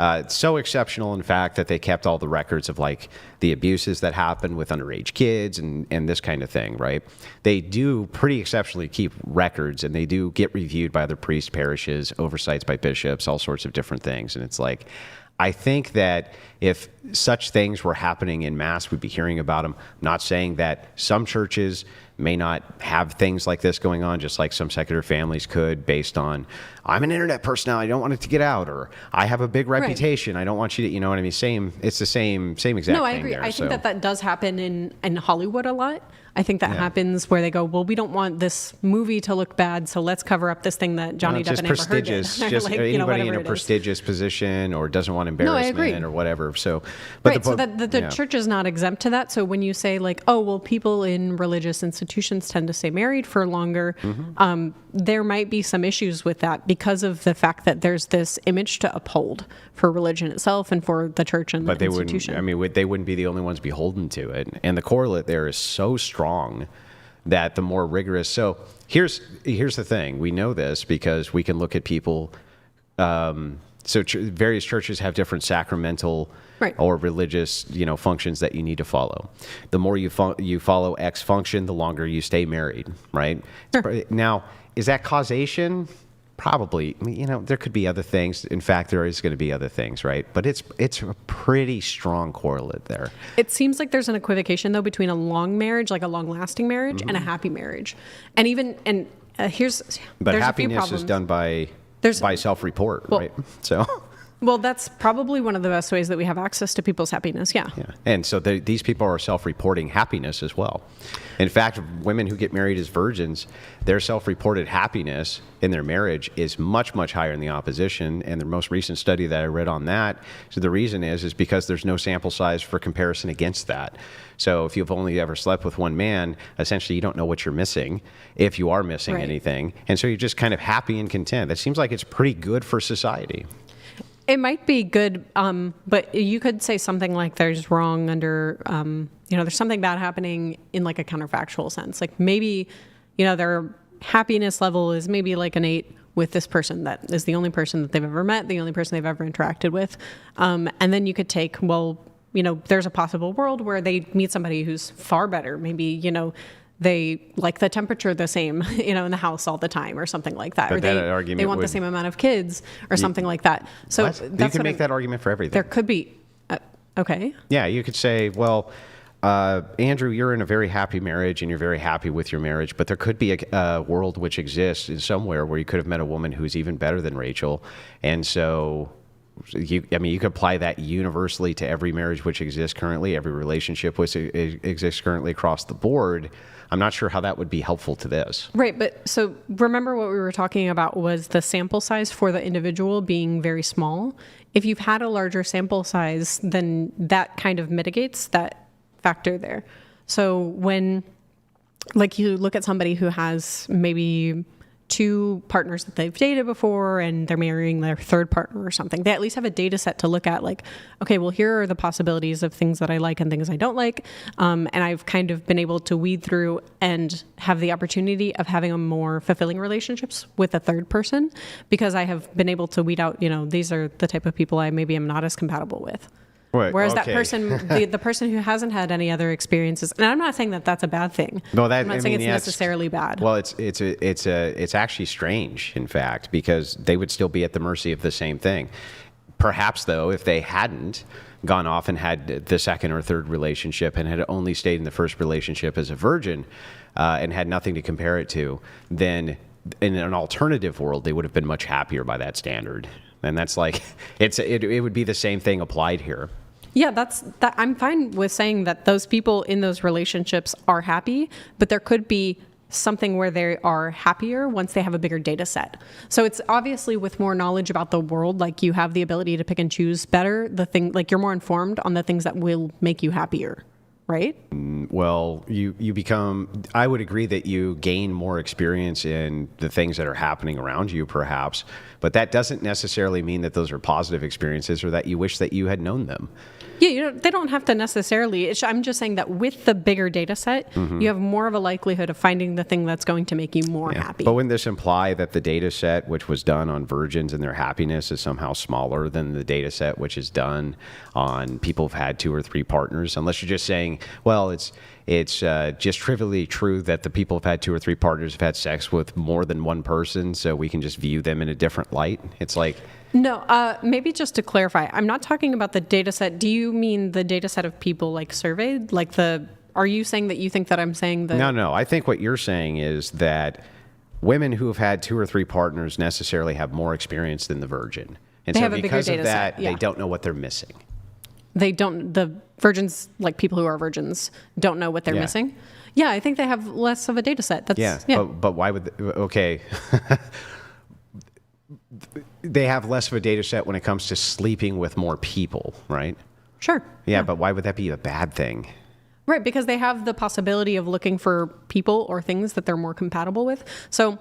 It's so exceptional, in fact, that they kept all the records of like the abuses that happened with underage kids and this kind of thing, right? They do pretty exceptionally keep records, and they do get reviewed by other priests, parishes, oversights by bishops, all sorts of different things. And it's like, I think that if such things were happening in mass, we'd be hearing about them. I'm not saying that some churches may not have things like this going on, just like some secular families could, based on, I'm an internet personality, I don't want it to get out, or I have a big reputation, I don't want you to, you know what I mean? It's the same exact thing. No, I agree. There, I think that does happen in Hollywood a lot. I think that happens where they go, well, we don't want this movie to look bad, so let's cover up this thing that Johnny Depp and Amber Heard did. Just like, anybody in a prestigious position or doesn't want embarrassment or whatever. So, but the church is not exempt to that. So when you say like, oh, well, people in religious institutions tend to stay married for longer, there might be some issues with that because of the fact that there's this image to uphold for religion itself and for the church and the institution. They wouldn't be the only ones beholden to it. And the correlate there is so strong that the more rigorous. So here's the thing. We know this because we can look at people. Various churches have different sacramental or religious, functions that you need to follow. The more you follow X function, the longer you stay married, right? Sure. Now, is that causation? Probably. There could be other things. In fact, there is going to be other things, right? But it's a pretty strong correlate there. It seems like there's an equivocation, though, between a long marriage, like a long-lasting marriage, and a happy marriage. And But happiness is done by self-report, right? So. Well, that's probably one of the best ways that we have access to people's happiness, yeah. And so these people are self-reporting happiness as well. In fact, women who get married as virgins, their self-reported happiness in their marriage is much, much higher in the opposition. And the most recent study that I read on that, so the reason is because there's no sample size for comparison against that. So if you've only ever slept with one man, essentially you don't know what you're missing, if you are missing anything. And so you're just kind of happy and content. That seems like it's pretty good for society. It might be good, but you could say something like there's wrong under, there's something bad happening in like a counterfactual sense. Like maybe, their happiness level is maybe like an 8 with this person that is the only person that they've ever met, the only person they've ever interacted with. And then you could take, there's a possible world where they meet somebody who's far better. Maybe, they like the temperature the same, in the house all the time or something like that. But they want the same amount of kids or something like that. So you can make that argument for everything. There could be. Okay. Yeah, you could say, well, Andrew, you're in a very happy marriage and you're very happy with your marriage, but there could be a world which exists in somewhere where you could have met a woman who's even better than Rachel. And so you could apply that universally to every marriage which exists currently, every relationship which exists currently across the board. I'm not sure how that would be helpful to this. Right. But so remember what we were talking about was the sample size for the individual being very small. If you've had a larger sample size, then that kind of mitigates that factor there. So when you look at somebody who has maybe 2 partners that they've dated before and they're marrying their 3rd partner or something, they at least have a data set to look at, like, okay, well, here are the possibilities of things that I like and things I don't like. And I've kind of been able to weed through and have the opportunity of having a more fulfilling relationships with a 3rd person because I have been able to weed out, these are the type of people I maybe am not as compatible with. Right, whereas that person, the person who hasn't had any other experiences, and I'm not saying that that's a bad thing. No, I'm not saying it's necessarily bad. Well, it's actually strange, in fact, because they would still be at the mercy of the same thing. Perhaps, though, if they hadn't gone off and had the 2nd or 3rd relationship and had only stayed in the 1st relationship as a virgin and had nothing to compare it to, then in an alternative world, they would have been much happier by that standard. And that's like, it would be the same thing applied here. Yeah, that. I'm fine with saying that those people in those relationships are happy, but there could be something where they are happier once they have a bigger data set. So it's obviously with more knowledge about the world, like you have the ability to pick and choose better, you're more informed on the things that will make you happier, right? Well, you become, I would agree that you gain more experience in the things that are happening around you, perhaps, but that doesn't necessarily mean that those are positive experiences or that you wish that you had known them. Yeah, they don't have to necessarily. I'm just saying that with the bigger data set, you have more of a likelihood of finding the thing that's going to make you more happy. But wouldn't this imply that the data set which was done on virgins and their happiness is somehow smaller than the data set which is done on people who've had 2 or 3 partners? Unless you're just saying, well, it's just trivially true that the people who've had 2 or 3 partners have had sex with more than one person, so we can just view them in a different light. It's like... No, maybe just to clarify, I'm not talking about the data set. Do you mean the data set of people like surveyed? Are you saying that you think that I'm saying that? No. I think what you're saying is that women who have had 2 or 3 partners necessarily have more experience than the virgin. And They so have a bigger because of data that, set, yeah. they don't know what they're missing. They don't, the virgins, like people who are virgins, don't know what they're missing? Yeah, I think they have less of a data set. But why would, okay. They have less of a data set when it comes to sleeping with more people, right? Sure. Yeah, but why would that be a bad thing? Right, because they have the possibility of looking for people or things that they're more compatible with. So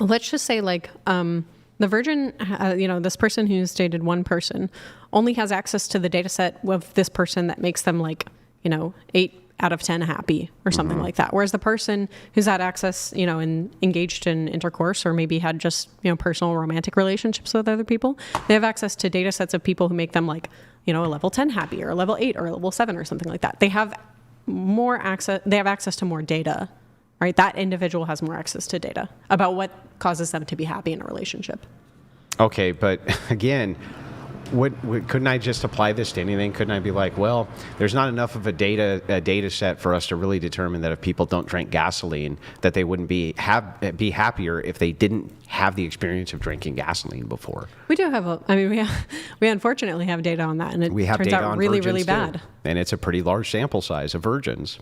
let's just say the virgin, this person who's dated one person only has access to the data set of this person that makes them 8 out of 10 happy or something like that. Whereas the person who's had access, and engaged in intercourse or maybe had just, personal romantic relationships with other people, they have access to data sets of people who make them a level 10 happy or a level 8 or a level 7 or something like that. They have more access. They have access to more data, right? That individual has more access to data about what causes them to be happy in a relationship. Okay, but again, couldn't I just apply this to anything? Couldn't I be like, well, there's not enough of a data set for us to really determine that if people don't drink gasoline, that they wouldn't be happier if they didn't have the experience of drinking gasoline before. We do have we unfortunately have data on that, and it turns out really, really bad. And it's a pretty large sample size of virgins.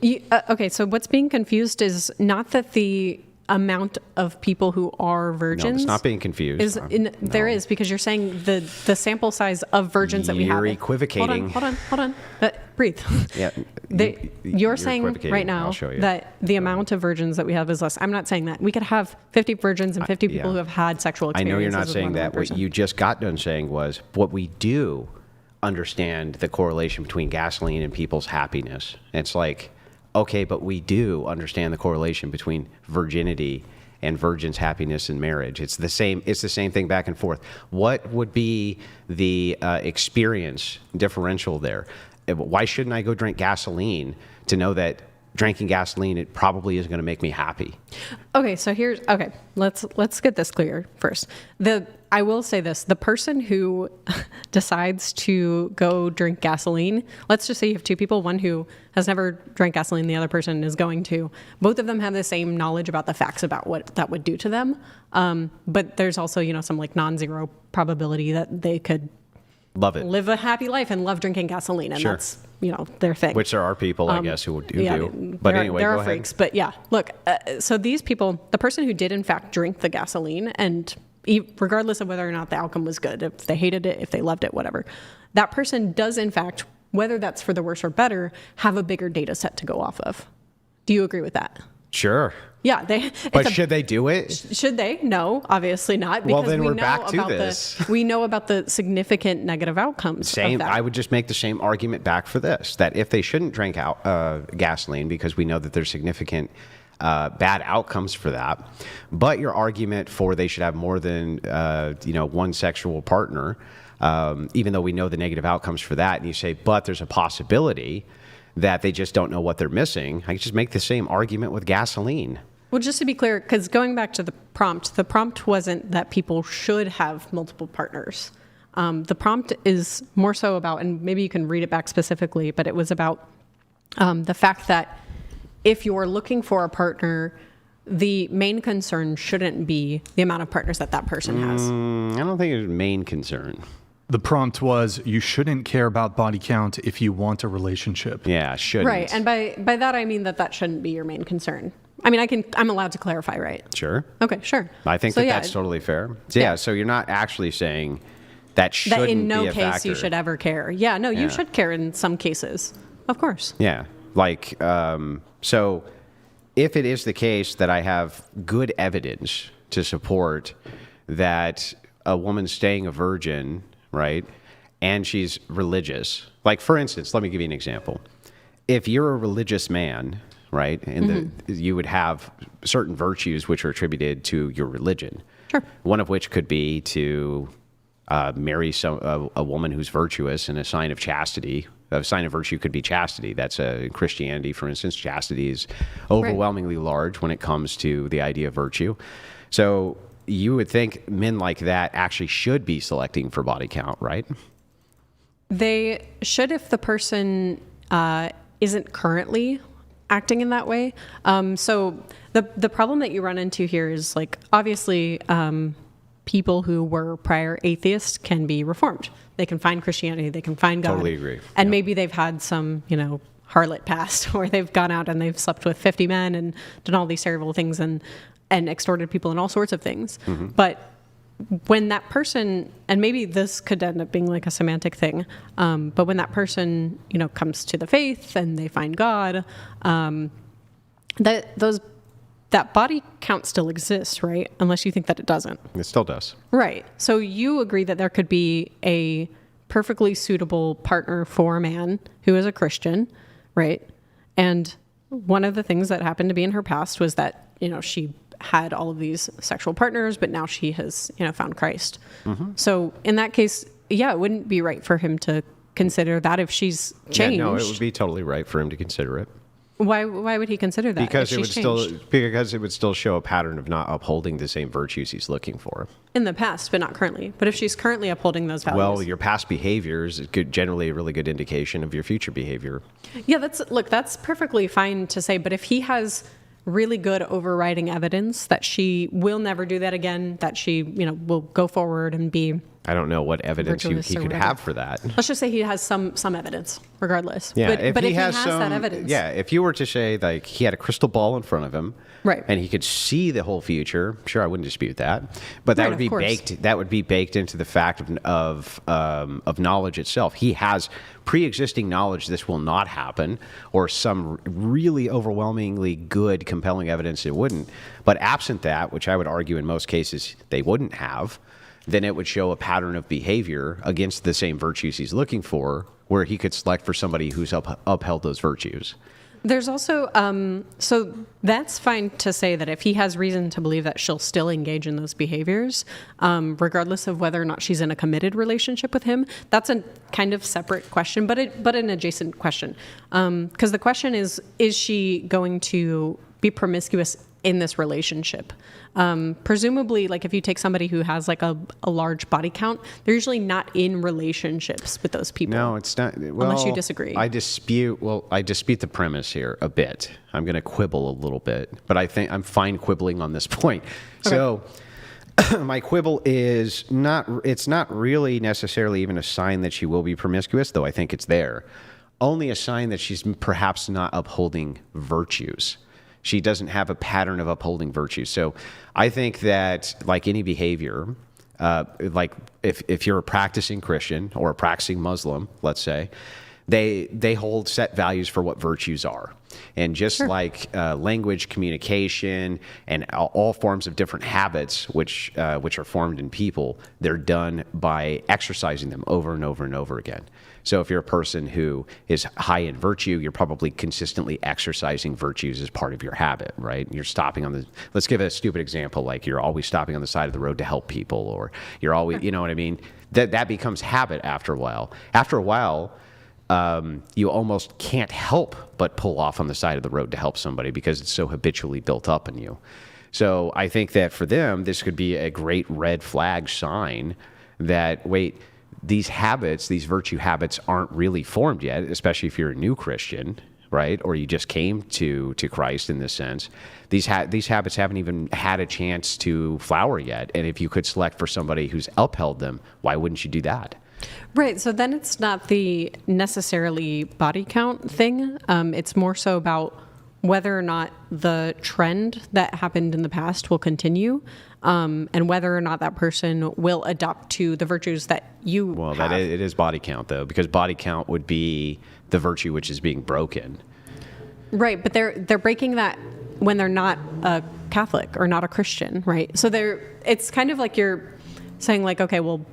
Okay, so what's being confused is not that the amount of people who are virgins. No, it's not being confused. There is, because you're saying the sample size of virgins that we have. You're equivocating. Hold on. Breathe. Yeah. You're saying right now that the amount of virgins that we have is less. I'm not saying that. We could have 50 virgins and 50 people who have had sexual experiences. I know you're not saying that. What person. you just got done saying was what we do understand the correlation between gasoline and people's happiness. It's like, okay, but we do understand the correlation between virginity and virgin's happiness in marriage. It's the same thing back and forth. What would be the experience differential there? Why shouldn't I go drink gasoline to know that drinking gasoline, it probably is going to make me happy? Okay, so let's get this clear first. I will say this, the person who decides to go drink gasoline, let's just say you have 2 people, one who has never drank gasoline, the other person is going to. Both of them have the same knowledge about the facts about what that would do to them. But there's also, some non-zero probability that they could love it, live a happy life and love drinking gasoline. And that's, their thing. Which there are people, I guess, who do. But anyway, there go are freaks. But yeah, look, so these people, the person who did in fact drink the gasoline, and regardless of whether or not the outcome was good, if they hated it, if they loved it, whatever, that person does in fact, whether that's for the worse or better, have a bigger data set to go off of. Do you agree with that? Sure. Yeah. But should they do it? Should they? No, obviously not. Because well, then we're back to this. We know about the significant negative outcomes. Same. Of that. I would just make the same argument back for this, that if they shouldn't drink gasoline because we know that there's significant bad outcomes for that, but your argument for they should have more than one sexual partner, even though we know the negative outcomes for that, and you say, but there's a possibility that they just don't know what they're missing, I can just make the same argument with gasoline. Well, just to be clear, because going back to the prompt wasn't that people should have multiple partners. The prompt is more so about, and maybe you can read it back specifically, but it was about the fact that if you're looking for a partner, the main concern shouldn't be the amount of partners that person has. I don't think it's a main concern. The prompt was, you shouldn't care about body count if you want a relationship. Yeah, shouldn't. Right, and by that I mean that shouldn't be your main concern. I mean, I'm allowed to clarify, right? Sure. Okay, sure. I think that's totally fair. Yeah, so you're not actually saying that shouldn't be a factor. That in no case you should ever care. Yeah, no, you should care in some cases. Of course. Yeah. So if it is the case that I have good evidence to support that a woman staying a virgin, right, and she's religious, like for instance, let me give you an example. If you're a religious man, right, and you would have certain virtues which are attributed to your religion. Sure. One of which could be to marry a woman who's virtuous, and a sign of chastity. A sign of virtue could be chastity. That's in Christianity, for instance. Chastity is overwhelmingly large when it comes to the idea of virtue. So you would think men like that actually should be selecting for body count, right? They should if the person isn't currently acting in that way. So the problem that you run into here is, like, obviously people who were prior atheists can be reformed. They can find Christianity, they can find God. Totally agree. And maybe they've had some, harlot past where they've gone out and they've slept with 50 men and done all these terrible things and extorted people and all sorts of things. But when that person, and maybe this could end up being like a semantic thing, but when that person, comes to the faith and they find God, that body count still exists, right? Unless you think that it doesn't. It still does. Right. So you agree that there could be a perfectly suitable partner for a man who is a Christian, right? And one of the things that happened to be in her past was that, she had all of these sexual partners, but now she has, found Christ. So in that case, it wouldn't be right for him to consider that if she's changed. Yeah, no, it would be totally right for him to consider it. Why would he consider that? Because if it would still show a pattern of not upholding the same virtues he's looking for. In the past, but not currently. But if she's currently upholding those values. Well, your past behavior is generally a really good indication of your future behavior. Yeah, that's perfectly fine to say. But if he has really good overriding evidence that she will never do that again, that she, will go forward and be... I don't know what evidence he could have for that. Let's just say he has some evidence, regardless. Yeah, but if he has some, that evidence. Yeah, if you were to say, like, he had a crystal ball in front of him, right, and he could see the whole future, sure, I wouldn't dispute that. But that would be baked. That would be baked into the fact of knowledge itself. He has pre-existing knowledge this will not happen, or some really overwhelmingly good, compelling evidence it wouldn't. But absent that, which I would argue in most cases they wouldn't have, then it would show a pattern of behavior against the same virtues he's looking for, where he could select for somebody who's upheld those virtues. There's also, so that's fine to say that if he has reason to believe that she'll still engage in those behaviors, regardless of whether or not she's in a committed relationship with him, that's a kind of separate question, but an adjacent question. Because the question is she going to be promiscuous in this relationship? Presumably, like, if you take somebody who has like a large body count, they're usually not in relationships with those people. No, it's not. Well, unless you disagree. I dispute the premise here a bit. I'm going to quibble a little bit, but I think I'm fine quibbling on this point. Okay. So my quibble is it's not really necessarily even a sign that she will be promiscuous, though I think it's there. Only a sign that she's perhaps not upholding virtues. She doesn't have a pattern of upholding virtues. So I think that, like any behavior, like if you're a practicing Christian or a practicing Muslim, let's say, they hold set values for what virtues are. And just like language, communication, and all forms of different habits which are formed in people, they're done by exercising them over and over and over again. So if you're a person who is high in virtue, you're probably consistently exercising virtues as part of your habit, right? You're stopping let's give a stupid example, like you're always stopping on the side of the road to help people, or you're always, you know what I mean? That becomes habit after a while. After a while, you almost can't help but pull off on the side of the road to help somebody because it's so habitually built up in you. So I think that for them, this could be a great red flag sign that, wait, these habits, these virtue habits aren't really formed yet, especially if you're a new Christian, right? Or you just came to Christ in this sense. These habits haven't even had a chance to flower yet. And if you could select for somebody who's upheld them, why wouldn't you do that? Right. So then it's not the necessarily body count thing. It's more so about whether or not the trend that happened in the past will continue, and whether or not that person will adopt to the virtues that you have. It is body count, though, because body count would be the virtue which is being broken. Right, but they're breaking that when they're not a Catholic or not a Christian, right? So it's kind of like you're saying like, okay, well,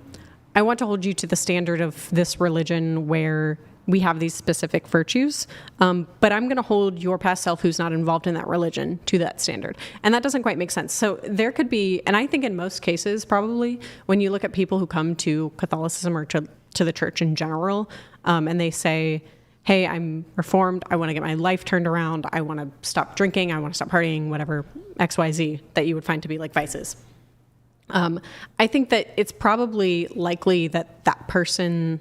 I want to hold you to the standard of this religion where we have these specific virtues, but I'm going to hold your past self who's not involved in that religion to that standard. And that doesn't quite make sense. So there could be, and I think in most cases, probably, when you look at people who come to Catholicism or to the church in general, and they say, hey, I'm reformed, I want to get my life turned around, I want to stop drinking, I want to stop partying, whatever, XYZ, that you would find to be like vices. I think that it's probably likely that that person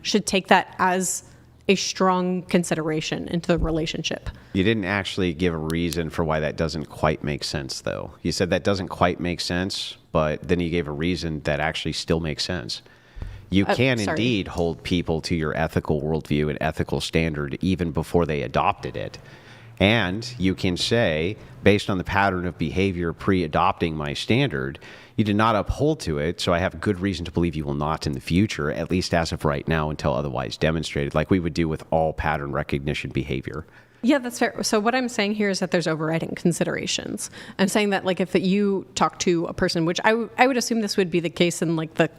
should take that as a strong consideration into the relationship. You didn't actually give a reason for why that doesn't quite make sense, though. You said that doesn't quite make sense, but then you gave a reason that actually still makes sense. You can indeed hold people to your ethical worldview and ethical standard even before they adopted it. And you can say, based on the pattern of behavior pre-adopting my standard, you did not uphold to it, so I have good reason to believe you will not in the future, at least as of right now, until otherwise demonstrated, like we would do with all pattern recognition behavior. Yeah, that's fair. So what I'm saying here is that there's overriding considerations. I'm saying that like if you talk to a person, which I would assume this would be the case in like the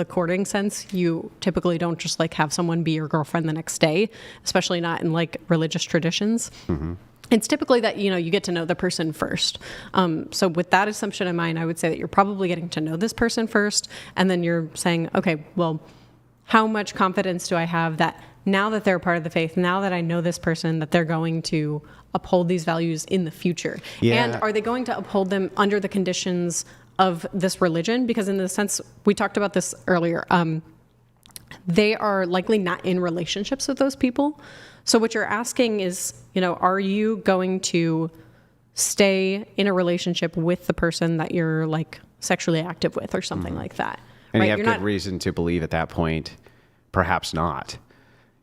courting sense, you typically don't just like have someone be your girlfriend the next day, especially not in like religious traditions. Mm-hmm. It's typically that, you get to know the person first. So with that assumption in mind, I would say that you're probably getting to know this person first. And then you're saying, okay, well, how much confidence do I have that now that they're part of the faith, now that I know this person, that they're going to uphold these values in the future? Yeah. And are they going to uphold them under the conditions of this religion? Because in the sense, we talked about this earlier, they are likely not in relationships with those people. So what you're asking is, are you going to stay in a relationship with the person that you're like sexually active with or something like that? And right? you have You're good not, reason to believe at that point, perhaps not.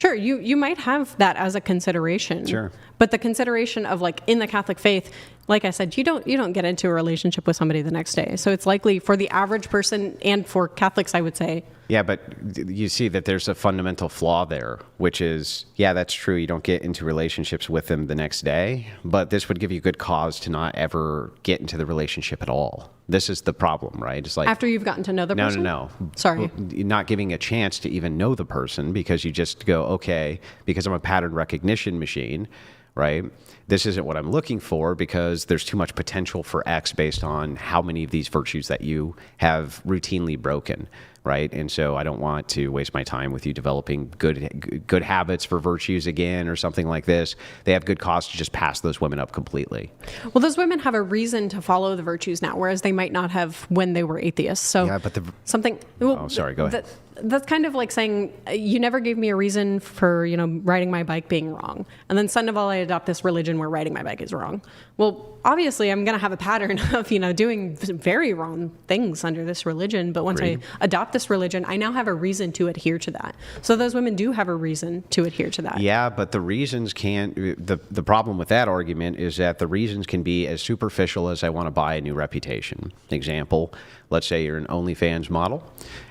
Sure, you might have that as a consideration. Sure. But the consideration of like in the Catholic faith, like I said, you don't get into a relationship with somebody the next day. So it's likely for the average person and for Catholics, I would say. Yeah, but you see that there's a fundamental flaw there, which is, yeah, that's true. You don't get into relationships with them the next day, but this would give you good cause to not ever get into the relationship at all. This is the problem, right? It's like After you've gotten to know the person? No. Sorry. Not giving a chance to even know the person because you just go, okay, because I'm a pattern recognition machine, right? This isn't what I'm looking for because there's too much potential for X based on how many of these virtues that you have routinely broken, right? And so I don't want to waste my time with you developing good habits for virtues again or something like this. They have good cause to just pass those women up completely. Well, those women have a reason to follow the virtues now, whereas they might not have when they were atheists. So Yeah, but something. Oh, sorry, go ahead. That's kind of like saying, you never gave me a reason for, riding my bike being wrong. And then suddenly I adopt this religion where riding my bike is wrong. Well, obviously I'm going to have a pattern of, doing very wrong things under this religion. But once I adopt this religion, I now have a reason to adhere to that. So those women do have a reason to adhere to that. Yeah, but the reasons the problem with that argument is that the reasons can be as superficial as I want to buy a new reputation. Example, let's say you're an OnlyFans model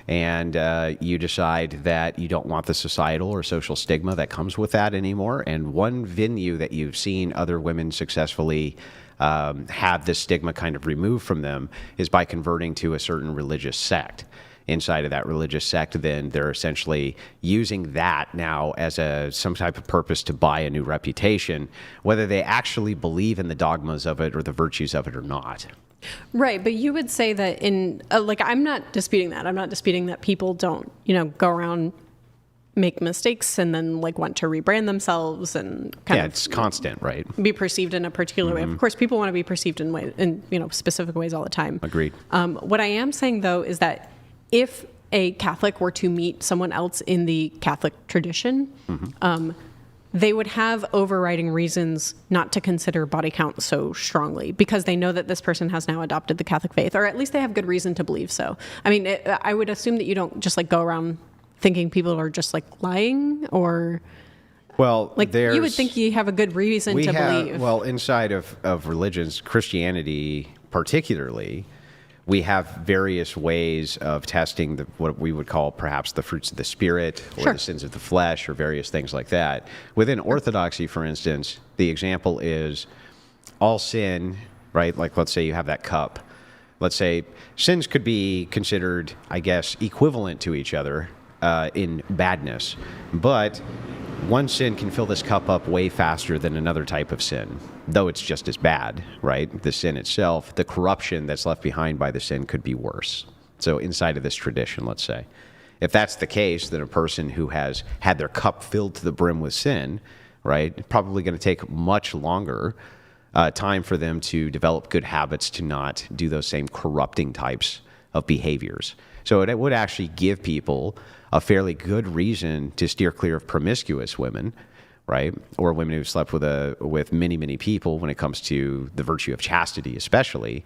and you decide that you don't want the societal or social stigma that comes with that anymore. And one venue that you've seen other women successfully have this stigma kind of removed from them is by converting to a certain religious sect. Inside of that religious sect, then they're essentially using that now as some type of purpose to buy a new reputation, whether they actually believe in the dogmas of it or the virtues of it or not. Right, but you would say that I'm not disputing that. I'm not disputing that people don't, go around, make mistakes and then want to rebrand themselves and it's constant, right? Be perceived in a particular way. Of course, people want to be perceived in specific ways all the time. Agreed. What I am saying though is that if a Catholic were to meet someone else in the Catholic tradition, they would have overriding reasons not to consider body count so strongly because they know that this person has now adopted the Catholic faith, or at least they have good reason to believe so. I mean, I would assume that you don't just go around thinking people are just lying, or well, you would think you have a good reason to believe. Well, inside of religions, Christianity particularly, we have various ways of testing what we would call perhaps the fruits of the spirit or Sure. the sins of the flesh or various things like that. Within orthodoxy, for instance, the example is all sin, right? Like, let's say you have that cup. Let's say sins could be considered, I guess, equivalent to each other in badness. But one sin can fill this cup up way faster than another type of sin, though it's just as bad, right? The sin itself, the corruption that's left behind by the sin could be worse. So inside of this tradition, let's say, if that's the case, then a person who has had their cup filled to the brim with sin, right, probably going to take much longer time for them to develop good habits to not do those same corrupting types of behaviors. So it would actually give people a fairly good reason to steer clear of promiscuous women, right? Or women who've slept with many, many people when it comes to the virtue of chastity, especially,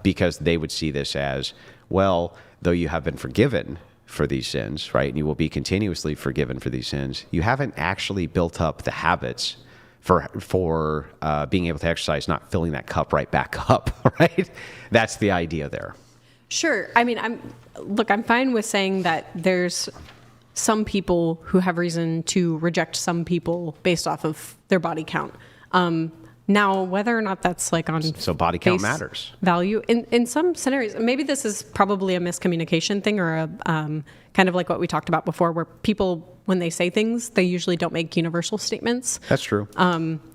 because they would see this as, well, though you have been forgiven for these sins, right? And you will be continuously forgiven for these sins. You haven't actually built up the habits for being able to exercise, not filling that cup right back up, right? That's the idea there. Sure. I mean, I'm fine with saying that there's some people who have reason to reject some people based off of their body count. Now, whether or not that's like on So body count face matters. value in some scenarios, maybe this is probably a miscommunication thing or a kind of like what we talked about before, where people, when they say things, they usually don't make universal statements. That's true.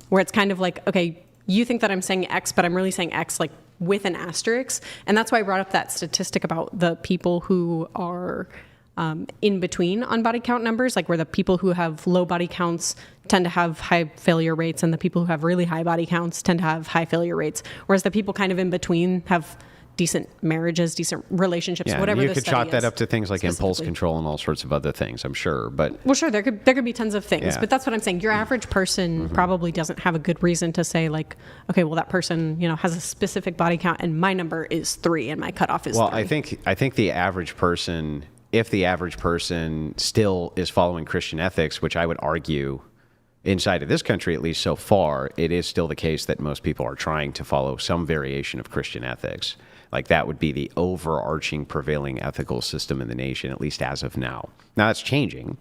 Where it's kind of like, okay, you think that I'm saying X, but I'm really saying X like with an asterisk. And that's why I brought up that statistic about the people who are in between on body count numbers, like where the people who have low body counts tend to have high failure rates and the people who have really high body counts tend to have high failure rates. Whereas the people kind of in between have decent marriages, decent relationships, Yeah, whatever you the could study chalk that is up to things like impulse specifically. control and all sorts of other things, I'm sure. But Well, sure, there could be tons of things, Yeah. but that's what I'm saying. Your average person probably doesn't have a good reason to say like, okay, well, that person, has a specific body count and my number is 3 and my cutoff is 3. I think the average person, if the average person still is following Christian ethics, which I would argue inside of this country, at least so far, it is still the case that most people are trying to follow some variation of Christian ethics. Like that would be the overarching prevailing ethical system in the nation, at least as of now. Now that's changing,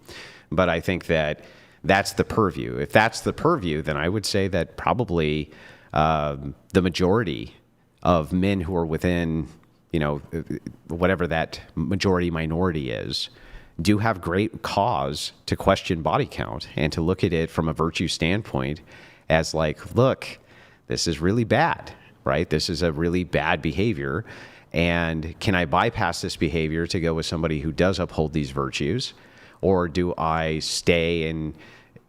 but I think that that's the purview. If that's the purview, then I would say that probably the majority of men who are within, whatever that majority minority is, do have great cause to question body count and to look at it from a virtue standpoint as like, look, this is really bad. Right? This is a really bad behavior. And can I bypass this behavior to go with somebody who does uphold these virtues? Or do I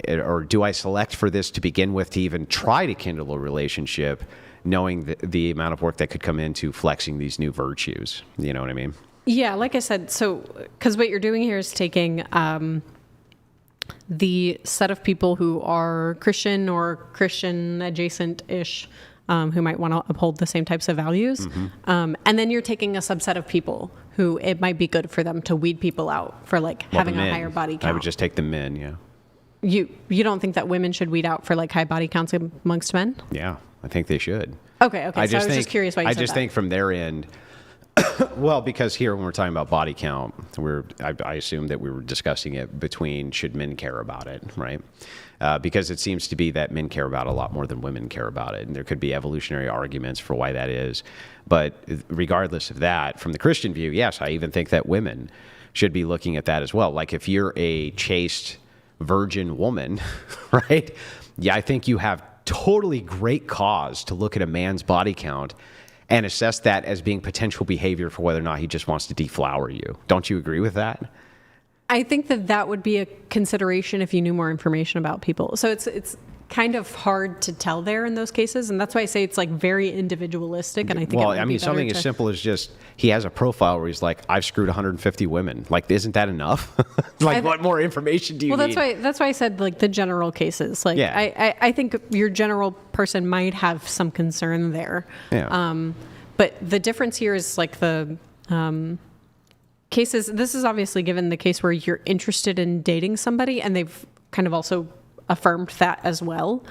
or do I select for this to begin with to even try to kindle a relationship, knowing the amount of work that could come into flexing these new virtues? You know what I mean? Yeah, like I said, so because what you're doing here is taking the set of people who are Christian or Christian adjacent-ish, who might want to uphold the same types of values. And then you're taking a subset of people who it might be good for them to weed people out for like having the a men. higher body count. I would just take the men, yeah. You don't think that women should weed out for like high body counts amongst men? Yeah, I think they should. Okay. So I was just curious why you said that. I just think from their end, well, because here when we're talking about body count, I assume that we were discussing it between should men care about it, right? Because it seems to be that men care about it a lot more than women care about it. And there could be evolutionary arguments for why that is. But regardless of that, from the Christian view, yes, I even think that women should be looking at that as well. Like if you're a chaste virgin woman, right? Yeah, I think you have totally great cause to look at a man's body count and assess that as being potential behavior for whether or not he just wants to deflower you. Don't you agree with that? I think that would be a consideration if you knew more information about people. So it's kind of hard to tell there in those cases, and that's why I say it's like very individualistic. And I think something as simple as just he has a profile where he's like, I've screwed 150 women. Like, isn't that enough? What more information do you need? Well, that's why I said like the general cases. Like, yeah. I think your general person might have some concern there. Yeah. But the difference here is like the cases. This is obviously given the case where you're interested in dating somebody and they've kind of also affirmed that as well.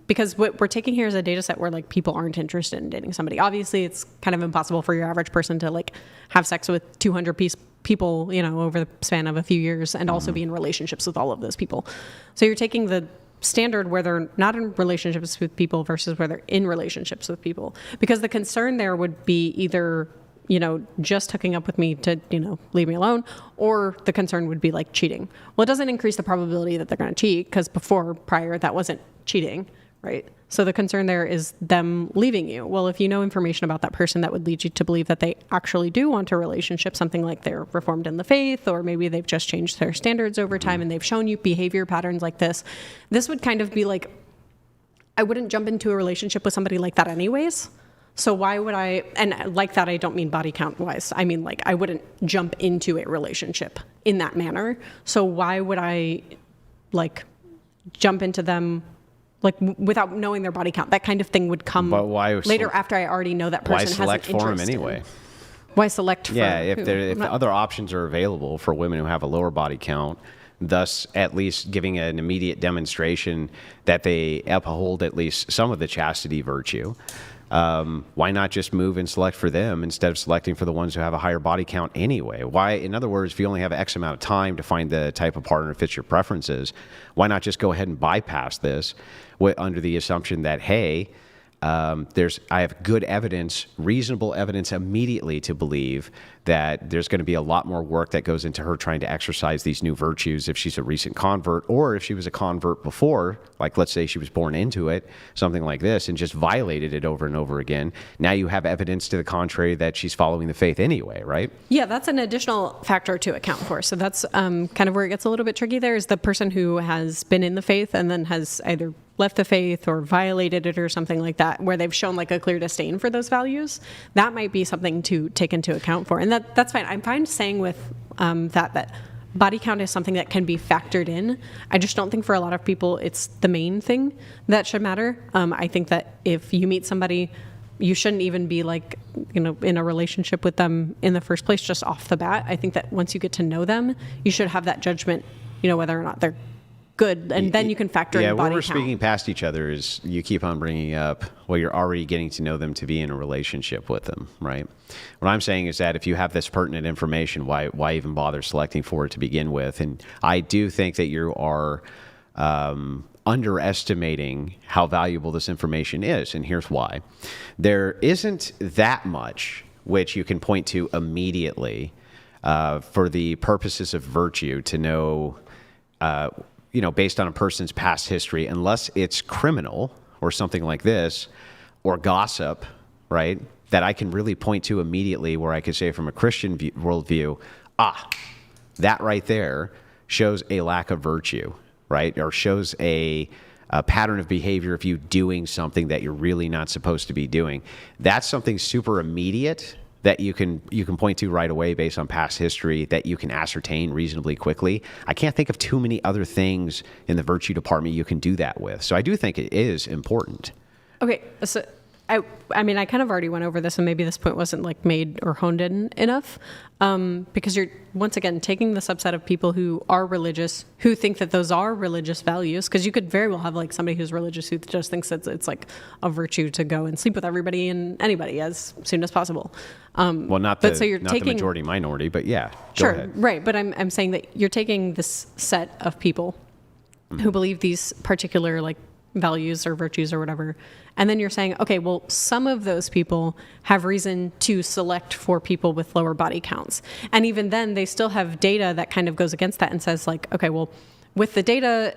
Because what we're taking here is a data set where like people aren't interested in dating somebody. Obviously, it's kind of impossible for your average person to like have sex with 200 people, over the span of a few years and also be in relationships with all of those people. So you're taking the standard where they're not in relationships with people versus where they're in relationships with people. Because the concern there would be either, just hooking up with me to, leave me alone, or the concern would be like cheating. Well, it doesn't increase the probability that they're going to cheat because prior, that wasn't cheating, right? So the concern there is them leaving you. Well, if you know information about that person that would lead you to believe that they actually do want a relationship, something like they're reformed in the faith, or maybe they've just changed their standards over time and they've shown you behavior patterns like this would kind of be like, I wouldn't jump into a relationship with somebody like that anyways. So why would I, and like that, I don't mean body count wise. I mean, like, I wouldn't jump into a relationship in that manner. So why would I like jump into them like without knowing their body count? That kind of thing would come later after I already know that person has an interest. Why select for them anyway? Why select for Yeah, if the other options are available for women who have a lower body count, thus at least giving an immediate demonstration that they uphold at least some of the chastity virtue. Why not just move and select for them instead of selecting for the ones who have a higher body count anyway? Why, in other words, if you only have X amount of time to find the type of partner that fits your preferences, why not just go ahead and bypass this under the assumption that, hey, I have good evidence, reasonable evidence immediately to believe that there's going to be a lot more work that goes into her trying to exercise these new virtues if she's a recent convert, or if she was a convert before, like let's say she was born into it, something like this, and just violated it over and over again. Now you have evidence to the contrary that she's following the faith anyway, right? Yeah, that's an additional factor to account for. So that's kind of where it gets a little bit tricky there, is the person who has been in the faith and then has either left the faith or violated it or something like that, where they've shown like a clear disdain for those values. That might be something to take into account for. And that's fine. I'm fine saying with that body count is something that can be factored in. I just don't think for a lot of people it's the main thing that should matter. I think that if you meet somebody, you shouldn't even be like, in a relationship with them in the first place, just off the bat. I think that once you get to know them, you should have that judgment, whether or not they're good, and then you can factor in body count. Yeah, when we're speaking past each other is you keep on bringing up, well, you're already getting to know them to be in a relationship with them, right? What I'm saying is that if you have this pertinent information, why even bother selecting for it to begin with? And I do think that you are underestimating how valuable this information is, and here's why. There isn't that much which you can point to immediately for the purposes of virtue to know based on a person's past history, unless it's criminal or something like this, or gossip, right? That I can really point to immediately where I could say from a Christian worldview, that right there shows a lack of virtue, right? Or shows a pattern of behavior of you doing something that you're really not supposed to be doing. That's something super immediate that you can point to right away based on past history that you can ascertain reasonably quickly. I can't think of too many other things in the virtue department you can do that with. So I do think it is important. Okay, so I mean, I kind of already went over this, and maybe this point wasn't like made or honed in enough, because you're once again taking the subset of people who are religious, who think that those are religious values, because you could very well have like somebody who's religious who just thinks that it's like a virtue to go and sleep with everybody and anybody as soon as possible. Well, not the majority minority, but yeah. Sure, go ahead. Right, but I'm saying that you're taking this set of people who believe these particular like values or virtues or whatever, and then you're saying, okay, well, some of those people have reason to select for people with lower body counts, and even then they still have data that kind of goes against that and says like, okay, well, with the data,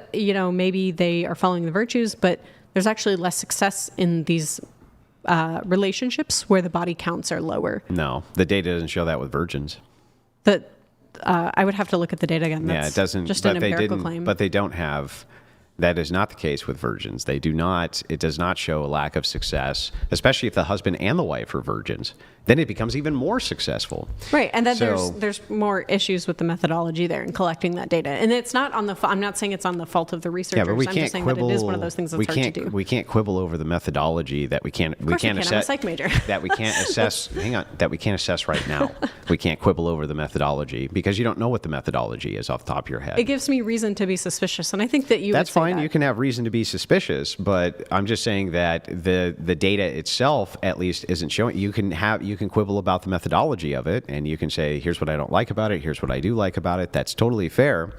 maybe they are following the virtues, but there's actually less success in these relationships where the body counts are lower. No, the data doesn't show that with virgins. I would have to look at the data again. That's it doesn't. Just an empirical claim. But they don't have. That is not the case with virgins. They do not. It does not show a lack of success, especially if the husband and the wife are virgins. then it becomes even more successful. Right, and then So- there's more issues with the methodology there in collecting that data, and it's not on the. I'm not saying it's on the fault of the researchers. Yeah, but we I'm can't just saying quibble. that it is one of those things that's hard to do. We can't quibble over the methodology that we can't. Of course we can. I'm a assess psych major. that we can't assess. Hang on, that we can't assess right now. We can't quibble over the methodology because you don't know what the methodology is off the top of your head. It gives me reason to be suspicious, and I think that you. That's would say fine. that. You can have reason to be suspicious, but I'm just saying that the data itself, at least, isn't showing. You can quibble about the methodology of it, and you can say, "Here's what I don't like about it. Here's what I do like about it." That's totally fair.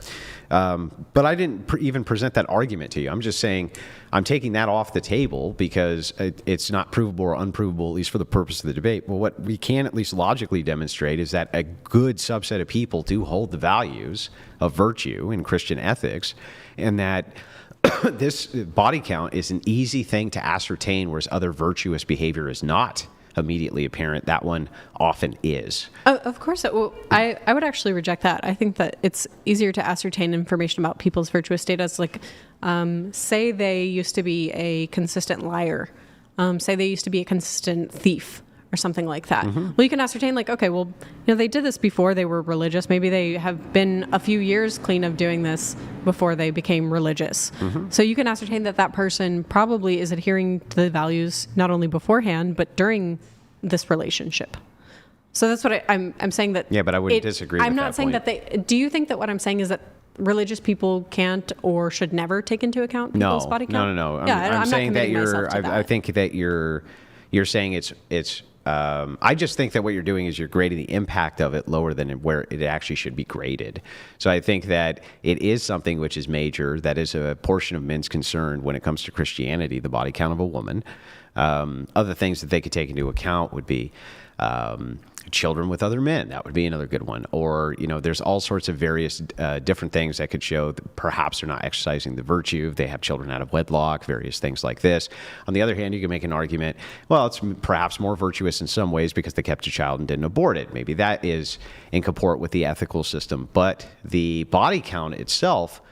But I didn't even present that argument to you. I'm just saying I'm taking that off the table because it's not provable or unprovable, at least for the purpose of the debate. Well, what we can at least logically demonstrate is that a good subset of people do hold the values of virtue and Christian ethics, and that this body count is an easy thing to ascertain, whereas other virtuous behavior is not immediately apparent. That one often is. Of course, I would actually reject that. I think that it's easier to ascertain information about people's virtuous status. Like, say they used to be a consistent liar, say they used to be a consistent thief, or something like that. Mm-hmm. Well, you can ascertain, like, okay, well, they did this before they were religious. Maybe they have been a few years clean of doing this before they became religious. Mm-hmm. So you can ascertain that that person probably is adhering to the values not only beforehand, but during this relationship. So that's what I'm saying that. Yeah, but I wouldn't disagree I'm with not that saying point. that they. Do you think that what I'm saying is that religious people can't or should never take into account people's body count? No. Yeah, I'm I'm saying not that committing myself to that. I think that you're saying it's. I just think that what you're doing is you're grading the impact of it lower than where it actually should be graded. So I think that it is something which is major. That is a portion of men's concern when it comes to Christianity, the body count of a woman. Other things that they could take into account would be children with other men. That would be another good one. Or, there's all sorts of various different things that could show that perhaps they're not exercising the virtue. They have children out of wedlock, various things like this. On the other hand, you can make an argument, well, it's perhaps more virtuous in some ways because they kept a child and didn't abort it. Maybe that is in comport with the ethical system. But the body count itself,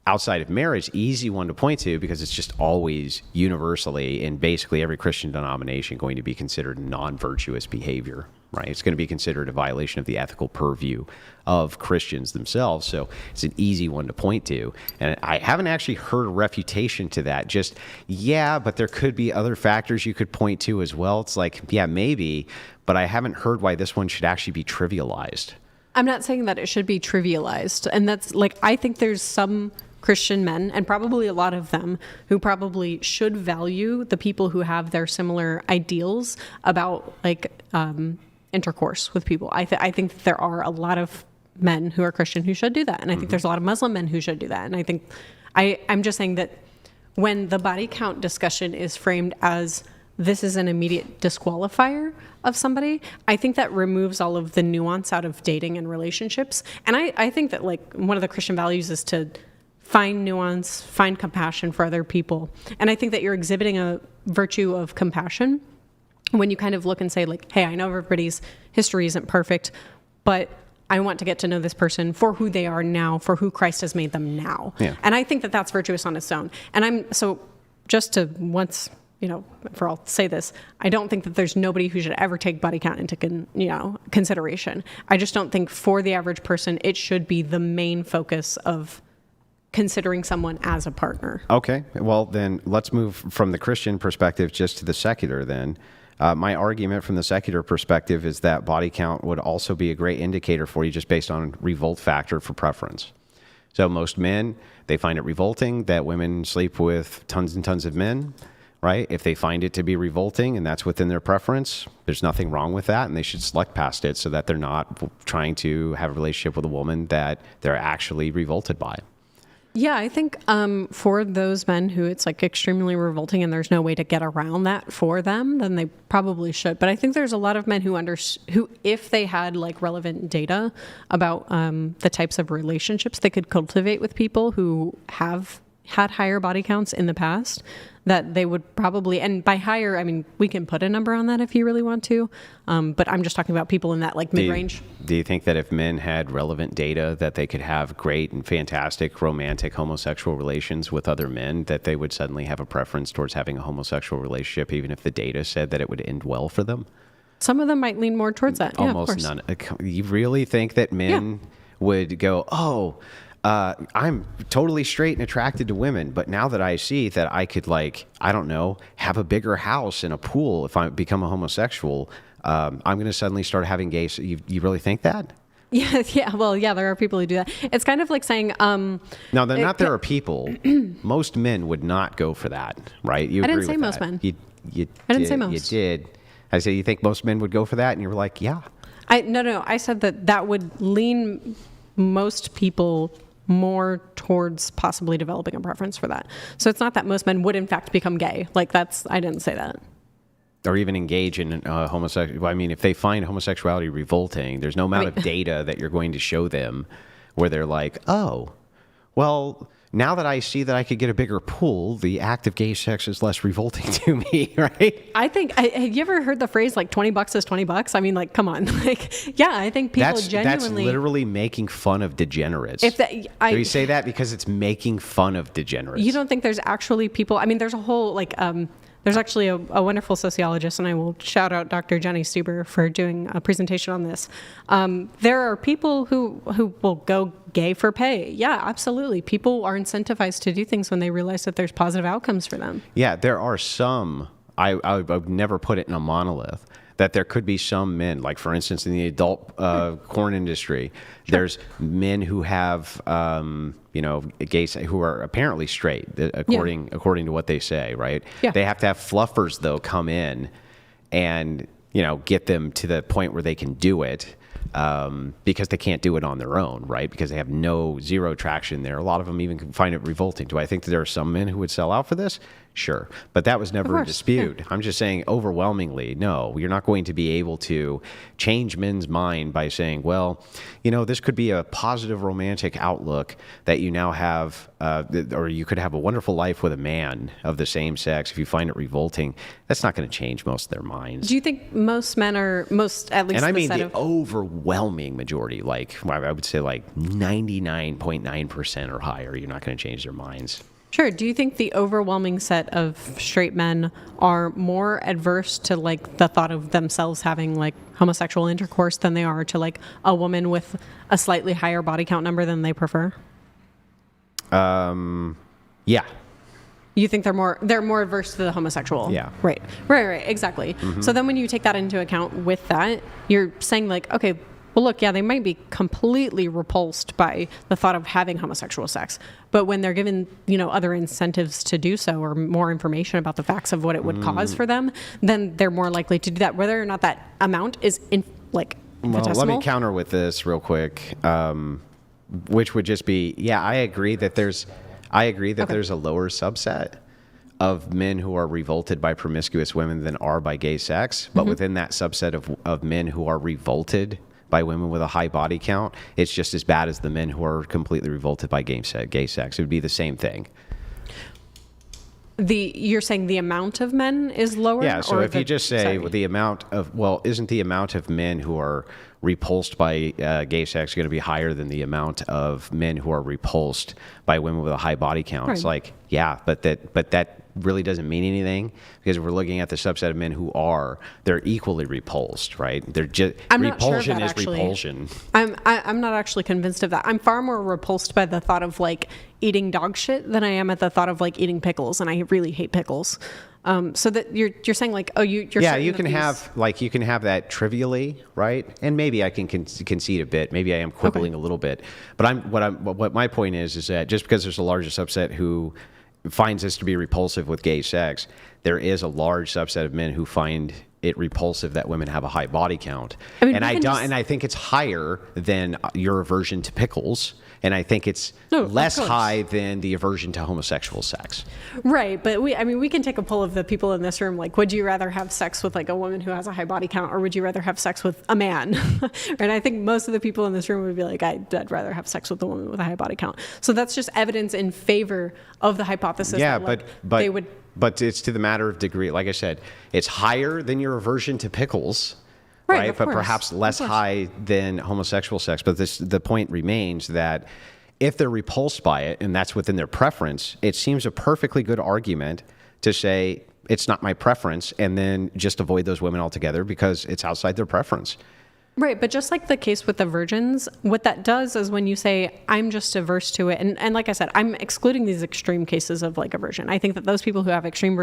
outside of marriage, easy one to point to because it's just always universally in basically every Christian denomination going to be considered non-virtuous behavior, right? It's going to be considered a violation of the ethical purview of Christians themselves. So it's an easy one to point to. And I haven't actually heard a refutation to that. Just, yeah, but there could be other factors you could point to as well. It's like, yeah, maybe, but I haven't heard why this one should actually be trivialized. I'm not saying that it should be trivialized. And that's like, I think there's some Christian men, and probably a lot of them, who probably should value the people who have their similar ideals about intercourse with people. I think that there are a lot of men who are Christian who should do that. And I think there's a lot of Muslim men who should do that. And I think I'm just saying that when the body count discussion is framed as this is an immediate disqualifier of somebody, I think that removes all of the nuance out of dating and relationships. And I think that one of the Christian values is to find nuance, find compassion for other people. And I think that you're exhibiting a virtue of compassion when you kind of look and say, hey, I know everybody's history isn't perfect, but I want to get to know this person for who they are now, for who Christ has made them now. Yeah. And I think that that's virtuous on its own. And just to once, for I'll say this, I don't think that there's nobody who should ever take body count into consideration. I just don't think for the average person, it should be the main focus of considering someone as a partner. Okay, well then let's move from the Christian perspective just to the secular then. My argument from the secular perspective is that body count would also be a great indicator for you just based on revolt factor for preference. So most men, they find it revolting that women sleep with tons and tons of men, right? If they find it to be revolting and that's within their preference, there's nothing wrong with that, and they should select past it so that they're not trying to have a relationship with a woman that they're actually revolted by. Yeah, I think for those men who it's extremely revolting and there's no way to get around that for them, then they probably should. But I think there's a lot of men who if they had relevant data about the types of relationships they could cultivate with people who have had higher body counts in the past, that they would probably, and by higher, I mean, we can put a number on that if you really want to, but I'm just talking about people in that mid-range. Do you think that if men had relevant data that they could have great and fantastic romantic homosexual relations with other men, that they would suddenly have a preference towards having a homosexual relationship, even if the data said that it would end well for them? Some of them might lean more towards that. Yeah, of Almost course. none. You really think that men would go, oh, I'm totally straight and attracted to women, but now that I see that I could, like, I don't know, have a bigger house and a pool if I become a homosexual, I'm going to suddenly start having gay. You really think that? Yeah. Well, yeah, there are people who do that. It's kind of like saying, No, they're not. There are people. Most men would not go for that, right? You I didn't agree say with most that. men. You I didn't did, say most. You did. I said, you think most men would go for that? And you were like, yeah. No. I said that would lean most people more towards possibly developing a preference for that. So it's not that most men would in fact become gay. Like I didn't say that. Or even engage in homosexuality. I mean, if they find homosexuality revolting, there's no amount of data that you're going to show them where they're like, oh, well, now that I see that I could get a bigger pool, the act of gay sex is less revolting to me, right? I think, have you ever heard the phrase like $20 is $20? I mean, like, come on. Like, yeah, I think people That's genuinely. literally making fun of degenerates. If that, Do you say that because it's making fun of degenerates? You don't think there's actually people, I mean, there's a whole, like, there's actually a wonderful sociologist, and I will shout out Dr. Jenny Stuber for doing a presentation on this. There are people who will go gay for pay. Yeah, absolutely. People are incentivized to do things when they realize that there's positive outcomes for them. Yeah, there are some, I would never put it in a monolith, that there could be some men, like for instance in the adult porn industry, there's men who have, gays who are apparently straight, according to what they say, right? Yeah. They have to have fluffers though come in and, get them to the point where they can do it. Because they can't do it on their own, right? Because they have zero traction there. A lot of them even can find it revolting. Do I think that there are some men who would sell out for this? Sure. But that was never a dispute. Yeah. I'm just saying overwhelmingly, no, you're not going to be able to change men's mind by saying, well, this could be a positive romantic outlook that you now have, or you could have a wonderful life with a man of the same sex if you find it revolting. That's not going to change most of their minds. Do you think most men are, at least and I mean the of overwhelming majority, like I would say like 99.9% or higher, you're not going to change their minds. Sure. Do you think the overwhelming set of straight men are more adverse to like the thought of themselves having like homosexual intercourse than they are to like a woman with a slightly higher body count number than they prefer? Yeah. You think they're more adverse to the homosexual? Yeah. Right. Exactly. Mm-hmm. So then when you take that into account with that, you're saying like, okay, well, look, yeah, they might be completely repulsed by the thought of having homosexual sex, but when they're given, other incentives to do so or more information about the facts of what it would cause for them, then they're more likely to do that, whether or not that amount is Well, let me counter with this real quick, which would just be, I agree that there's a lower subset of men who are revolted by promiscuous women than are by gay sex, but within that subset of men who are revolted by women with a high body count, it's just as bad as the men who are completely revolted by gay sex. It would be the same thing. You're saying the amount of men is lower? Yeah, so if you just say the amount of, isn't the amount of men who are repulsed by gay sex going to be higher than the amount of men who are repulsed by women with a high body count? Right. It's like, but that really doesn't mean anything because we're looking at the subset of men they're equally repulsed, right? They're just repulsion is repulsion. I'm not actually convinced of that. I'm far more repulsed by the thought of like eating dog shit than I am at the thought of like eating pickles, and I really hate pickles. So that you're saying like, you can have that trivially, right? And maybe I can concede a bit. Maybe I am quibbling a little bit, but what my point is that just because there's a larger subset who finds this to be repulsive with gay sex, there is a large subset of men who find it repulsive that women have a high body count. And I think it's higher than your aversion to pickles. And I think it's less high than the aversion to homosexual sex. Right. But we can take a poll of the people in this room. Like, would you rather have sex with like a woman who has a high body count, or would you rather have sex with a man? And I think most of the people in this room would be like, I'd rather have sex with a woman with a high body count. So that's just evidence in favor of the hypothesis. Yeah, that, like, they would. But it's to the matter of degree. Like I said, it's higher than your aversion to pickles. Right, but perhaps less high than homosexual sex. But the point remains that if they're repulsed by it, and that's within their preference, it seems a perfectly good argument to say, it's not my preference, and then just avoid those women altogether because it's outside their preference. Right, but just like the case with the virgins, what that does is when you say, I'm just averse to it, and like I said, I'm excluding these extreme cases of like aversion. I think that those people who have extreme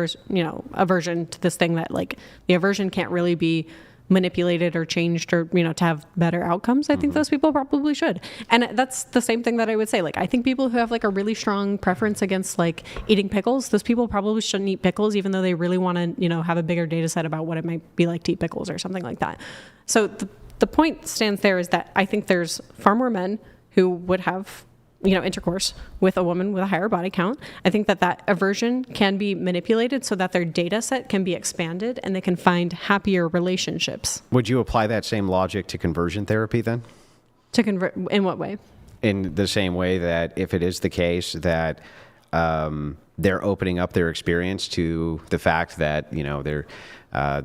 aversion to this thing, that like the aversion can't really be manipulated or changed or, to have better outcomes, I think those people probably should. And that's the same thing that I would say. Like, I think people who have like a really strong preference against like eating pickles, those people probably shouldn't eat pickles, even though they really want to, have a bigger data set about what it might be like to eat pickles or something like that. So the point stands there is that I think there's far more men who would have, intercourse with a woman with a higher body count. I think that aversion can be manipulated so that their data set can be expanded and they can find happier relationships. Would you apply that same logic to conversion therapy then? To convert, in what way? In the same way that if it is the case that they're opening up their experience to the fact that,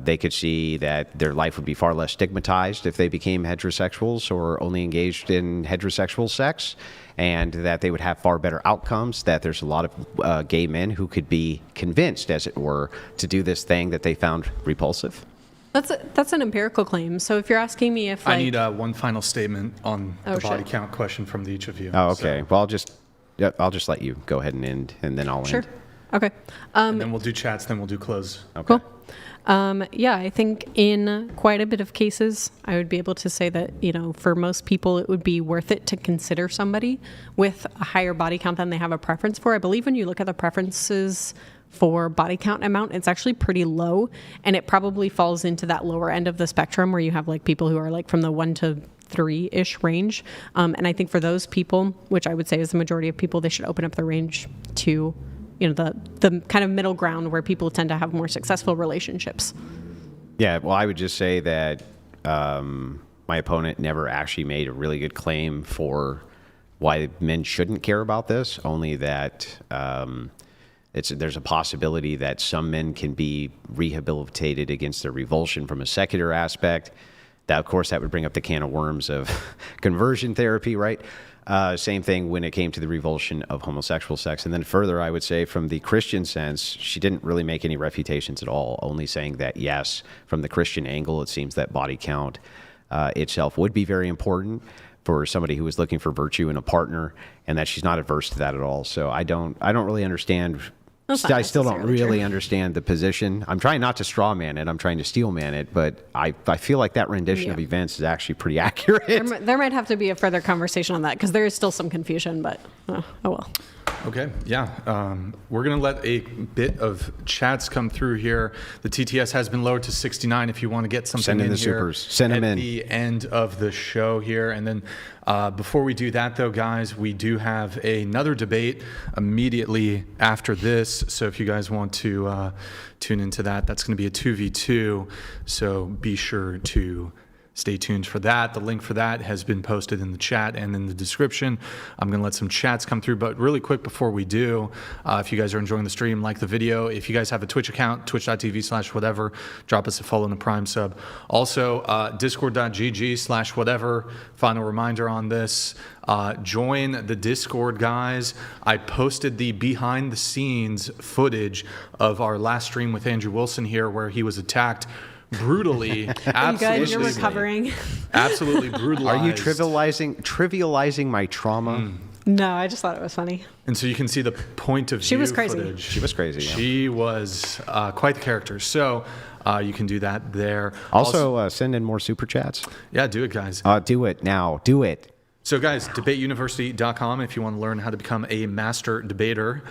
they could see that their life would be far less stigmatized if they became heterosexuals or only engaged in heterosexual sex, and that they would have far better outcomes, that there's a lot of gay men who could be convinced, as it were, to do this thing that they found repulsive? That's an empirical claim. So if you're asking me if I need one final statement on the body shit. count question from each of you. Oh, okay. Well, I'll just let you go ahead and end, and then I'll Sure. end. Okay. And then we'll do chats, then we'll do close. Okay. Cool. I think in quite a bit of cases, I would be able to say that, for most people, it would be worth it to consider somebody with a higher body count than they have a preference for. I believe when you look at the preferences for body count amount, it's actually pretty low, and it probably falls into that lower end of the spectrum where you have like people who are like from the 1 to 3-ish range. And I think for those people, which I would say is the majority of people, they should open up the range to the kind of middle ground where people tend to have more successful relationships. Yeah, well, I would just say that my opponent never actually made a really good claim for why men shouldn't care about this, only that there's a possibility that some men can be rehabilitated against their revulsion from a secular aspect. That, of course, that would bring up the can of worms of conversion therapy, right? Same thing when it came to the revulsion of homosexual sex. And then further, I would say from the Christian sense, she didn't really make any refutations at all, only saying that, yes, from the Christian angle, it seems that body count itself would be very important for somebody who is looking for virtue in a partner, and that she's not averse to that at all. So I don't really understand. I still don't really understand the position. I'm trying not to straw man it. I'm trying to steel man it, but I feel like that rendition of events is actually pretty accurate. There might have to be a further conversation on that because there is still some confusion, but oh well. Okay, yeah. We're going to let a bit of chats come through here. The TTS has been lowered to 69 if you want to get something Send in the here supers. Send them in. at the end of the show here. And then before we do that, though, guys, we do have another debate immediately after this. So if you guys want to tune into that, that's going to be a 2v2. So be sure to stay tuned for that. The link for that has been posted in the chat and in the description. I'm going to let some chats come through, but really quick before we do, if you guys are enjoying the stream, like the video. If you guys have a Twitch account, twitch.tv/whatever, drop us a follow and a Prime sub. Also, discord.gg/whatever. Final reminder on this. Join the Discord, guys. I posted the behind the scenes footage of our last stream with Andrew Wilson here where he was attacked brutally. Good, you're recovering. Absolutely brutalized. Are you trivializing my trauma? No, I just thought it was funny. And so you can see the point of view She was crazy. footage. She was crazy. Yeah. She was quite the character. So you can do that there. Also, send in more super chats. Yeah, do it, guys. Do it now. Do it. So, guys, debateuniversity.com if you want to learn how to become a master debater.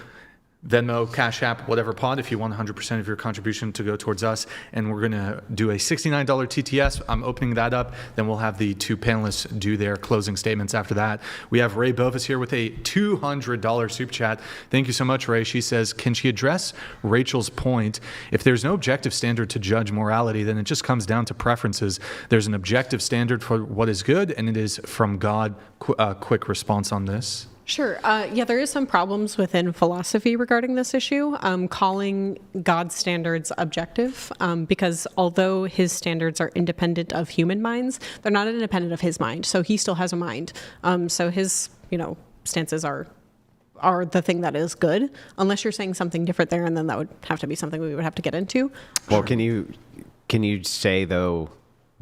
Venmo, Cash App, whatever pod, if you want 100% of your contribution to go towards us. And we're going to do a $69 TTS. I'm opening that up. Then we'll have the two panelists do their closing statements after that. We have Ray Bovis here with a $200 super chat. Thank you so much, Ray. She says, can she address Rachel's point? If there's no objective standard to judge morality, then it just comes down to preferences. There's an objective standard for what is good, and it is from God. Quick response on this. Sure. There is some problems within philosophy regarding this issue, calling God's standards objective, because although his standards are independent of human minds, they're not independent of his mind. So he still has a mind. So his, stances are are the thing that is good, unless you're saying something different there, and then that would have to be something we would have to get into. Well, can you say, though,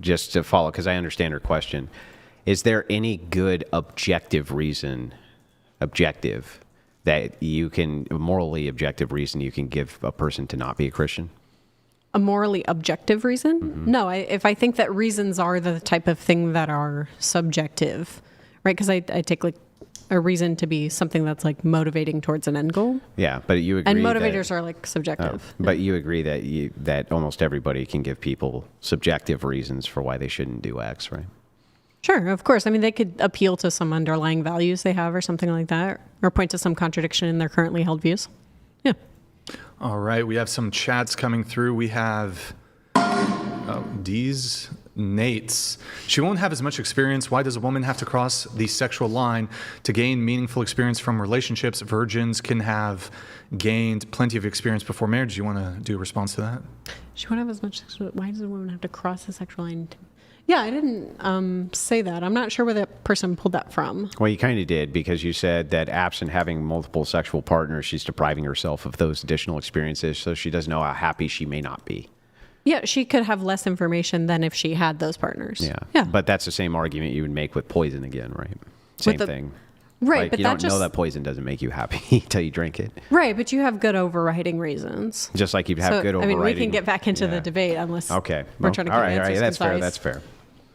just to follow, because I understand her question, is there any good objective reason, that you can, a morally objective reason you can give a person to not be a Christian? A morally objective reason? No, if I think that reasons are the type of thing that are subjective, right? Because I take like a reason to be something that's like motivating towards an end goal. Yeah, but you agree. And motivators are like subjective. But you agree that almost everybody can give people subjective reasons for why they shouldn't do X, right? Sure, of course. I mean, they could appeal to some underlying values they have or something like that, or point to some contradiction in their currently held views. Yeah. All right, we have some chats coming through. We have D's Nates. She won't have as much experience. Why does a woman have to cross the sexual line to gain meaningful experience from relationships? Virgins can have gained plenty of experience before marriage. Do you want to do a response to that? She won't have as much sexual. Why does a woman have to cross the sexual line? Yeah, I didn't say that. I'm not sure where that person pulled that from. Well, you kind of did, because you said that absent having multiple sexual partners, she's depriving herself of those additional experiences, so she doesn't know how happy she may not be. Yeah, she could have less information than if she had those partners. Yeah. But that's the same argument you would make with poison again, right? Same thing. Right, like, but you don't know that poison doesn't make you happy until you drink it. Right, but you have good overriding reasons. Just like you'd have good overriding. I mean, we can get back into the debate unless we're trying to all keep answers right, concise. that's fair.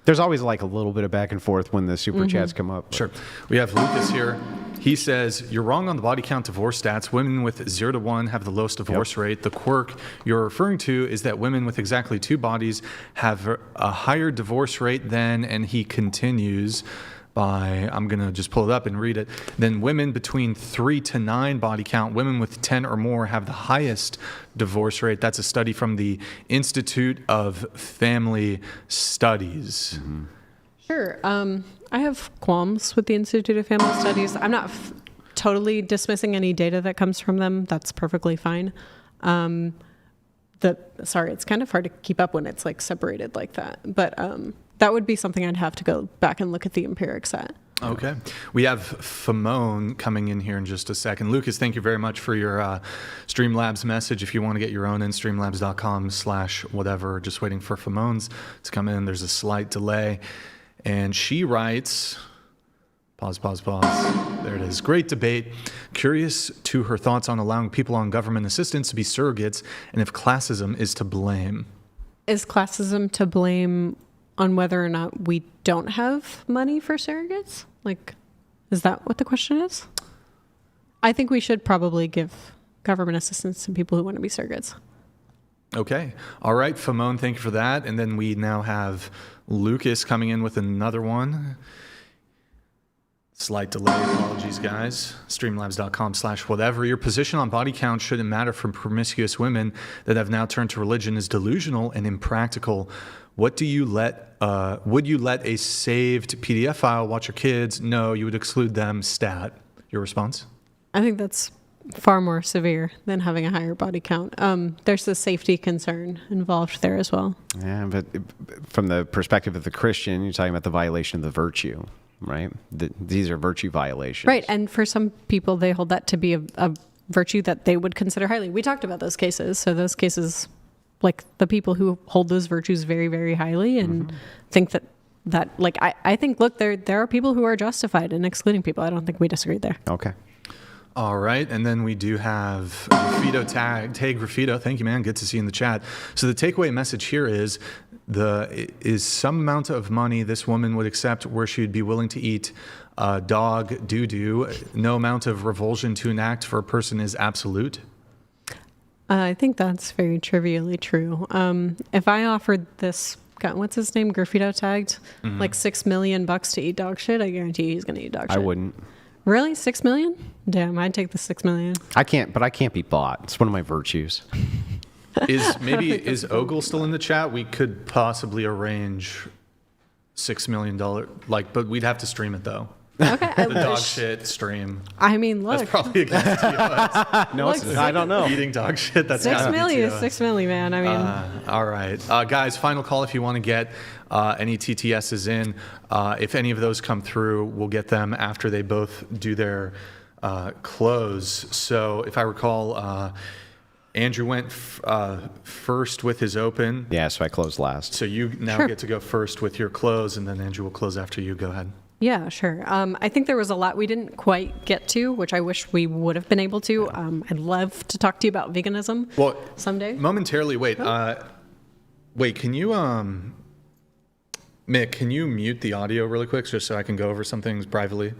There's always like a little bit of back and forth when the super chats come up. But. Sure. We have Lucas here. He says, you're wrong on the body count divorce stats. Women with 0 to 1 have the lowest divorce rate. The quirk you're referring to is that women with exactly 2 bodies have a higher divorce rate than, and he continues by, I'm going to just pull it up and read it, then women between 3 to 9 body count, women with 10 or more have the highest divorce rate. That's a study from the Institute of Family Studies. Mm-hmm. Sure. I have qualms with the Institute of Family Studies. I'm not totally dismissing any data that comes from them. That's perfectly fine. It's kind of hard to keep up when it's like separated like that. But that would be something I'd have to go back and look at the empirics at. Okay. We have Famone coming in here in just a second. Lucas, thank you very much for your Streamlabs message. If you want to get your own in, streamlabs.com/whatever. Just waiting for Famone's to come in. There's a slight delay. And she writes, pause. There it is. Great debate. Curious to her thoughts on allowing people on government assistance to be surrogates and if classism is to blame. Is classism to blame on whether or not we don't have money for surrogates? Like, is that what the question is? I think we should probably give government assistance to people who want to be surrogates. Okay. All right, Famone, thank you for that. And then we now have Lucas coming in with another one. Slight delay. Apologies, guys. Streamlabs.com/whatever. Your position on body count shouldn't matter for promiscuous women that have now turned to religion is delusional and impractical. Would you let a saved PDF file watch your kids? No, you would exclude them. Stat. Your response? I think that's far more severe than having a higher body count. There's a safety concern involved there as well. Yeah, but from the perspective of the Christian, you're talking about the violation of the virtue, right? These are virtue violations. Right, and for some people, they hold that to be a virtue that they would consider highly. We talked about those cases. So those cases, like the people who hold those virtues very, very highly and think that like, I think, look, there are people who are justified in excluding people. I don't think we disagree there. Okay. All right, and then we do have Graffito tag. Hey, Graffito, thank you, man. Good to see you in the chat. So the takeaway message here is some amount of money this woman would accept where she would be willing to eat dog doo-doo. No amount of revulsion to enact for a person is absolute. I think that's very trivially true. If I offered this, what's his name, Graffito tagged, like $6 million to eat dog shit, I guarantee he's going to eat dog shit. I wouldn't. Really? $6 million? Damn, I'd take the $6 million. I can't be bought. It's one of my virtues. Is Ogle still in the chat? We could possibly arrange $6 million, but we'd have to stream it though. Okay. The dog shit stream. I mean, look. That's probably against TOS. No, I don't know. Eating dog shit. That's $6 million is $6 million, man. I mean. All right, guys. Final call if you want to get any TTSs in. If any of those come through, we'll get them after they both do their close. So if I recall, Andrew went first with his open. Yeah, so I closed last. So you now get to go first with your close, and then Andrew will close after you. Go ahead. Yeah, sure. I think there was a lot we didn't quite get to, which I wish we would have been able to. I'd love to talk to you about veganism someday. Momentarily, wait. Wait, can you, Mick, can you mute the audio really quick just so I can go over some things privately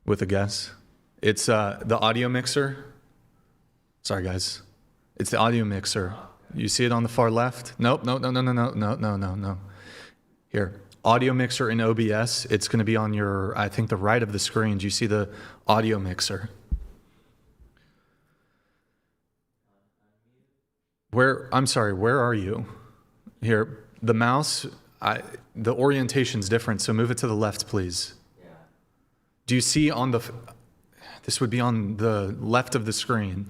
with a guess? It's the audio mixer. Sorry, guys. It's the audio mixer. You see it on the far left? Nope, no. Here. Audio mixer in OBS. It's going to be on your, I think, the right of the screen. Do you see the audio mixer? I'm sorry, where are you? Here, the mouse, the orientation's different, so move it to the left, please. Yeah. Do you see this would be on the left of the screen.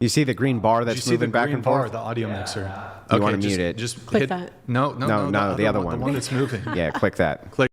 You see the green bar that's moving back and forth? The audio mixer. You want to mute it? Just click hit that. No, the other one. The one that's moving. Yeah, click that. Click.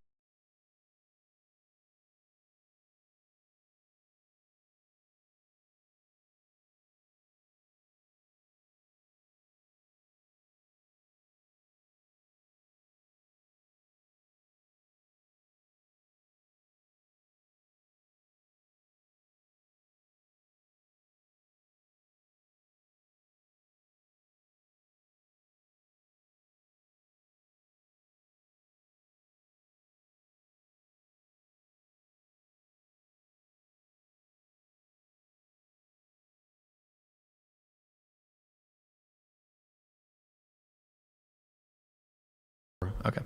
Okay.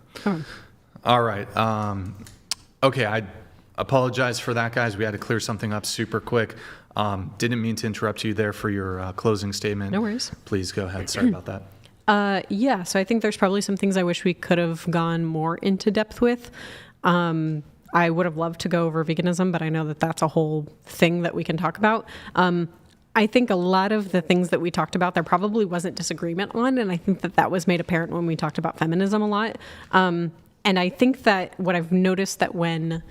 All right. Okay, I apologize for that, guys. We had to clear something up super quick. Didn't mean to interrupt you there for your closing statement. No worries. Please go ahead. Sorry about that. Yeah, so I think there's probably some things I wish we could have gone more into depth with. I would have loved to go over veganism, but I know that that's a whole thing that we can talk about. I think a lot of the things that we talked about, there probably wasn't disagreement on, and I think that that was made apparent when we talked about feminism a lot. And I think that what I've noticed that when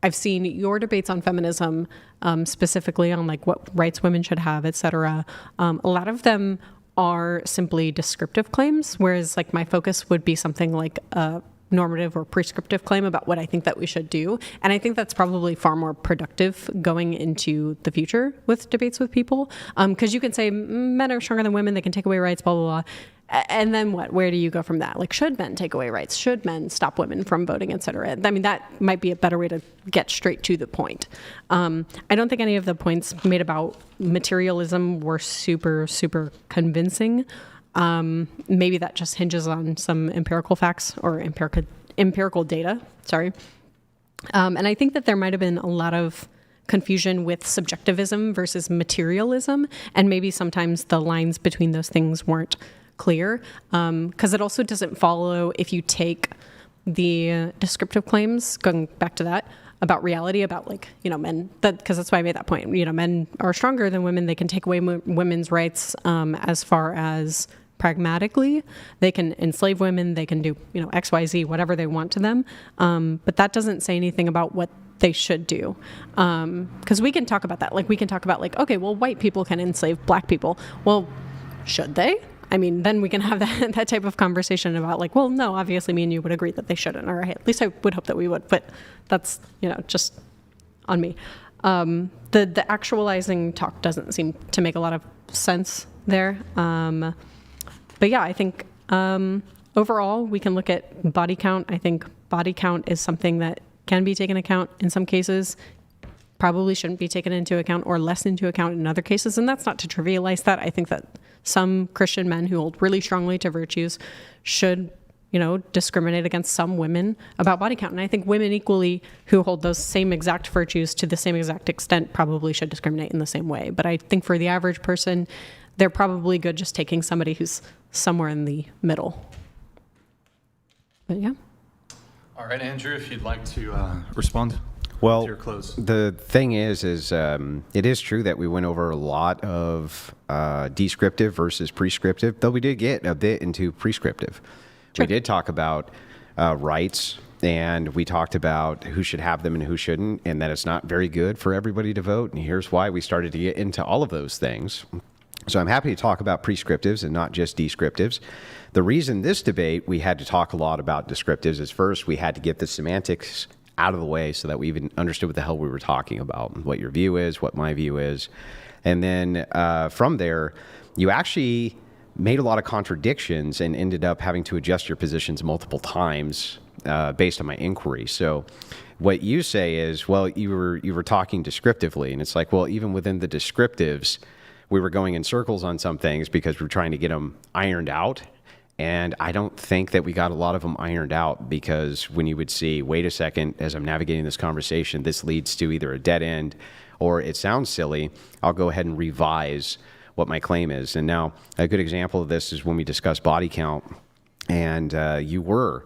I've seen your debates on feminism, specifically on like what rights women should have, et cetera, a lot of them are simply descriptive claims, whereas like my focus would be something like a normative or prescriptive claim about what I think that we should do. And I think that's probably far more productive going into the future with debates with people. Because you can say men are stronger than women, they can take away rights, blah, blah, blah. And then what? Where do you go from that? Like, should men take away rights? Should men stop women from voting, et cetera? I mean, that might be a better way to get straight to the point. I don't think any of the points made about materialism were super, super convincing. Maybe that just hinges on some empirical facts or empirical data. Sorry. And I think that there might have been a lot of confusion with subjectivism versus materialism. And maybe sometimes the lines between those things weren't clear. Because it also doesn't follow if you take the descriptive claims, going back to that, about reality, about like, men, because that's why I made that point. Men are stronger than women. They can take away women's rights as far as pragmatically. They can enslave women. They can do, X, Y, Z, whatever they want to them. But that doesn't say anything about what they should do. Because we can talk about that. Like, we can talk about like, okay, well, white people can enslave black people. Well, should they? I mean, then we can have that type of conversation about like, well, no, obviously me and you would agree that they shouldn't, or at least I would hope that we would, but that's, just on me. The actualizing talk doesn't seem to make a lot of sense there. But yeah, I think overall we can look at body count. I think body count is something that can be taken account in some cases, probably shouldn't be taken into account or less into account in other cases. And that's not to trivialize that. I think that some Christian men who hold really strongly to virtues should, discriminate against some women about body count. And I think women equally who hold those same exact virtues to the same exact extent probably should discriminate in the same way. But I think for the average person, they're probably good just taking somebody who's somewhere in the middle. But yeah. All right, Andrew, if you'd like to respond. Well, your close. The thing is it is true that we went over a lot of descriptive versus prescriptive, though we did get a bit into prescriptive. Sure. We did talk about rights. And we talked about who should have them and who shouldn't, and that it's not very good for everybody to vote. And here's why we started to get into all of those things. So I'm happy to talk about prescriptives and not just descriptives. The reason this debate, we had to talk a lot about descriptives is first, we had to get the semantics out of the way so that we even understood what the hell we were talking about, what your view is, what my view is. And then from there, you actually made a lot of contradictions and ended up having to adjust your positions multiple times based on my inquiry. So what you say is, well, you were talking descriptively, and it's like, well, even within the descriptives, we were going in circles on some things because we were trying to get them ironed out. And I don't think that we got a lot of them ironed out, because when you would see, wait a second, as I'm navigating this conversation, this leads to either a dead end or it sounds silly, I'll go ahead and revise what my claim is. And now a good example of this is when we discuss body count, and you were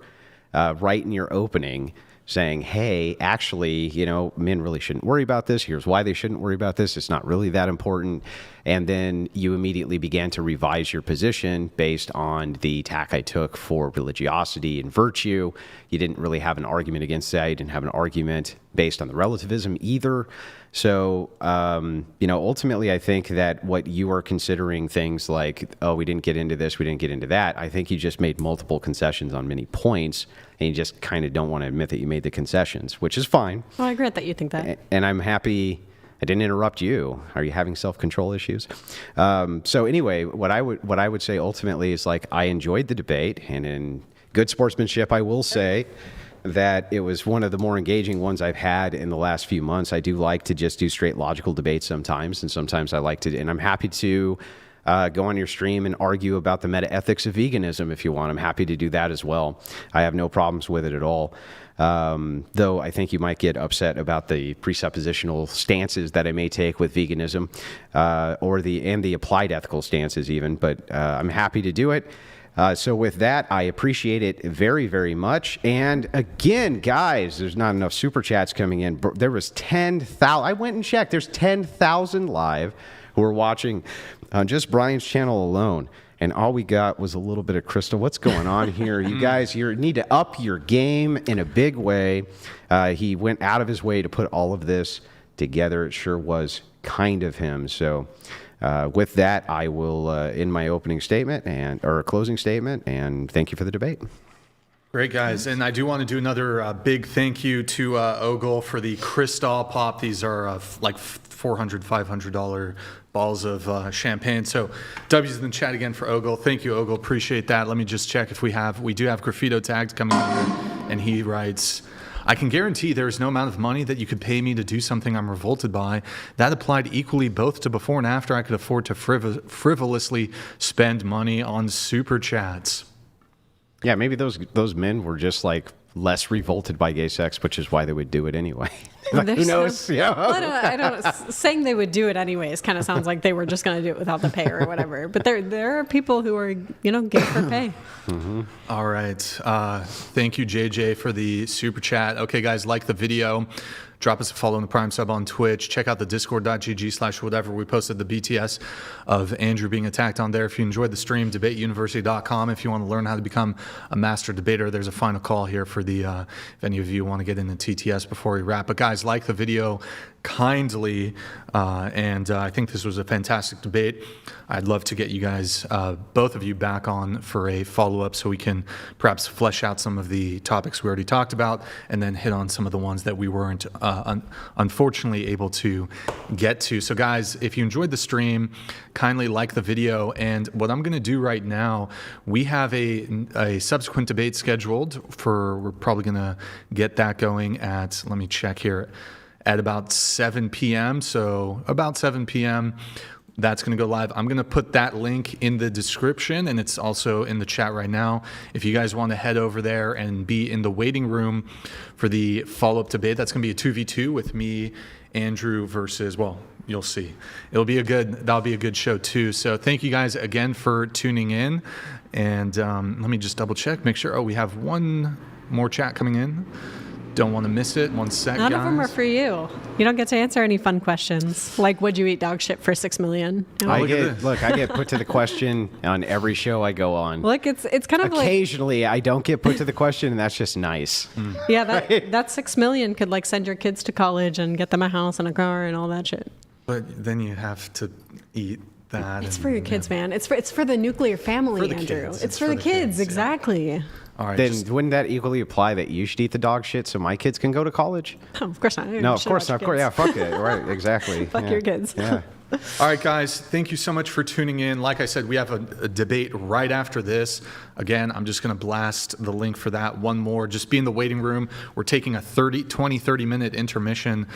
right in your opening saying, hey, actually, men really shouldn't worry about this. Here's why they shouldn't worry about this. It's not really that important. And then you immediately began to revise your position based on the tack I took for religiosity and virtue. You didn't really have an argument against that. You didn't have an argument based on the relativism either. So, ultimately, I think that what you are considering things like, oh, we didn't get into this, we didn't get into that, I think you just made multiple concessions on many points, and you just kind of don't want to admit that you made the concessions, which is fine. Well, I regret that you think that. And I'm happy I didn't interrupt you. Are you having self-control issues? So anyway, what I would say ultimately is, like, I enjoyed the debate, and in good sportsmanship, I will say that it was one of the more engaging ones I've had in the last few months. I do like to just do straight logical debates sometimes, and sometimes I like to, and I'm happy to go on your stream and argue about the meta-ethics of veganism if you want. I'm happy to do that as well. I have no problems with it at all. Though I think you might get upset about the presuppositional stances that I may take with veganism, or the applied ethical stances even, but I'm happy to do it. So with that, I appreciate it very, very much. And again, guys, there's not enough super chats coming in. There was 10,000. I went and checked. There's 10,000 live who are watching on just Brian's channel alone. And all we got was a little bit of Crystal. What's going on here? You guys, you need to up your game in a big way. He went out of his way to put all of this together. It sure was kind of him. So with that, I will end my opening statement or closing statement, and thank you for the debate. Great, guys. And I do want to do another big thank you to Ogle for the Crystal Pop. These are like $400, $500 balls of champagne. So W's in the chat again for Ogle. Thank you, Ogle. Appreciate that. Let me just check if we do have Graffito tags coming in here. And he writes, I can guarantee there is no amount of money that you could pay me to do something I'm revolted by. That applied equally both to before and after I could afford to frivolously spend money on super chats. Yeah, maybe those men were just like less revolted by gay sex, which is why they would do it anyway. Like, who knows? Yeah. Well, I don't. Saying they would do it anyways kind of sounds like they were just going to do it without the pay or whatever. But there are people who are gay for pay. Mm-hmm. All right. Thank you, JJ, for the super chat. Okay, guys, like the video. Drop us a follow on the Prime Sub on Twitch. Check out the discord.gg/whatever. We posted the BTS of Andrew being attacked on there. If you enjoyed the stream, debateuniversity.com. If you want to learn how to become a master debater, there's a final call here for the, if any of you want to get into TTS before we wrap. But guys, like the video kindly. And I think this was a fantastic debate. I'd love to get you guys, both of you, back on for a follow-up so we can perhaps flesh out some of the topics we already talked about and then hit on some of the ones that we weren't unfortunately able to get to. So guys, if you enjoyed the stream, kindly like the video. And what I'm going to do right now, we have a subsequent debate scheduled we're probably going to get that going at, let me check here, at about 7 p.m. So about 7 p.m. That's going to go live. I'm going to put that link in the description, and it's also in the chat right now. If you guys want to head over there and be in the waiting room for the follow-up debate, that's going to be a 2v2 with me, Andrew, versus, well, you'll see. That'll be a good show too. So thank you guys again for tuning in. And let me just double check, make sure. Oh, we have one more chat coming in. Don't want to miss it. One sec, None guys. of them are for you. You don't get to answer any fun questions, like would you eat dog shit for $6 million? You know? I look at this. get put to the question on every show I go on. Look, it's kind of like, Occasionally, I don't get put to the question, and that's just nice. yeah, that $6 million could like send your kids to college and get them a house and a car and all that shit. But then you have to eat that. It's for your kids, man. It's for the nuclear family, For the Andrew. kids. It's for the kids, yeah. exactly. All right. Then wouldn't that equally apply that you should eat the dog shit so my kids can go to college? Oh, of course not. No, of course not. Of course, yeah, fuck it. Right, exactly. Fuck yeah. your kids. Yeah. All right, guys, thank you so much for tuning in. Like I said, we have a debate right after this. Again, I'm just going to blast the link for that one more. Just be in the waiting room. We're taking a 30-minute intermission.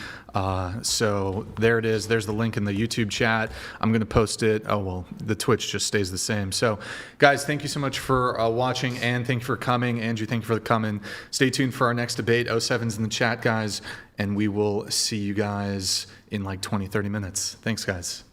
So there it is. There's the link in the YouTube chat. I'm going to post it. Oh, well, the Twitch just stays the same. So, guys, thank you so much for watching, and thank you for coming. Andrew, thank you for coming. Stay tuned for our next debate. 07's in the chat, guys, and we will see you guys in like 20-30 minutes. Thanks, guys.